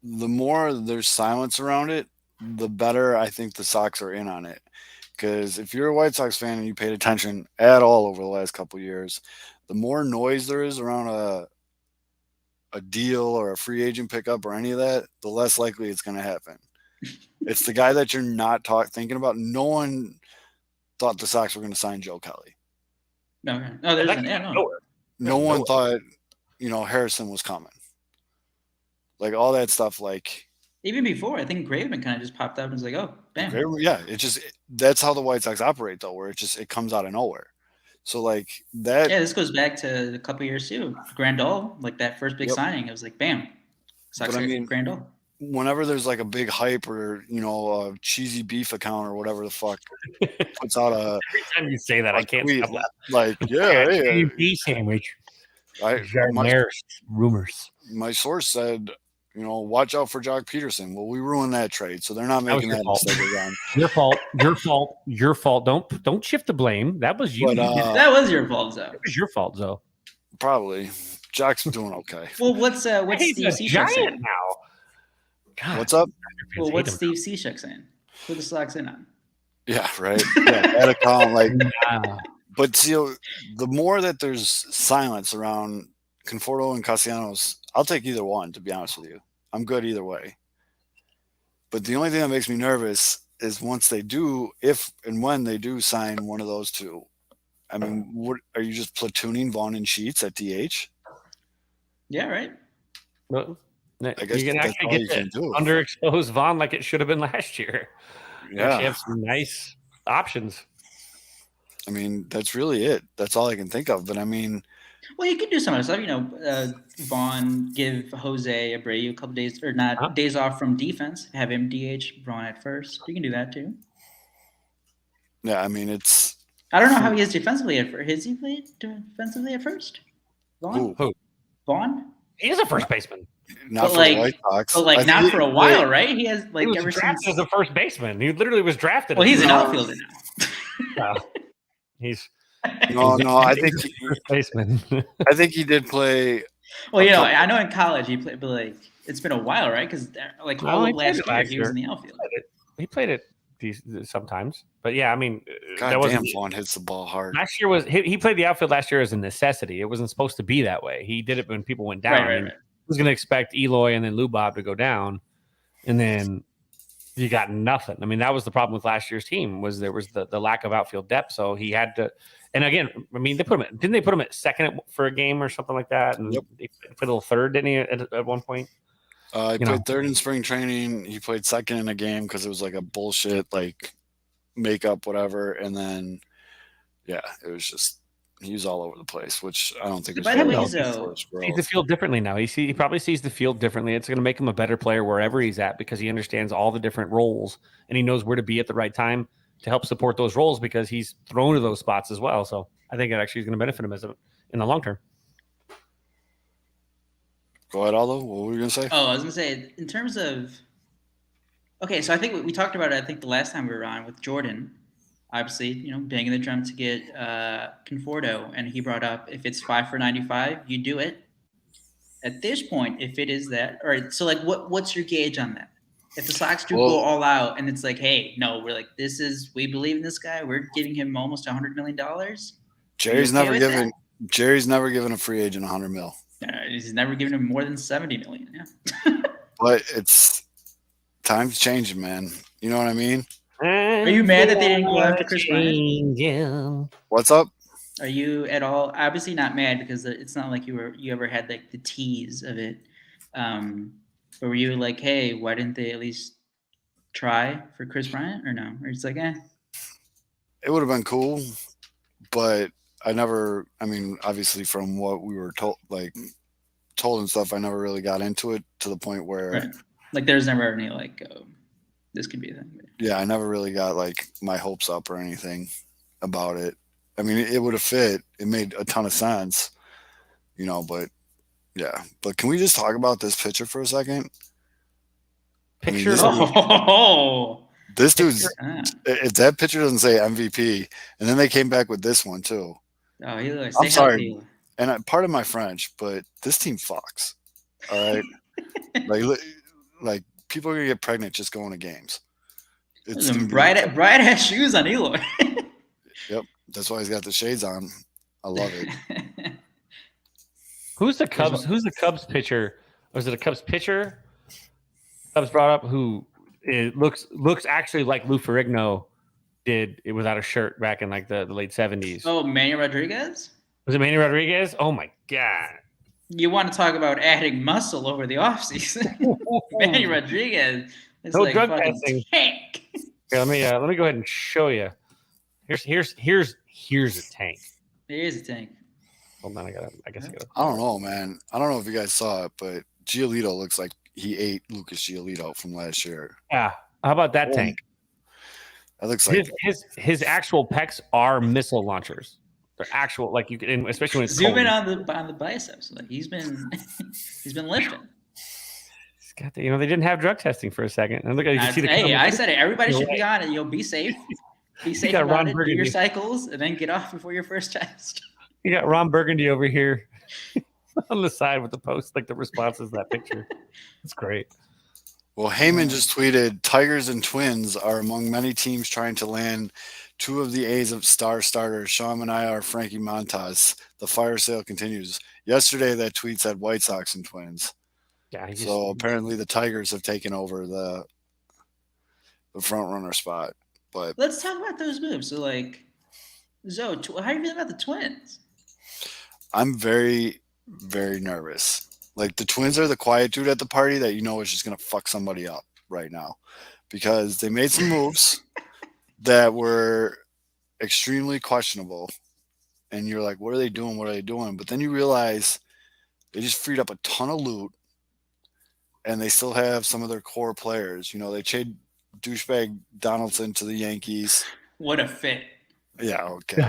Speaker 2: the more there's silence around it, the better I think the Sox are in on it. Because if you're a White Sox fan and you paid attention at all over the last couple of years, the more noise there is around a deal or a free agent pickup or any of that, the less likely it's going to happen. It's the guy that you're not thinking about. No one thought the Sox were going to sign Joe Kelly.
Speaker 4: Okay. No,
Speaker 2: No one thought, Harrison was coming. Like all that stuff, like
Speaker 4: even before, I think Graveman kind of just popped up and was like, "Oh, bam!"
Speaker 2: That's how the White Sox operate, though, where it comes out of nowhere. So like that.
Speaker 4: Yeah, this goes back to a couple of years too. Grandal, like that first big signing, it was like, bam, Sox Grandal.
Speaker 2: Whenever there's like a big hype or a cheesy beef account or whatever the fuck puts out a
Speaker 3: every time you say that, I can't
Speaker 2: tweet,
Speaker 3: stop
Speaker 2: like
Speaker 3: beef sandwich.
Speaker 2: Rumors. My source said, watch out for Jock Peterson. Well, we ruined that trade, so they're not making that mistake again.
Speaker 3: Your fault. Don't shift the blame. That was you.
Speaker 4: That was your fault, though.
Speaker 3: It was your fault, though.
Speaker 2: Probably. Jock's doing okay.
Speaker 4: Well, what's Steve Cishek saying
Speaker 3: now? God,
Speaker 2: what's up?
Speaker 4: Well, what's Steve Cishek saying? Who the Sox in on?
Speaker 2: Yeah, right. That account, but see, the more that there's silence around Conforto and Castellanos, I'll take either one, to be honest with you. I'm good either way. But the only thing that makes me nervous is once they do, if and when they do sign one of those two. I mean, what are you just platooning Vaughn and Sheets at DH?
Speaker 4: Yeah, right.
Speaker 3: Well,
Speaker 2: I guess
Speaker 3: you can actually get to underexpose Vaughn like it should have been last year.
Speaker 2: Yeah,
Speaker 3: you have some nice options.
Speaker 2: I mean, that's really it. That's all I can think of. But I mean,
Speaker 4: well, you could do some other stuff. Vaughn, give Jose Abreu a couple days or not days off from defense. Have him DH Vaughn at first. You can do that too.
Speaker 2: Yeah, I mean, it's.
Speaker 4: I don't know how he is defensively at first. Has he played defensively at first? Vaughn?
Speaker 2: Who?
Speaker 4: Vaughn?
Speaker 3: He is a first baseman.
Speaker 2: Not for the White Sox.
Speaker 4: But not for a while, right? He has
Speaker 3: he was drafted as a first baseman. He literally was drafted.
Speaker 4: Well, he's an outfielder now.
Speaker 3: He's
Speaker 2: no. I think
Speaker 3: first baseman.
Speaker 2: I think he did play.
Speaker 4: Well, I know in college he played, but it's been a while, right? Because all of last year he was in the outfield.
Speaker 3: He played it sometimes, but yeah, I mean,
Speaker 2: Vaughn hits the ball hard.
Speaker 3: Last year he played the outfield last year as a necessity. It wasn't supposed to be that way. He did it when people went down.
Speaker 4: Right.
Speaker 3: He was going to expect Eloy and then Lou Bob to go down, and then you got nothing. I mean, that was the problem with last year's team was there was the lack of outfield depth. So he had to. And again, I mean, didn't they put him at second for a game or something like that? And they put a little third, didn't he, at one point?
Speaker 2: He played third in spring training. He played second in a game because it was like a bullshit makeup, whatever. And then, it was just he was all over the place, which I don't think.
Speaker 4: By the way,
Speaker 3: he sees the field differently now. He probably sees the field differently. It's going to make him a better player wherever he's at because he understands all the different roles and he knows where to be at the right time to help support those roles because he's thrown to those spots as well. So I think it actually is going to benefit him in the long term.
Speaker 2: Go ahead, Aldo. What were you going to say?
Speaker 4: Oh, I was going to say, in terms of – okay, so I think we talked about it, I think, the last time we were on with Jordan, obviously, banging the drum to get Conforto, and he brought up if it's 5 for 95, you do it. At this point, if it is that – all right, so, what's your gauge on that? If the Sox do go all out and it's like, hey, no, we're like, we believe in this guy. We're giving him almost $100 million.
Speaker 2: Jerry's never given a free agent $100 million.
Speaker 4: He's never given him more than $70 million. Yeah.
Speaker 2: But time's changing, man. You know what I mean?
Speaker 4: Are you mad that they didn't go after Kris Bryant?
Speaker 2: What's up?
Speaker 4: Are you at all obviously not mad because it's not like you ever had the tease of it? But were you like, hey, why didn't they at least try for Kris Bryant or no? Or it's like,
Speaker 2: It would have been cool, but obviously from what we were told and stuff, I never really got into it to the point where
Speaker 4: Like there's never any like this could be a thing.
Speaker 2: Yeah, I never really got like my hopes up or anything about it. I mean, it would have fit. It made a ton of sense, but yeah. But can we just talk about this pitcher for a second?
Speaker 3: Picture.
Speaker 2: This dude's,
Speaker 4: Ah.
Speaker 2: if that pitcher doesn't say MVP, and then they came back with this one too.
Speaker 4: Oh, Eli,
Speaker 2: I'm sorry, and pardon my French, but this team fucks. All right, like people are gonna get pregnant just going to games. It's
Speaker 4: some bright ass shoes on Eloy.
Speaker 2: Yep, that's why he's got the shades on. I love it.
Speaker 3: Who's the Cubs pitcher? Was it a Cubs pitcher? Cubs brought up who it looks actually like Lou Ferrigno did it without a shirt back in like the late 70s.
Speaker 4: Oh, Manny Rodriguez?
Speaker 3: Was it Manny Rodriguez? Oh my God.
Speaker 4: You want to talk about adding muscle over the offseason. Manny Rodriguez is
Speaker 3: no
Speaker 4: like
Speaker 3: drug
Speaker 4: fucking
Speaker 3: testing.
Speaker 4: tank.
Speaker 3: Okay, let me go ahead and show you. Here's a tank.
Speaker 4: Here's a tank.
Speaker 3: Hold on, I guess I gotta.
Speaker 2: I don't know, man. I don't know if you guys saw it, but Giolito looks like he ate Lucas Giolito from last year.
Speaker 3: Yeah. How about that tank?
Speaker 2: That looks like
Speaker 3: his actual pecs are missile launchers. They're actual, like you can, especially when it's
Speaker 4: zoom
Speaker 3: cold.
Speaker 4: in on the biceps. Like he's been lifting.
Speaker 3: He's got they didn't have drug testing for a second. And look at you see the
Speaker 4: I said it. Everybody should be on it. Be safe. Be safe
Speaker 3: got
Speaker 4: about
Speaker 3: Ron
Speaker 4: it.
Speaker 3: Burgundy.
Speaker 4: Do your cycles and then get off before your first test.
Speaker 3: You got Ron Burgundy over here on the side with the post, like the responses to that picture. It's great.
Speaker 2: Well, Heyman just tweeted, Tigers and Twins are among many teams trying to land two of the A's of star starters, Sean Manaea or Frankie Montas. The fire sale continues. Yesterday, that tweet said White Sox and Twins.
Speaker 3: Yeah.
Speaker 2: So apparently the Tigers have taken over the front runner spot. But
Speaker 4: let's talk about those moves. So, like, Zoe, how are you feeling about the Twins?
Speaker 2: I'm very, very nervous. Like, the Twins are the quiet dude at the party that is just going to fuck somebody up right now because they made some moves that were extremely questionable. And you're like, what are they doing? What are they doing? But then you realize they just freed up a ton of loot and they still have some of their core players. They traded douchebag Donaldson to the Yankees.
Speaker 4: What a fit.
Speaker 2: Yeah, okay.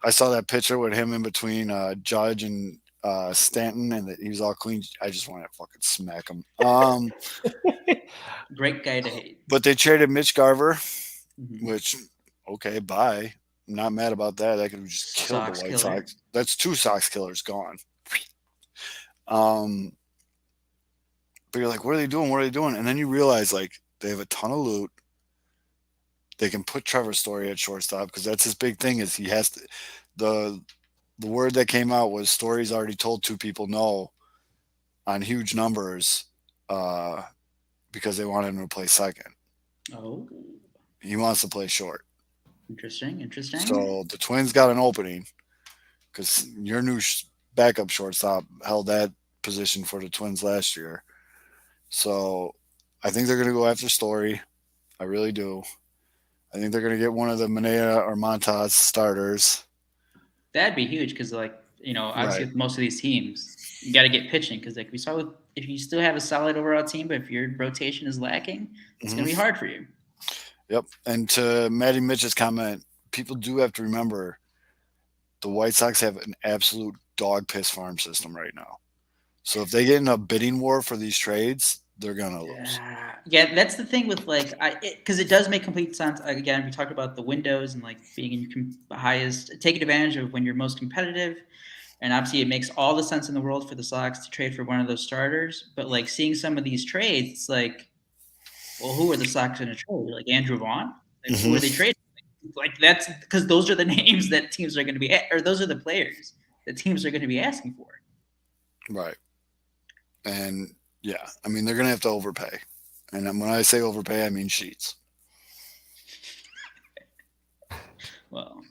Speaker 2: I saw that picture with him in between Judge and Stanton, and he was all clean. I just want to fucking smack him.
Speaker 4: Great guy to hate.
Speaker 2: But they traded Mitch Garver, which, okay, bye. I'm not mad about that. That could have just killed the White Sox. That's two Sox killers gone. But you're like, what are they doing? What are they doing? And then you realize, like, they have a ton of loot. They can put Trevor Story at shortstop because that's his big thing is he has to the word that came out was Story's already told two people no on huge numbers because they want him to play second.
Speaker 4: Oh.
Speaker 2: He wants to play short.
Speaker 4: Interesting.
Speaker 2: So the Twins got an opening because your new backup shortstop held that position for the Twins last year. So I think they're going to go after Story. I really do. I think they're going to get one of the Manaea or Montas starters.
Speaker 4: That'd be huge because, like, obviously
Speaker 2: Right.
Speaker 4: with most of these teams, you got to get pitching because, like we saw if you still have a solid overall team, but if your rotation is lacking, it's going to be hard for you.
Speaker 2: Yep. And to Matty Mitch's comment, people do have to remember the White Sox have an absolute dog piss farm system right now. So if they get in a bidding war for these trades, they're gonna lose.
Speaker 4: Yeah, that's the thing with because it does make complete sense. Again, we talked about the windows and like being in your highest, taking advantage of when you're most competitive, and obviously it makes all the sense in the world for the Sox to trade for one of those starters. But like seeing some of these trades, it's like, well, who are the Sox going to trade? Like Andrew Vaughn? Like, who are they trading? Like that's because those are the names that teams are going to be, or those are the players that teams are going to be asking for.
Speaker 2: Right. And yeah, I mean, they're going to have to overpay. And when I say overpay, I mean Sheets.
Speaker 4: Well,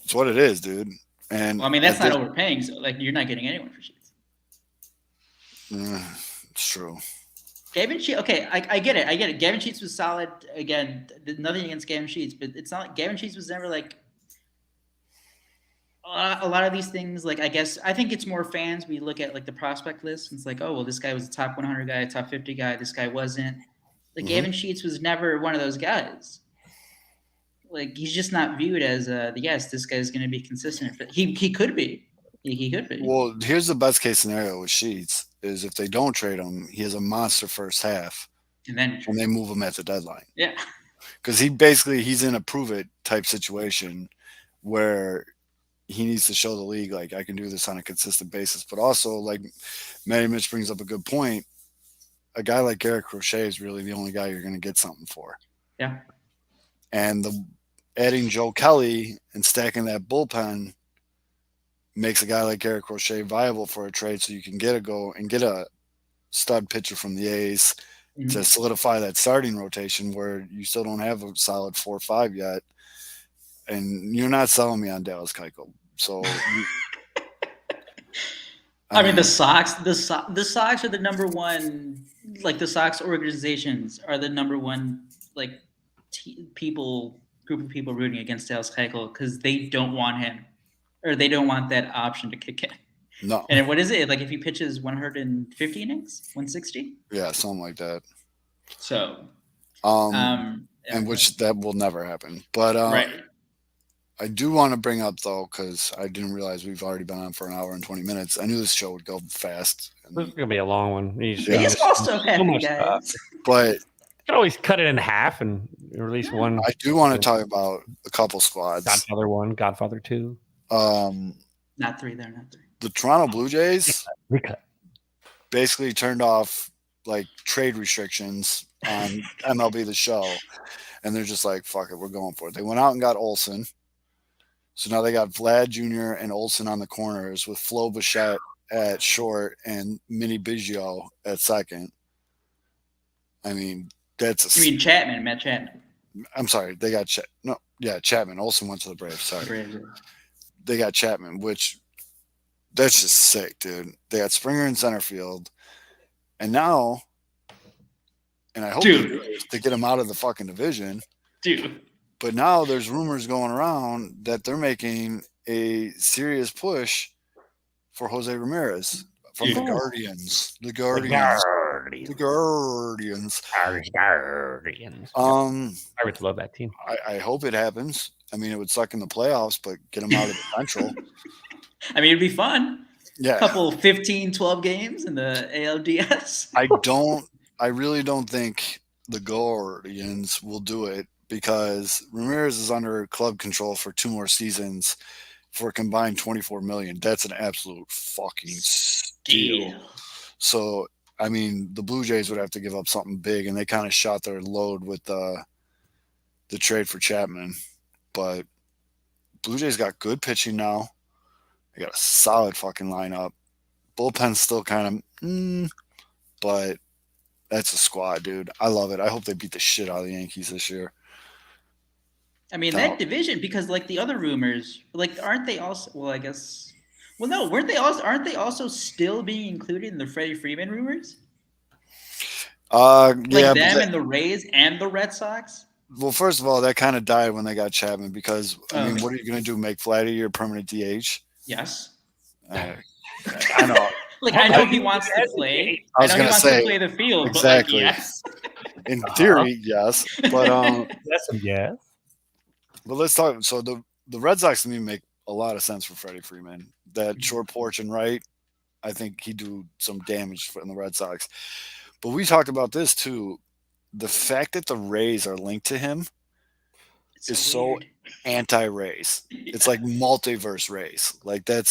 Speaker 2: it's what it is, dude. And
Speaker 4: well, I mean, that's not overpaying. So, like, you're not getting anyone for Sheets.
Speaker 2: It's true.
Speaker 4: Gavin Sheets, okay, I get it. Gavin Sheets was solid. Again, nothing against Gavin Sheets, but it's not like Gavin Sheets was never like a lot of these things, like I think it's more fans. We look at like the prospect list. And it's like, oh well, this guy was a top 100 guy, top 50 guy. This guy wasn't. Like Gavin Sheets was never one of those guys. Like he's just not viewed as yes, this guy's going to be consistent. He could be. He could be.
Speaker 2: Well, here's the best case scenario with Sheets is if they don't trade him, he has a monster first half,
Speaker 4: and then
Speaker 2: when they move him at the deadline.
Speaker 4: Yeah,
Speaker 2: because he's in a prove it type situation where he needs to show the league like I can do this on a consistent basis. But also, like Matty Mitch brings up a good point, a guy like Garrett Crochet is really the only guy you're going to get something for.
Speaker 4: Yeah,
Speaker 2: and adding Joe Kelly and stacking that bullpen makes a guy like Garrett Crochet viable for a trade, so you can get a stud pitcher from the A's to solidify that starting rotation where you still don't have a solid 4 or 5 yet. And you're not selling me on Dallas Keuchel. So
Speaker 4: I mean the Sox are the number one, like the Sox organizations are the number one like group of people rooting against Dallas Keuchel because they don't want him, or they don't want that option to kick in.
Speaker 2: No.
Speaker 4: And what is it? Like if he pitches 150 innings, 160?
Speaker 2: Yeah, something like that.
Speaker 4: So,
Speaker 2: and which that will never happen. But
Speaker 4: right.
Speaker 2: I do want to bring up though, because I didn't realize we've already been on for an hour and 20 minutes. I knew this show would go fast.
Speaker 3: This is gonna be a long one.
Speaker 4: He's also happy, guys.
Speaker 2: But
Speaker 3: you can always cut it in half and release one.
Speaker 2: I do want to talk about a couple squads.
Speaker 3: Godfather 1, Godfather 2.
Speaker 4: Not 3. They're not 3.
Speaker 2: The Toronto Blue Jays
Speaker 3: Recut.
Speaker 2: basically turned off like trade restrictions on MLB The Show, and they're just like, "Fuck it, we're going for it." They went out and got Olsen, so now they got Vlad Jr. and Olsen on the corners with Flo Bichette at short and Minnie Biggio at second. I mean, that's
Speaker 4: You mean Chapman, Matt Chapman?
Speaker 2: I'm sorry, they got Chapman. Olsen went to the Braves. Sorry, they got Chapman, which. That's just sick, dude. They got Springer in center field. And now, and I hope they get him out of the fucking division.
Speaker 4: Dude.
Speaker 2: But now there's rumors going around that they're making a serious push for Jose Ramirez from the Guardians. The Guardians.
Speaker 3: Pirates love that team.
Speaker 2: I hope it happens. I mean, it would suck in the playoffs, but get them out of the Central.
Speaker 4: I mean, it'd be fun.
Speaker 2: Yeah.
Speaker 4: A couple 15, 12 games in the ALDS.
Speaker 2: I really don't think the Guardians will do it because Ramirez is under club control for 2 more seasons for a combined $24 million. That's an absolute fucking steal. So, I mean, the Blue Jays would have to give up something big, and they kind of shot their load with the trade for Chapman. But Blue Jays got good pitching now. They got a solid fucking lineup. Bullpen's still kind of, but that's a squad, dude. I love it. I hope they beat the shit out of the Yankees this year.
Speaker 4: I mean, that division, because like the other rumors, like aren't they also? Well, I guess. Well, no, weren't they also? Aren't they also still being included in the Freddie Freeman rumors?
Speaker 2: Yeah,
Speaker 4: them and the Rays and the Red Sox.
Speaker 2: Well, first of all, that kind of died when they got Chapman because I mean, what are you going to do? Make Vladdy your permanent DH?
Speaker 4: Yes.
Speaker 2: I know.
Speaker 4: Like I know he wants to play.
Speaker 2: I was going to say
Speaker 4: to play the field.
Speaker 2: Exactly.
Speaker 4: But like, yes.
Speaker 2: In theory, yes. But
Speaker 3: yes.
Speaker 2: But let's talk. So the Red Sox to me make a lot of sense for Freddie Freeman. That short porch and right, I think he'd do some damage in the Red Sox. But we talked about this too. The fact that the Rays are linked to him is so anti-Rays. Yeah. It's like multiverse Rays. Like the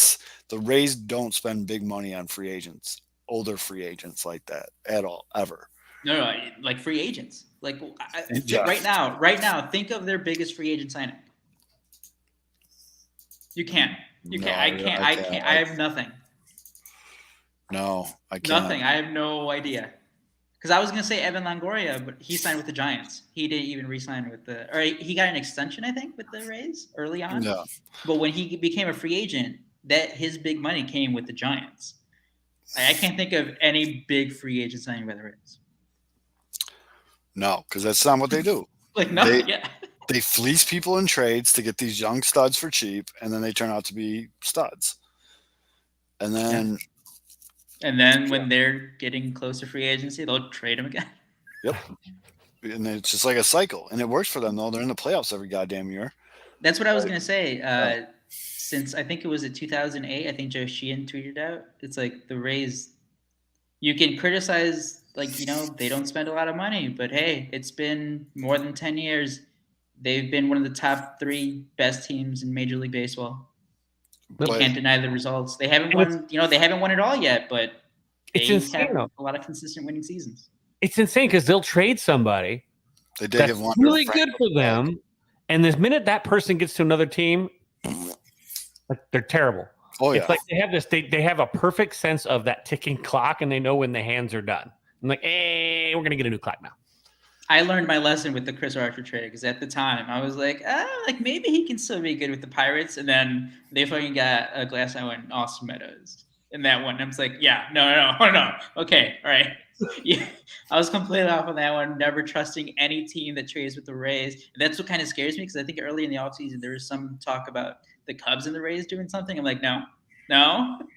Speaker 2: Rays don't spend big money on free agents, older free agents like that at all, ever.
Speaker 4: No, like free agents. Like right now, think of their biggest free agent signing. You can't. I can't. I have nothing.
Speaker 2: No, I can't.
Speaker 4: Nothing. I have no idea. Because I was going to say Evan Longoria, but he signed with the Giants. He didn't even re-sign or he got an extension, I think, with the Rays early on.
Speaker 2: Yeah.
Speaker 4: But when he became a free agent, his big money came with the Giants. I can't think of any big free agent signing by the Rays.
Speaker 2: No, because that's not what they do. They fleece people in trades to get these young studs for cheap, and then they turn out to be studs. And then,
Speaker 4: when they're getting close to free agency, they'll trade them again.
Speaker 2: Yep. And it's just like a cycle, and it works for them though. They're in the playoffs every goddamn year.
Speaker 4: That's what I was gonna say. Since I think it was in 2008, I think Joe Sheehan tweeted out. It's like the Rays. You can criticize, like, they don't spend a lot of money, but hey, it's been more than 10 years. They've been one of the top 3 best teams in Major League Baseball. You can't deny the results. They haven't won. They haven't won it all yet, but
Speaker 3: it's insane,
Speaker 4: have a lot of consistent winning seasons.
Speaker 3: It's insane because they'll trade somebody that's really good for them, and the minute that person gets to another team, like, they're terrible.
Speaker 2: Oh yeah,
Speaker 3: it's like they have this. They have a perfect sense of that ticking clock, and they know when the hands are done. I'm like, hey, we're gonna get a new clock now.
Speaker 4: I learned my lesson with the Chris Archer trade because at the time I was like, maybe he can still be good with the Pirates, and then they fucking got a glass eye and Austin Meadows in that one. I was like, yeah, no, okay, all right. Yeah, I was completely off on that one. Never trusting any team that trades with the Rays. And that's what kind of scares me because I think early in the offseason there was some talk about the Cubs and the Rays doing something. I'm like, no,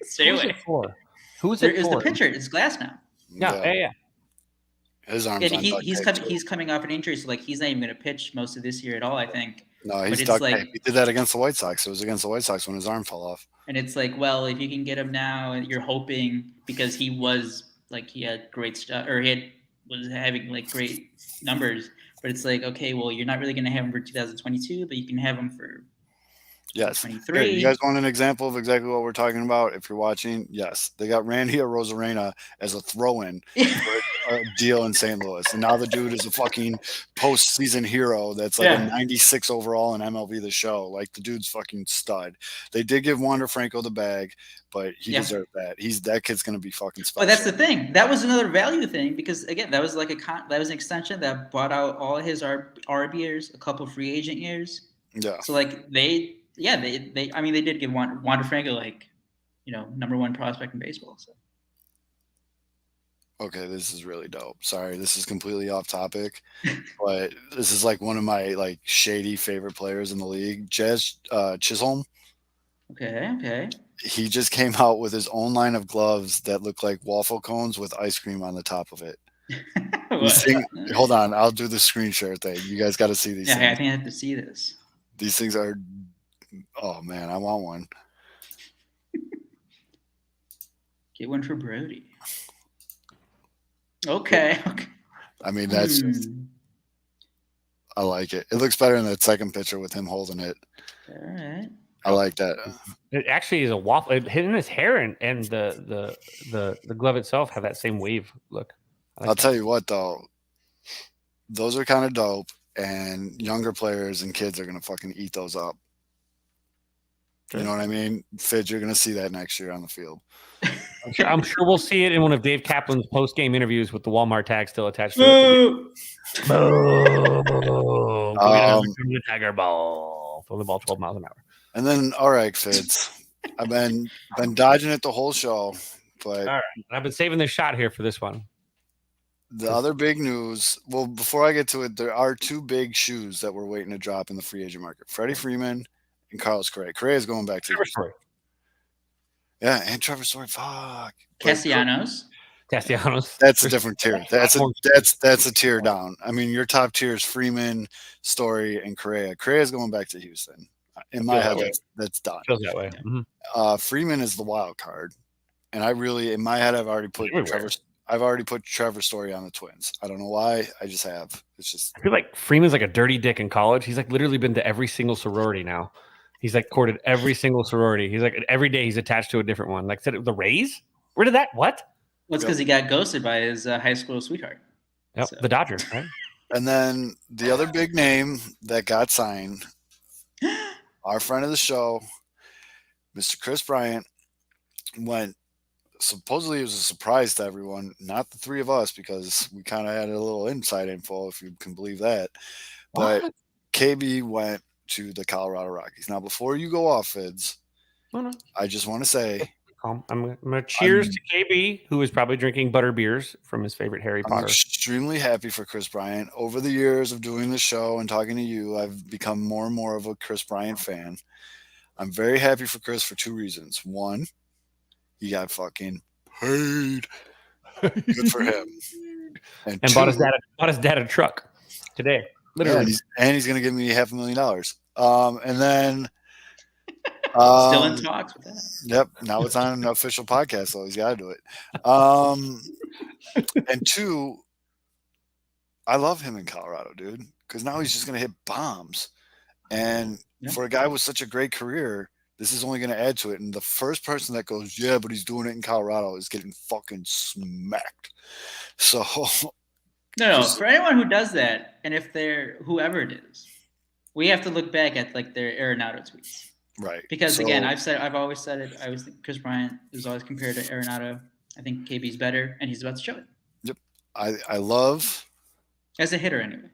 Speaker 4: stay away.
Speaker 3: Who's it for?
Speaker 4: The pitcher. It's Glass now.
Speaker 3: Yeah.
Speaker 2: His arms.
Speaker 4: And he's coming off an injury, so like he's not even going to pitch most of this year at all, I think.
Speaker 2: No, he's stuck. Like, he did that against the White Sox. It was against the White Sox when his arm fell off.
Speaker 4: And it's like, well, if you can get him now, you're hoping because he was like he had great stuff, or was having like great numbers. But it's like, okay, well, you're not really going to have him for 2022, but you can have him for 2023.
Speaker 2: Hey, you guys want an example of exactly what we're talking about? If you're watching, yes, they got Randy Arozarena as a throw-in for a deal in St. Louis, and now the dude is a fucking postseason hero. That's like a 96 overall in MLB The Show. Like the dude's fucking stud. They did give Wander Franco the bag, but he deserved that. That kid's gonna be fucking special.
Speaker 4: But that's the thing. That was another value thing because again, that was like that was an extension that bought out all his RB years, a couple free agent years.
Speaker 2: Yeah.
Speaker 4: So like they did give Wander Franco like, number 1 prospect in baseball. So.
Speaker 2: Okay, this is really dope. Sorry, this is completely off topic, but this is like one of my like shady favorite players in the league, Jazz Chisholm.
Speaker 4: Okay.
Speaker 2: He just came out with his own line of gloves that look like waffle cones with ice cream on the top of it. Hold on, I'll do the screen share thing. You guys got to see these.
Speaker 4: Yeah,
Speaker 2: things.
Speaker 4: I think I have to see this.
Speaker 2: These things are. Oh man, I want one.
Speaker 4: Get one for Brody. Okay.
Speaker 2: I mean, that's just, I like it. It looks better in that second picture with him holding it.
Speaker 4: All right.
Speaker 2: I like that.
Speaker 3: It actually is a waffle. Hidden his hair and the glove itself have that same wave look.
Speaker 2: I'll tell you what though, those are kind of dope, and younger players and kids are gonna fucking eat those up. You know what I mean? Fidge, you're gonna see that next year on the field.
Speaker 3: I'm sure we'll see it in one of Dave Kaplan's post-game interviews with the Walmart tag still attached to it. The Tiger ball. Throw the ball 12 miles an hour.
Speaker 2: And then, all right, Fidge, I've been dodging it the whole show, but
Speaker 3: all right, I've been saving this shot here for this one.
Speaker 2: The other big news. Well, before I get to it, there are 2 big shoes that we're waiting to drop in the free agent market: Freddie Freeman and Carlos Correa. Correa is going back to
Speaker 3: Trevor Story.
Speaker 2: Yeah, and Trevor Story. Fuck.
Speaker 4: Castellanos.
Speaker 2: That's a different tier. That's a tier down. I mean, your top tier is Freeman, Story, and Correa. Correa is going back to Houston. In my head, that's done.
Speaker 3: Feels that way. Mm-hmm.
Speaker 2: Freeman is the wild card, and I really, in my head, I've already put Trevor Story on the Twins. I don't know why. I just have. It's just.
Speaker 3: I feel like Freeman's like a dirty dick in college. He's like literally been to every single sorority now. He's like courted every single sorority. He's like every day he's attached to a different one. Like said, the Rays. Where did that? What?
Speaker 4: Well, it's because he got ghosted by his high school sweetheart.
Speaker 3: Yep, so. The Dodgers, right?
Speaker 2: And then the other big name that got signed, our friend of the show, Mr. Kris Bryant, went. Supposedly it was a surprise to everyone, not the 3 of us, because we kind of had a little inside info, if you can believe that. But
Speaker 3: what?
Speaker 2: KB went to the Colorado Rockies. Now, before you go off, Fids,
Speaker 3: no.
Speaker 2: I just want to say
Speaker 3: I'm going to cheers to KB, who is probably drinking butter beers from his favorite Harry
Speaker 2: I'm
Speaker 3: Potter.
Speaker 2: extremely happy for Kris Bryant. Over the years of doing the show and talking to you, I've become more and more of a Kris Bryant fan. I'm very happy for Kris for two reasons. One, he got fucking paid. Good for him.
Speaker 3: And
Speaker 2: two,
Speaker 3: bought his dad a truck today. Literally.
Speaker 2: and he's going to give me $500,000. And then
Speaker 4: Still in talks with that.
Speaker 2: Yep. Now it's on an official podcast, so he's got to do it. And two, I love him in Colorado, dude, because now he's just going to hit bombs. And for a guy with such a great career, this is only going to add to it. And the first person that goes, yeah, but he's doing it in Colorado is getting fucking smacked. So.
Speaker 4: No, for anyone who does that, and if they're whoever it is, we have to look back at like their Arenado tweets.
Speaker 2: Right.
Speaker 4: Because again, I've always said it. I always think Kris Bryant is always compared to Arenado. I think KB's better, and he's about to show it.
Speaker 2: Yep. I love.
Speaker 4: As a hitter, anyway.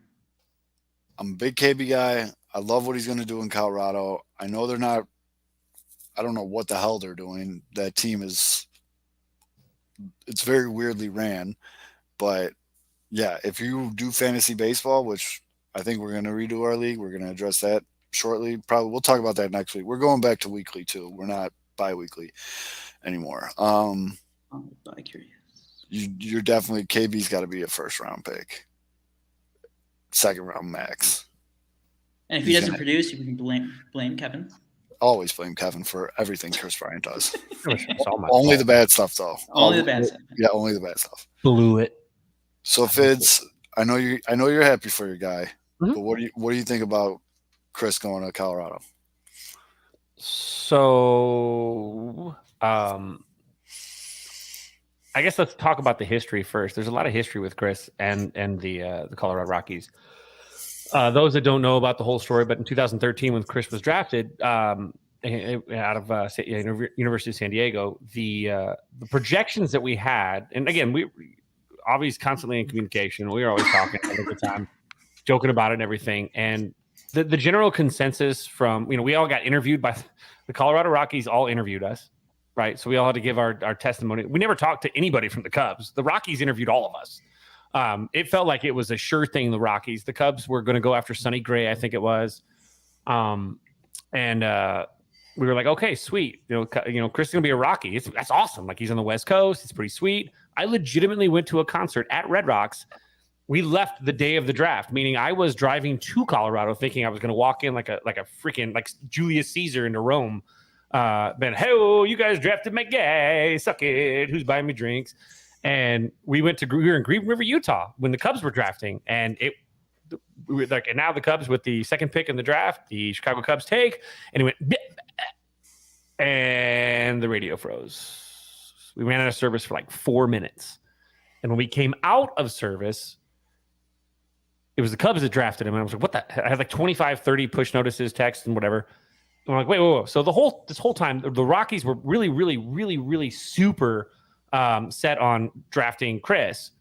Speaker 2: I'm a big KB guy. I love what he's going to do in Colorado. I know they're not. I don't know what the hell they're doing. That team is. It's very weirdly ran, but yeah, if you do fantasy baseball, which I think we're going to redo our league, we're going to address that shortly. Probably we'll talk about that next week. We're going back to weekly too. We're not bi-weekly anymore.
Speaker 4: Bi-curious.
Speaker 2: You're definitely KB's got to be a first round pick, second round max.
Speaker 4: And if he doesn't produce, you can blame Kevin.
Speaker 2: Always blame Kevin for everything Kris Bryant does.
Speaker 3: Only
Speaker 2: the bad stuff though.
Speaker 4: Only the bad stuff.
Speaker 2: Yeah, only the bad stuff.
Speaker 3: Blew it.
Speaker 2: So Fids, I know you're happy for your guy, but what do you think about Kris going to Colorado?
Speaker 3: So, I guess let's talk about the history first. There's a lot of history with Kris and the Colorado Rockies. Those that don't know about the whole story, but in 2013, when Kris was drafted out of University of San Diego, the projections that we had, and again, we obviously constantly in communication. We were always talking all the time, joking about it and everything. And the general consensus from, we all got interviewed by the Colorado Rockies, all interviewed us, right? So we all had to give our testimony. We never talked to anybody from the Cubs. The Rockies interviewed all of us. It felt like it was a sure thing, the Rockies. The Cubs were going to go after Sonny Gray, I think it was. And we were like, okay, sweet. Kris is going to be a Rocky. That's awesome. Like, he's on the West Coast. It's pretty sweet. I legitimately went to a concert at Red Rocks. We left the day of the draft, meaning I was driving to Colorado thinking I was going to walk in like a freaking like Julius Caesar into Rome. Hey, you guys drafted my guy. Suck it. Who's buying me drinks? And we were in Green River, Utah when the Cubs were drafting. And and now the Cubs with the second pick in the draft, the Chicago Cubs take, and it went, and the radio froze. We ran out of service for like 4 minutes. And when we came out of service, it was the Cubs that drafted him. And I was like, what the? I had like 25, 30 push notices, text, and whatever. And I'm like, wait. So this whole time, the Rockies were really, really, really, really super set on drafting Kris.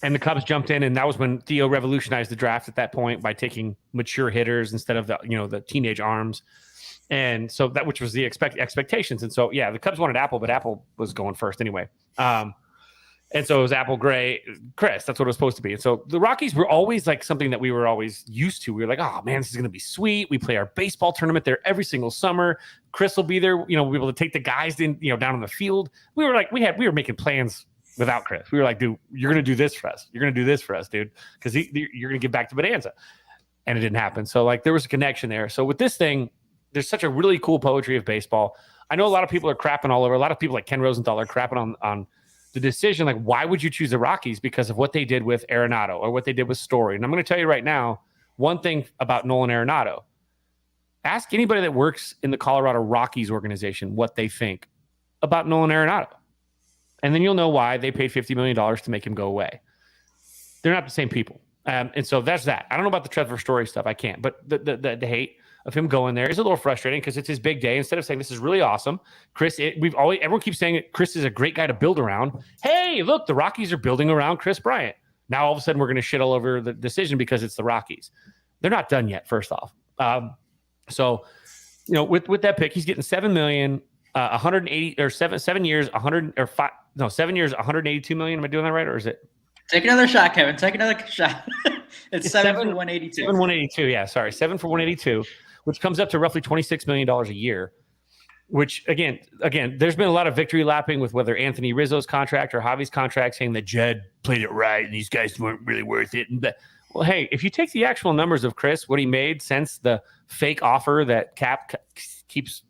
Speaker 3: And the Cubs jumped in, and that was when Theo revolutionized the draft at that point by taking mature hitters instead of the teenage arms. And so that, which was the expectations. And so, yeah, the Cubs wanted Apple, but Apple was going first anyway. And so it was Apple, Gray, Kris. That's what it was supposed to be. And so the Rockies were always like something that we were always used to. We were like, oh man, this is going to be sweet. We play our baseball tournament there every single summer. Kris will be there. We'll be able to take the guys in, down on the field. We were making plans without Kris. We were like, dude, you're going to do this for us. You're going to do this for us, dude, because you're going to give back to Bonanza. And it didn't happen. So like there was a connection there. So with this thing, there's such a really cool poetry of baseball. I know a lot of people are crapping all over. A lot of people like Ken Rosenthal are crapping on the decision. Like, why would you choose the Rockies? Because of what they did with Arenado or what they did with Story. And I'm going to tell you right now, one thing about Nolan Arenado. Ask anybody that works in the Colorado Rockies organization what they think about Nolan Arenado. And then you'll know why they paid $50 million to make him go away. They're not the same people. And so that's that. I don't know about the Trevor Story stuff. I can't. But the hate of him going there is a little frustrating because it's his big day. Instead of saying this is really awesome, Kris, everyone keeps saying it, Kris is a great guy to build around. Hey, look, the Rockies are building around Kris Bryant. Now all of a sudden we're going to shit all over the decision because it's the Rockies. They're not done yet, first off. So, with that pick, he's getting $7 million. 180 or 7 years, 100 or 5, no, 7 years, 182 million. Am I doing that right? Or is it?
Speaker 4: Take another shot, Kevin. Take another shot. It's 7 for 182.
Speaker 3: 182. Yeah. Sorry. 7 for 182, which comes up to roughly $26 million a year, which again, there's been a lot of victory lapping with whether Anthony Rizzo's contract or Javi's contract saying that Jed played it right and these guys weren't really worth it. Well, hey, if you take the actual numbers of Kris, what he made since the fake offer that Cap keeps,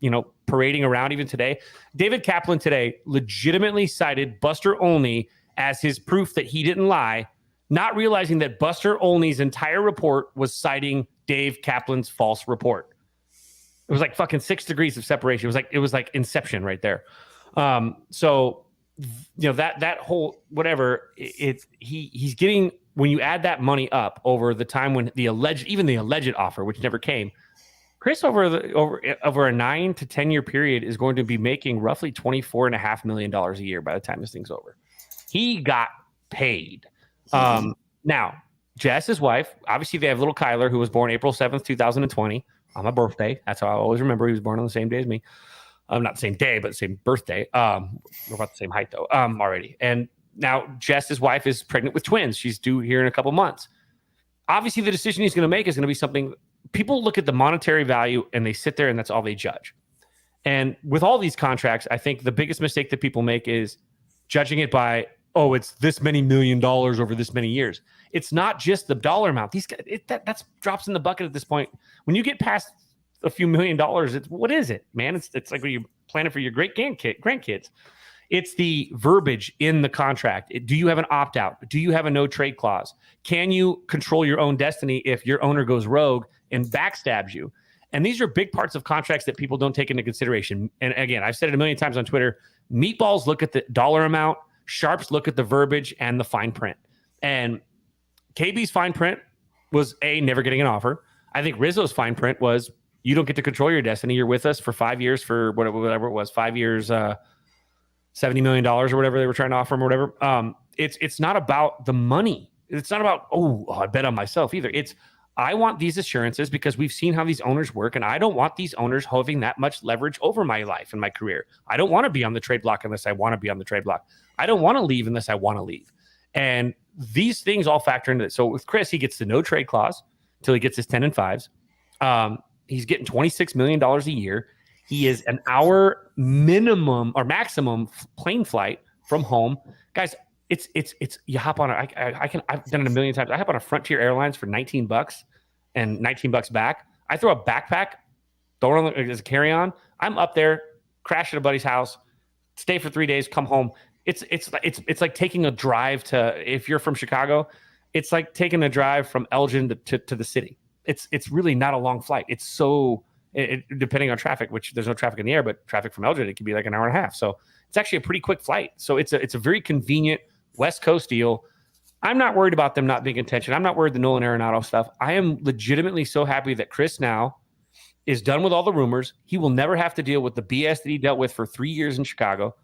Speaker 3: parading around even today, David Kaplan today legitimately cited Buster Olney as his proof that he didn't lie, not realizing that Buster Olney's entire report was citing Dave Kaplan's false report. It was like fucking 6 degrees of separation. It was like Inception right there. So that whole whatever he's getting, when you add that money up over the time when the alleged offer, which never came, Kris over a 9 to 10 year period is going to be making roughly $24.5 million a year by the time this thing's over. He got paid. Now, Jess, his wife, obviously they have little Kyler, who was born April 7th, 2020 on my birthday. That's how I always remember. He was born on the same day as me. Not the same day, but the same birthday. We're about the same height though, already. And now Jess, his wife, is pregnant with twins. She's due here in a couple months. Obviously the decision he's going to make is going to be something. People look at the monetary value and they sit there and that's all they judge. And with all these contracts, I think the biggest mistake that people make is judging it by, oh, it's this many $1 million over this many years. It's not just the dollar amount. These guys, that's drops in the bucket at this point. When you get past a few $1 million, what is it, man? It's like when you plan it for your great grandkids. It's the verbiage in the contract. Do you have an opt-out? Do you have a no trade clause? Can you control your own destiny if your owner goes rogue and backstabs you? And these are big parts of contracts that people don't take into consideration. And again, I've said it a million times on Twitter. Meatballs look at the dollar amount. Sharps look at the verbiage and the fine print. And KB's fine print was never getting an offer. I think Rizzo's fine print was you don't get to control your destiny. You're with us for 5 years for whatever it was, 5 years, $70 million or whatever they were trying to offer him or whatever. It's not about the money. It's not about, I bet on myself either. It's, I want these assurances because we've seen how these owners work, and I don't want these owners having that much leverage over my life and my career. I don't want to be on the trade block unless I want to be on the trade block. I don't want to leave unless I want to leave. And these things all factor into it. So with Kris, he gets the no trade clause until he gets his 10 and 5s. He's getting $26 million a year. He is an hour minimum or maximum plane flight from home. Guys, it's you hop on I've done it a million times. I hop on a Frontier Airlines for $19 and $19 back. I throw a backpack, throw it on as a carry-on. I'm up there, crash at a buddy's house, stay for 3 days, come home. It's like taking a drive to, if you're from Chicago, it's like taking a drive from Elgin to the city. It's really not a long flight. It's so depending on traffic, which there's no traffic in the air, but traffic from Elgin, it could be like an hour and a half. So it's actually a pretty quick flight. So it's a very convenient West Coast deal. I'm not worried about them not being in tension. I'm not worried the Nolan Arenado stuff. I am legitimately so happy that Kris now is done with all the rumors. He will never have to deal with the BS that he dealt with for 3 years in Chicago.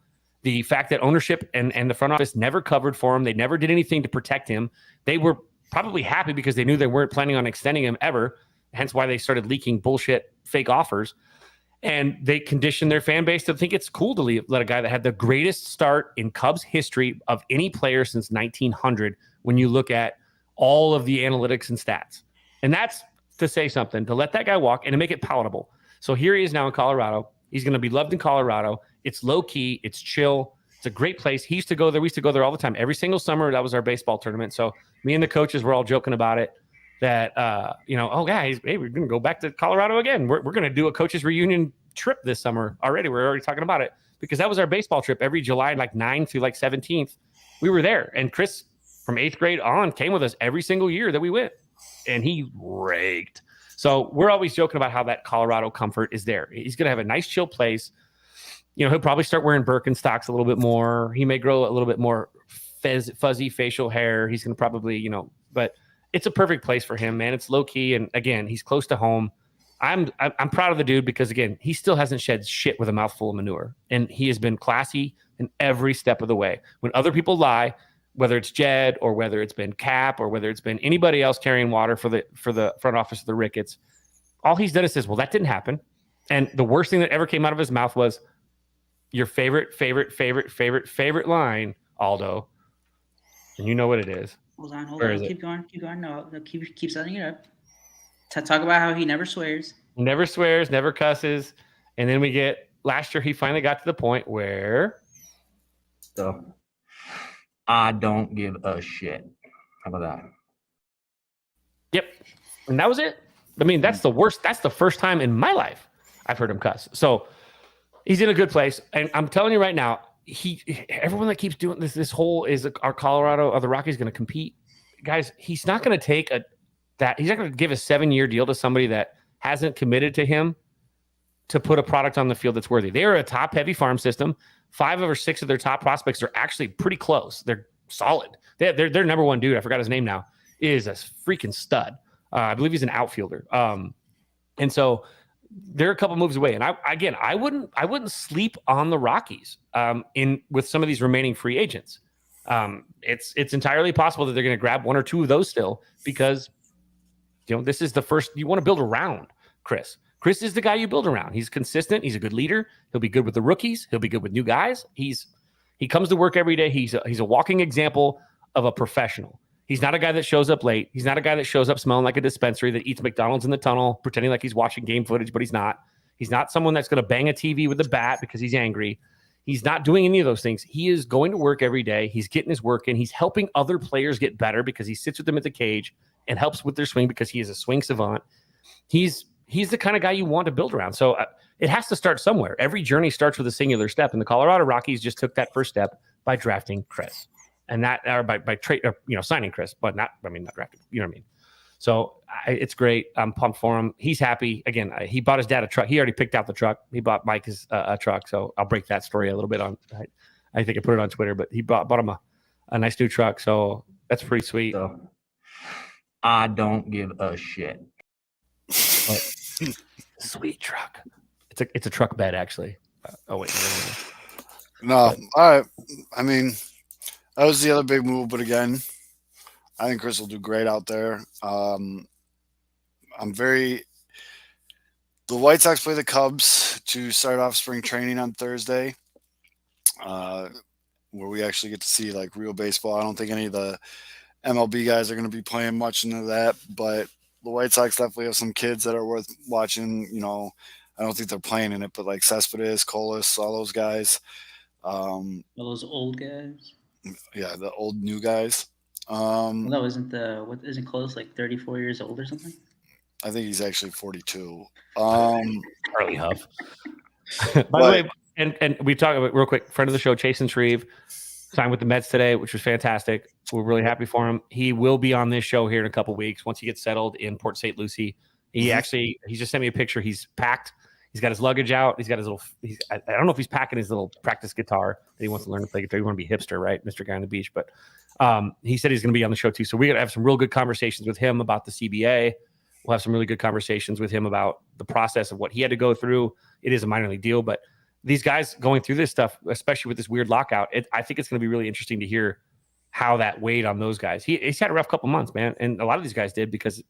Speaker 3: The fact that ownership and the front office never covered for him. They never did anything to protect him. They were probably happy because they knew they weren't planning on extending him ever. Hence why they started leaking bullshit fake offers. And they conditioned their fan base to think it's cool to let a guy that had the greatest start in Cubs history of any player since 1900 when you look at all of the analytics and stats. And that's to say something, to let that guy walk and to make it palatable. So here he is now in Colorado. He's going to be loved in Colorado. It's low key. It's chill. It's a great place. He used to go there. We used to go there all the time. Every single summer, that was our baseball tournament. So me and the coaches were all joking about it. That, guys, hey, we're going to go back to Colorado again. We're going to do a coaches reunion trip this summer already. We're already talking about it because that was our baseball trip every July, 9th through 17th. We were there. And Kris from 8th grade on came with us every single year that we went. And he raked. So we're always joking about how that Colorado comfort is there. He's going to have a nice, chill place. He'll probably start wearing Birkenstocks a little bit more. He may grow a little bit more fuzzy facial hair. He's going to probably, but it's a perfect place for him, man. It's low key. And again, he's close to home. I'm proud of the dude because again, he still hasn't shed shit with a mouthful of manure, and he has been classy in every step of the way. When other people lie, whether it's Jed or whether it's been Cap or whether it's been anybody else carrying water for the front office of the Ricketts, all he's done is says, well, that didn't happen. And the worst thing that ever came out of his mouth was, your favorite line, Aldo, and you know what it is.
Speaker 4: Hold on.
Speaker 3: Where is it?
Speaker 4: Keep going. No, keep setting it up. Talk about how he never swears.
Speaker 3: Never swears, never cusses. And then we get last year, he finally got to the point where
Speaker 5: I don't give a shit. How about that?
Speaker 3: Yep. And that was it. I mean, that's the worst. That's the first time in my life I've heard him cuss. So he's in a good place. And I'm telling you right now, everyone that keeps doing this whole is our Colorado or the Rockies going to compete. Guys, he's not going to take he's not going to give a 7-year deal to somebody that hasn't committed to him to put a product on the field that's worthy. They are a top heavy farm system. 5 or 6 of their top prospects are actually pretty close. They're solid. Their number one dude, I forgot his name now, is a freaking stud. I believe he's an outfielder. And so they're a couple moves away. And I wouldn't sleep on the Rockies with some of these remaining free agents. It's entirely possible that they're going to grab 1 or 2 of those still, because this is the first you want to build around Kris. Kris is the guy you build around. He's consistent. He's a good leader. He'll be good with the rookies. He'll be good with new guys. He comes to work every day. He's a walking example of a professional. He's not a guy that shows up late. He's not a guy that shows up smelling like a dispensary, that eats McDonald's in the tunnel, pretending like he's watching game footage, but he's not. He's not someone that's going to bang a TV with a bat because he's angry. He's not doing any of those things. He is going to work every day. He's getting his work in. He's helping other players get better because he sits with them at the cage and helps with their swing because he is a swing savant. He's the kind of guy you want to build around. So it has to start somewhere. Every journey starts with a singular step, and the Colorado Rockies just took that first step by drafting Kris, and that or by trade, signing Kris, but not drafting. You know what I mean? So it's great. I'm pumped for him. He's happy. Again, he bought his dad a truck. He already picked out the truck. He bought Mike a truck. So I'll break that story a little bit on. I think I put it on Twitter, but he bought him a nice new truck. So that's pretty sweet.
Speaker 5: So, I don't give a shit.
Speaker 3: Sweet truck. It's a truck bed, actually. Oh wait.
Speaker 2: No, all right. I mean, that was the other big move, but again, I think Kris will do great out there. The White Sox play the Cubs to start off spring training on Thursday, where we actually get to see like real baseball. I don't think any of the MLB guys are going to be playing much into that, but the White Sox definitely have some kids that are worth watching. I don't think they're playing in it, but like Cespedes, Colas, all those guys.
Speaker 4: All those old guys.
Speaker 2: Yeah, the old new guys.
Speaker 4: No, isn't Close like 34 years old or something?
Speaker 2: I think he's actually 42.
Speaker 3: Charlie Huff. By the way, and we talked about real quick, friend of the show, Chasen Shreve, signed with the Mets today, which was fantastic. We're really happy for him. He will be on this show here in a couple weeks once he gets settled in Port St. Lucie. He just sent me a picture. He's packed. He's got his luggage out. He's got his little. I don't know if he's packing his little practice guitar that he wants to learn to play guitar. You want to be hipster, right, Mr. Guy on the Beach? But he said he's going to be on the show too. So we're going to have some real good conversations with him about the CBA. We'll have some really good conversations with him about the process of what he had to go through. It is a minor league deal, but these guys going through this stuff, especially with this weird lockout, I think it's going to be really interesting to hear how that weighed on those guys. He's had a rough couple months, man, and a lot of these guys did because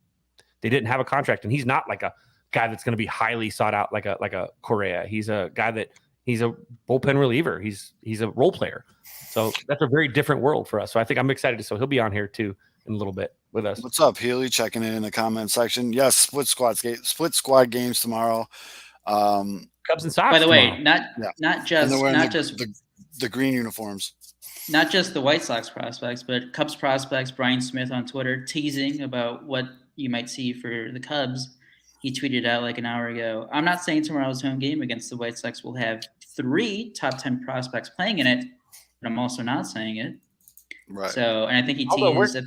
Speaker 3: they didn't have a contract, and he's not like a guy that's going to be highly sought out like a Correa. He's a guy that he's a bullpen reliever. He's a role player. So that's a very different world for us. So I think I'm excited. So he'll be on here too in a little bit with us.
Speaker 2: What's up, Healy? Checking in the comment section. Yes, split squad games tomorrow.
Speaker 3: Cubs and Sox.
Speaker 4: By the way,
Speaker 3: tomorrow.
Speaker 4: not just
Speaker 2: the green uniforms.
Speaker 4: Not just the White Sox prospects, but Cubs prospects. Brian Smith on Twitter teasing about what you might see for the Cubs. He tweeted out like an hour ago, "I'm not saying tomorrow's home game against the White Sox will have 3 top 10 prospects playing in it, but I'm also not saying it."
Speaker 2: Right.
Speaker 4: So, and I think he teased. I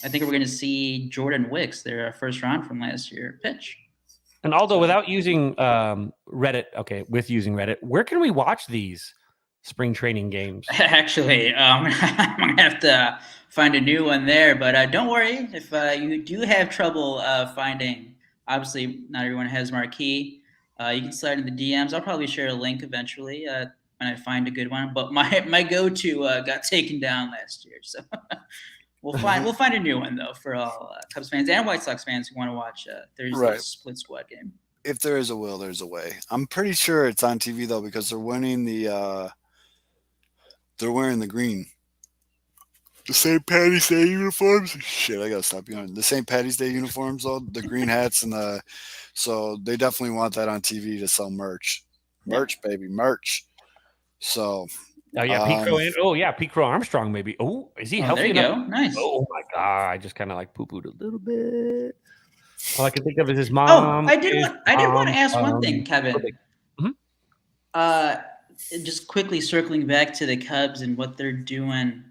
Speaker 4: think we're going to see Jordan Wicks, their first round from last year, pitch.
Speaker 3: And although without using Reddit, where can we watch these spring training games?
Speaker 4: Actually, I'm going to have to find a new one there. But don't worry, if you do have trouble finding, obviously not everyone has Marquee. You can slide in the DMs. I'll probably share a link eventually when I find a good one. But my go-to got taken down last year, so we'll find a new one though for all Cubs fans and White Sox fans who want to watch Thursday's split squad game.
Speaker 2: if there is a will, there's a way. I'm pretty sure it's on TV though because they're winning they're wearing the green. The St. Patty's Day uniforms. Shit, I gotta stop yawning. The St. Patty's Day uniforms, though, the green hats and so they definitely want that on TV to sell merch. Merch, baby, merch. So
Speaker 3: Pete Crow Armstrong, maybe. Oh, is he healthy
Speaker 4: there you
Speaker 3: enough?
Speaker 4: go. Nice.
Speaker 3: Oh my god, I just kind of like poo-pooed a little bit. All I can think of is his mom.
Speaker 4: I did want to ask one thing, Kevin.
Speaker 3: Mhm.
Speaker 4: Just quickly circling back to the Cubs and what they're doing.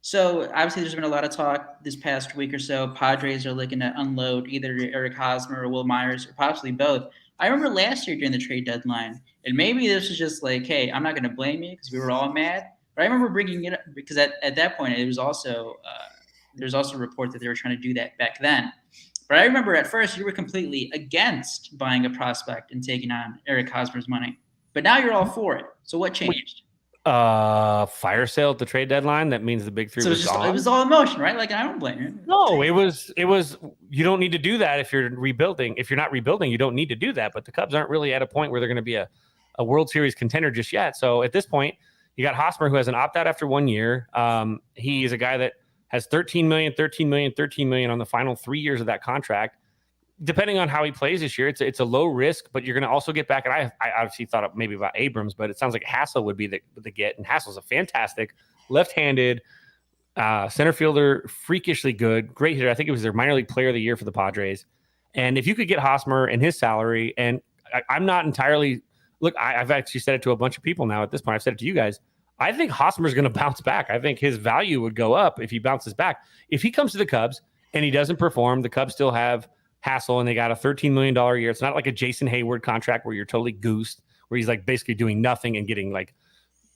Speaker 4: So obviously, there's been a lot of talk this past week or so. Padres are looking to unload either Eric Hosmer or Will Myers, or possibly both. I remember last year during the trade deadline, and maybe this was just like, hey, I'm not going to blame you because we were all mad. But I remember bringing it up because at that point, it was also there's also a report that they were trying to do that back then. But I remember at first you were completely against buying a prospect and taking on Eric Hosmer's money. But now you're all for it. So what changed?
Speaker 3: Fire sale at the trade deadline. That means the big three was gone.
Speaker 4: It was all emotion, right? Like, I don't blame you.
Speaker 3: No, it was. You don't need to do that if you're rebuilding. If you're not rebuilding, you don't need to do that. But the Cubs aren't really at a point where they're going to be a World Series contender just yet. So at this point, you got Hosmer, who has an opt out after 1 year. He is a guy that has $13 million on the final 3 years of that contract. Depending on how he plays this year, it's a low risk, but you're going to also get back. And I obviously thought maybe about Abrams, but it sounds like Hassel would be the get. And Hassel's a fantastic left-handed center fielder, freakishly good, great hitter. I think it was their minor league player of the year for the Padres. And if you could get Hosmer and his salary, and I'm not entirely look, I've actually said it to a bunch of people now at this point. I've said it to you guys. I think Hosmer's going to bounce back. I think his value would go up if he bounces back. If he comes to the Cubs and he doesn't perform, the Cubs still have Hassel, and they got a $13 million a year. It's not like a Jason Hayward contract where you're totally goosed, where he's like basically doing nothing and getting like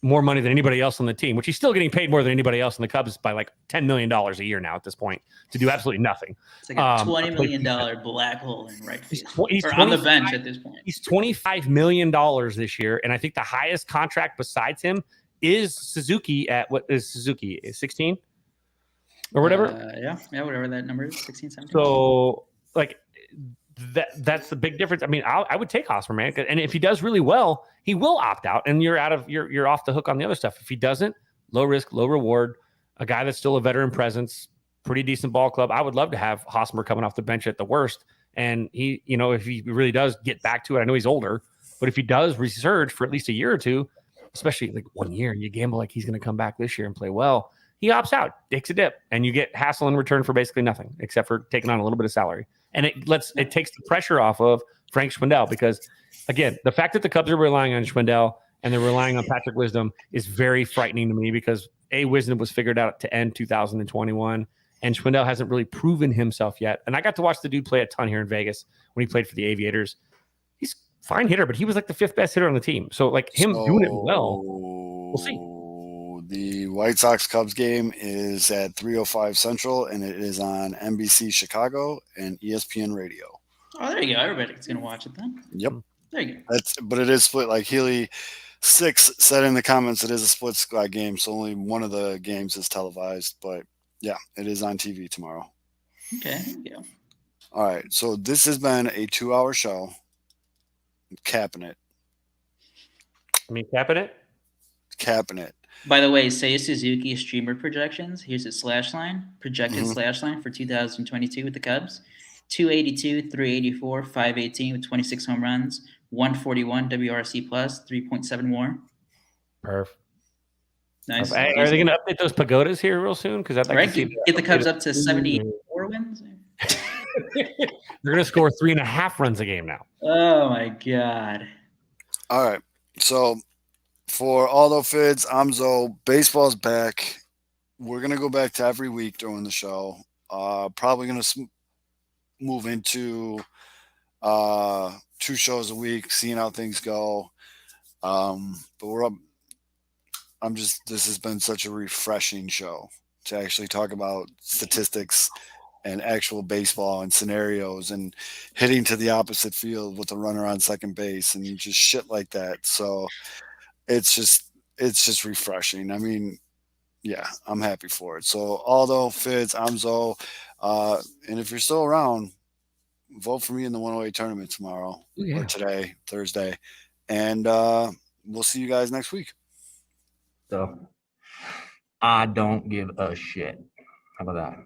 Speaker 3: more money than anybody else on the team, which he's still getting paid more than anybody else in the Cubs by like $10 million a year now at this point to do absolutely nothing.
Speaker 4: It's like a $20 million black hole in right field. He's on the bench at this point.
Speaker 3: He's $25 million this year, and I think the highest contract besides him is Suzuki at what is Suzuki? 16 or whatever?
Speaker 4: Yeah, whatever that number is, 16, 17.
Speaker 3: So like that's the big difference. I mean, I would take Hosmer, man, and if he does really well, he will opt out, and you're off the hook on the other stuff. If he doesn't, low risk, low reward, a guy that's still a veteran presence, pretty decent ball club. I would love to have Hosmer coming off the bench at the worst, and he, if he really does get back to it, I know he's older, but if he does resurge for at least a year or two, especially like 1 year, and you gamble like he's going to come back this year and play well, he opts out, takes a dip, and you get Hassel in return for basically nothing except for taking on a little bit of salary. And it takes the pressure off of Frank Schwindel because, again, the fact that the Cubs are relying on Schwindel and they're relying on Patrick Wisdom is very frightening to me because Wisdom was figured out to end 2021, and Schwindel hasn't really proven himself yet. And I got to watch the dude play a ton here in Vegas when he played for the Aviators. He's a fine hitter, but he was like the 5th best hitter on the team. So like him doing it well, we'll see.
Speaker 2: The White Sox Cubs game is at 3:05 Central, and it is on NBC Chicago and ESPN Radio.
Speaker 4: Oh, there you go. Everybody's going to watch it then.
Speaker 2: Yep.
Speaker 4: There you go.
Speaker 2: But it is split. Like Healy 6 said in the comments, it is a split squad game, so only one of the games is televised. But yeah, it is on TV tomorrow.
Speaker 4: Okay. There you go.
Speaker 2: All right. So this has been a 2-hour show. I'm capping it. Capping it.
Speaker 4: By the way, Seiya Suzuki streamer projections. Here's his slash line. Projected slash line for 2022 with the Cubs. 282, 384, 518 with 26 home runs, 141 WRC plus, 3.7 WAR.
Speaker 3: Perf.
Speaker 4: Nice.
Speaker 3: Are they going to update those pagodas here real soon? Because I'd like to see
Speaker 4: get the Cubs up to 74 wins.
Speaker 3: They're going to score 3.5 runs a game now.
Speaker 4: Oh my God.
Speaker 2: All right. So for Aldo Fids, I'm Zoe. Baseball's back. We're going to go back to every week during the show. Probably going to move into 2 shows a week, seeing how things go. But we're up. This has been such a refreshing show to actually talk about statistics and actual baseball and scenarios and hitting to the opposite field with a runner on second base and just shit like that. So it's just refreshing. I mean, yeah, I'm happy for it. So Aldo, Fids, I'm Zoe. And if you're still around, vote for me in the 108 tournament tomorrow
Speaker 3: Yeah.
Speaker 2: or today, Thursday. And we'll see you guys next week.
Speaker 5: So I don't give a shit. How about that?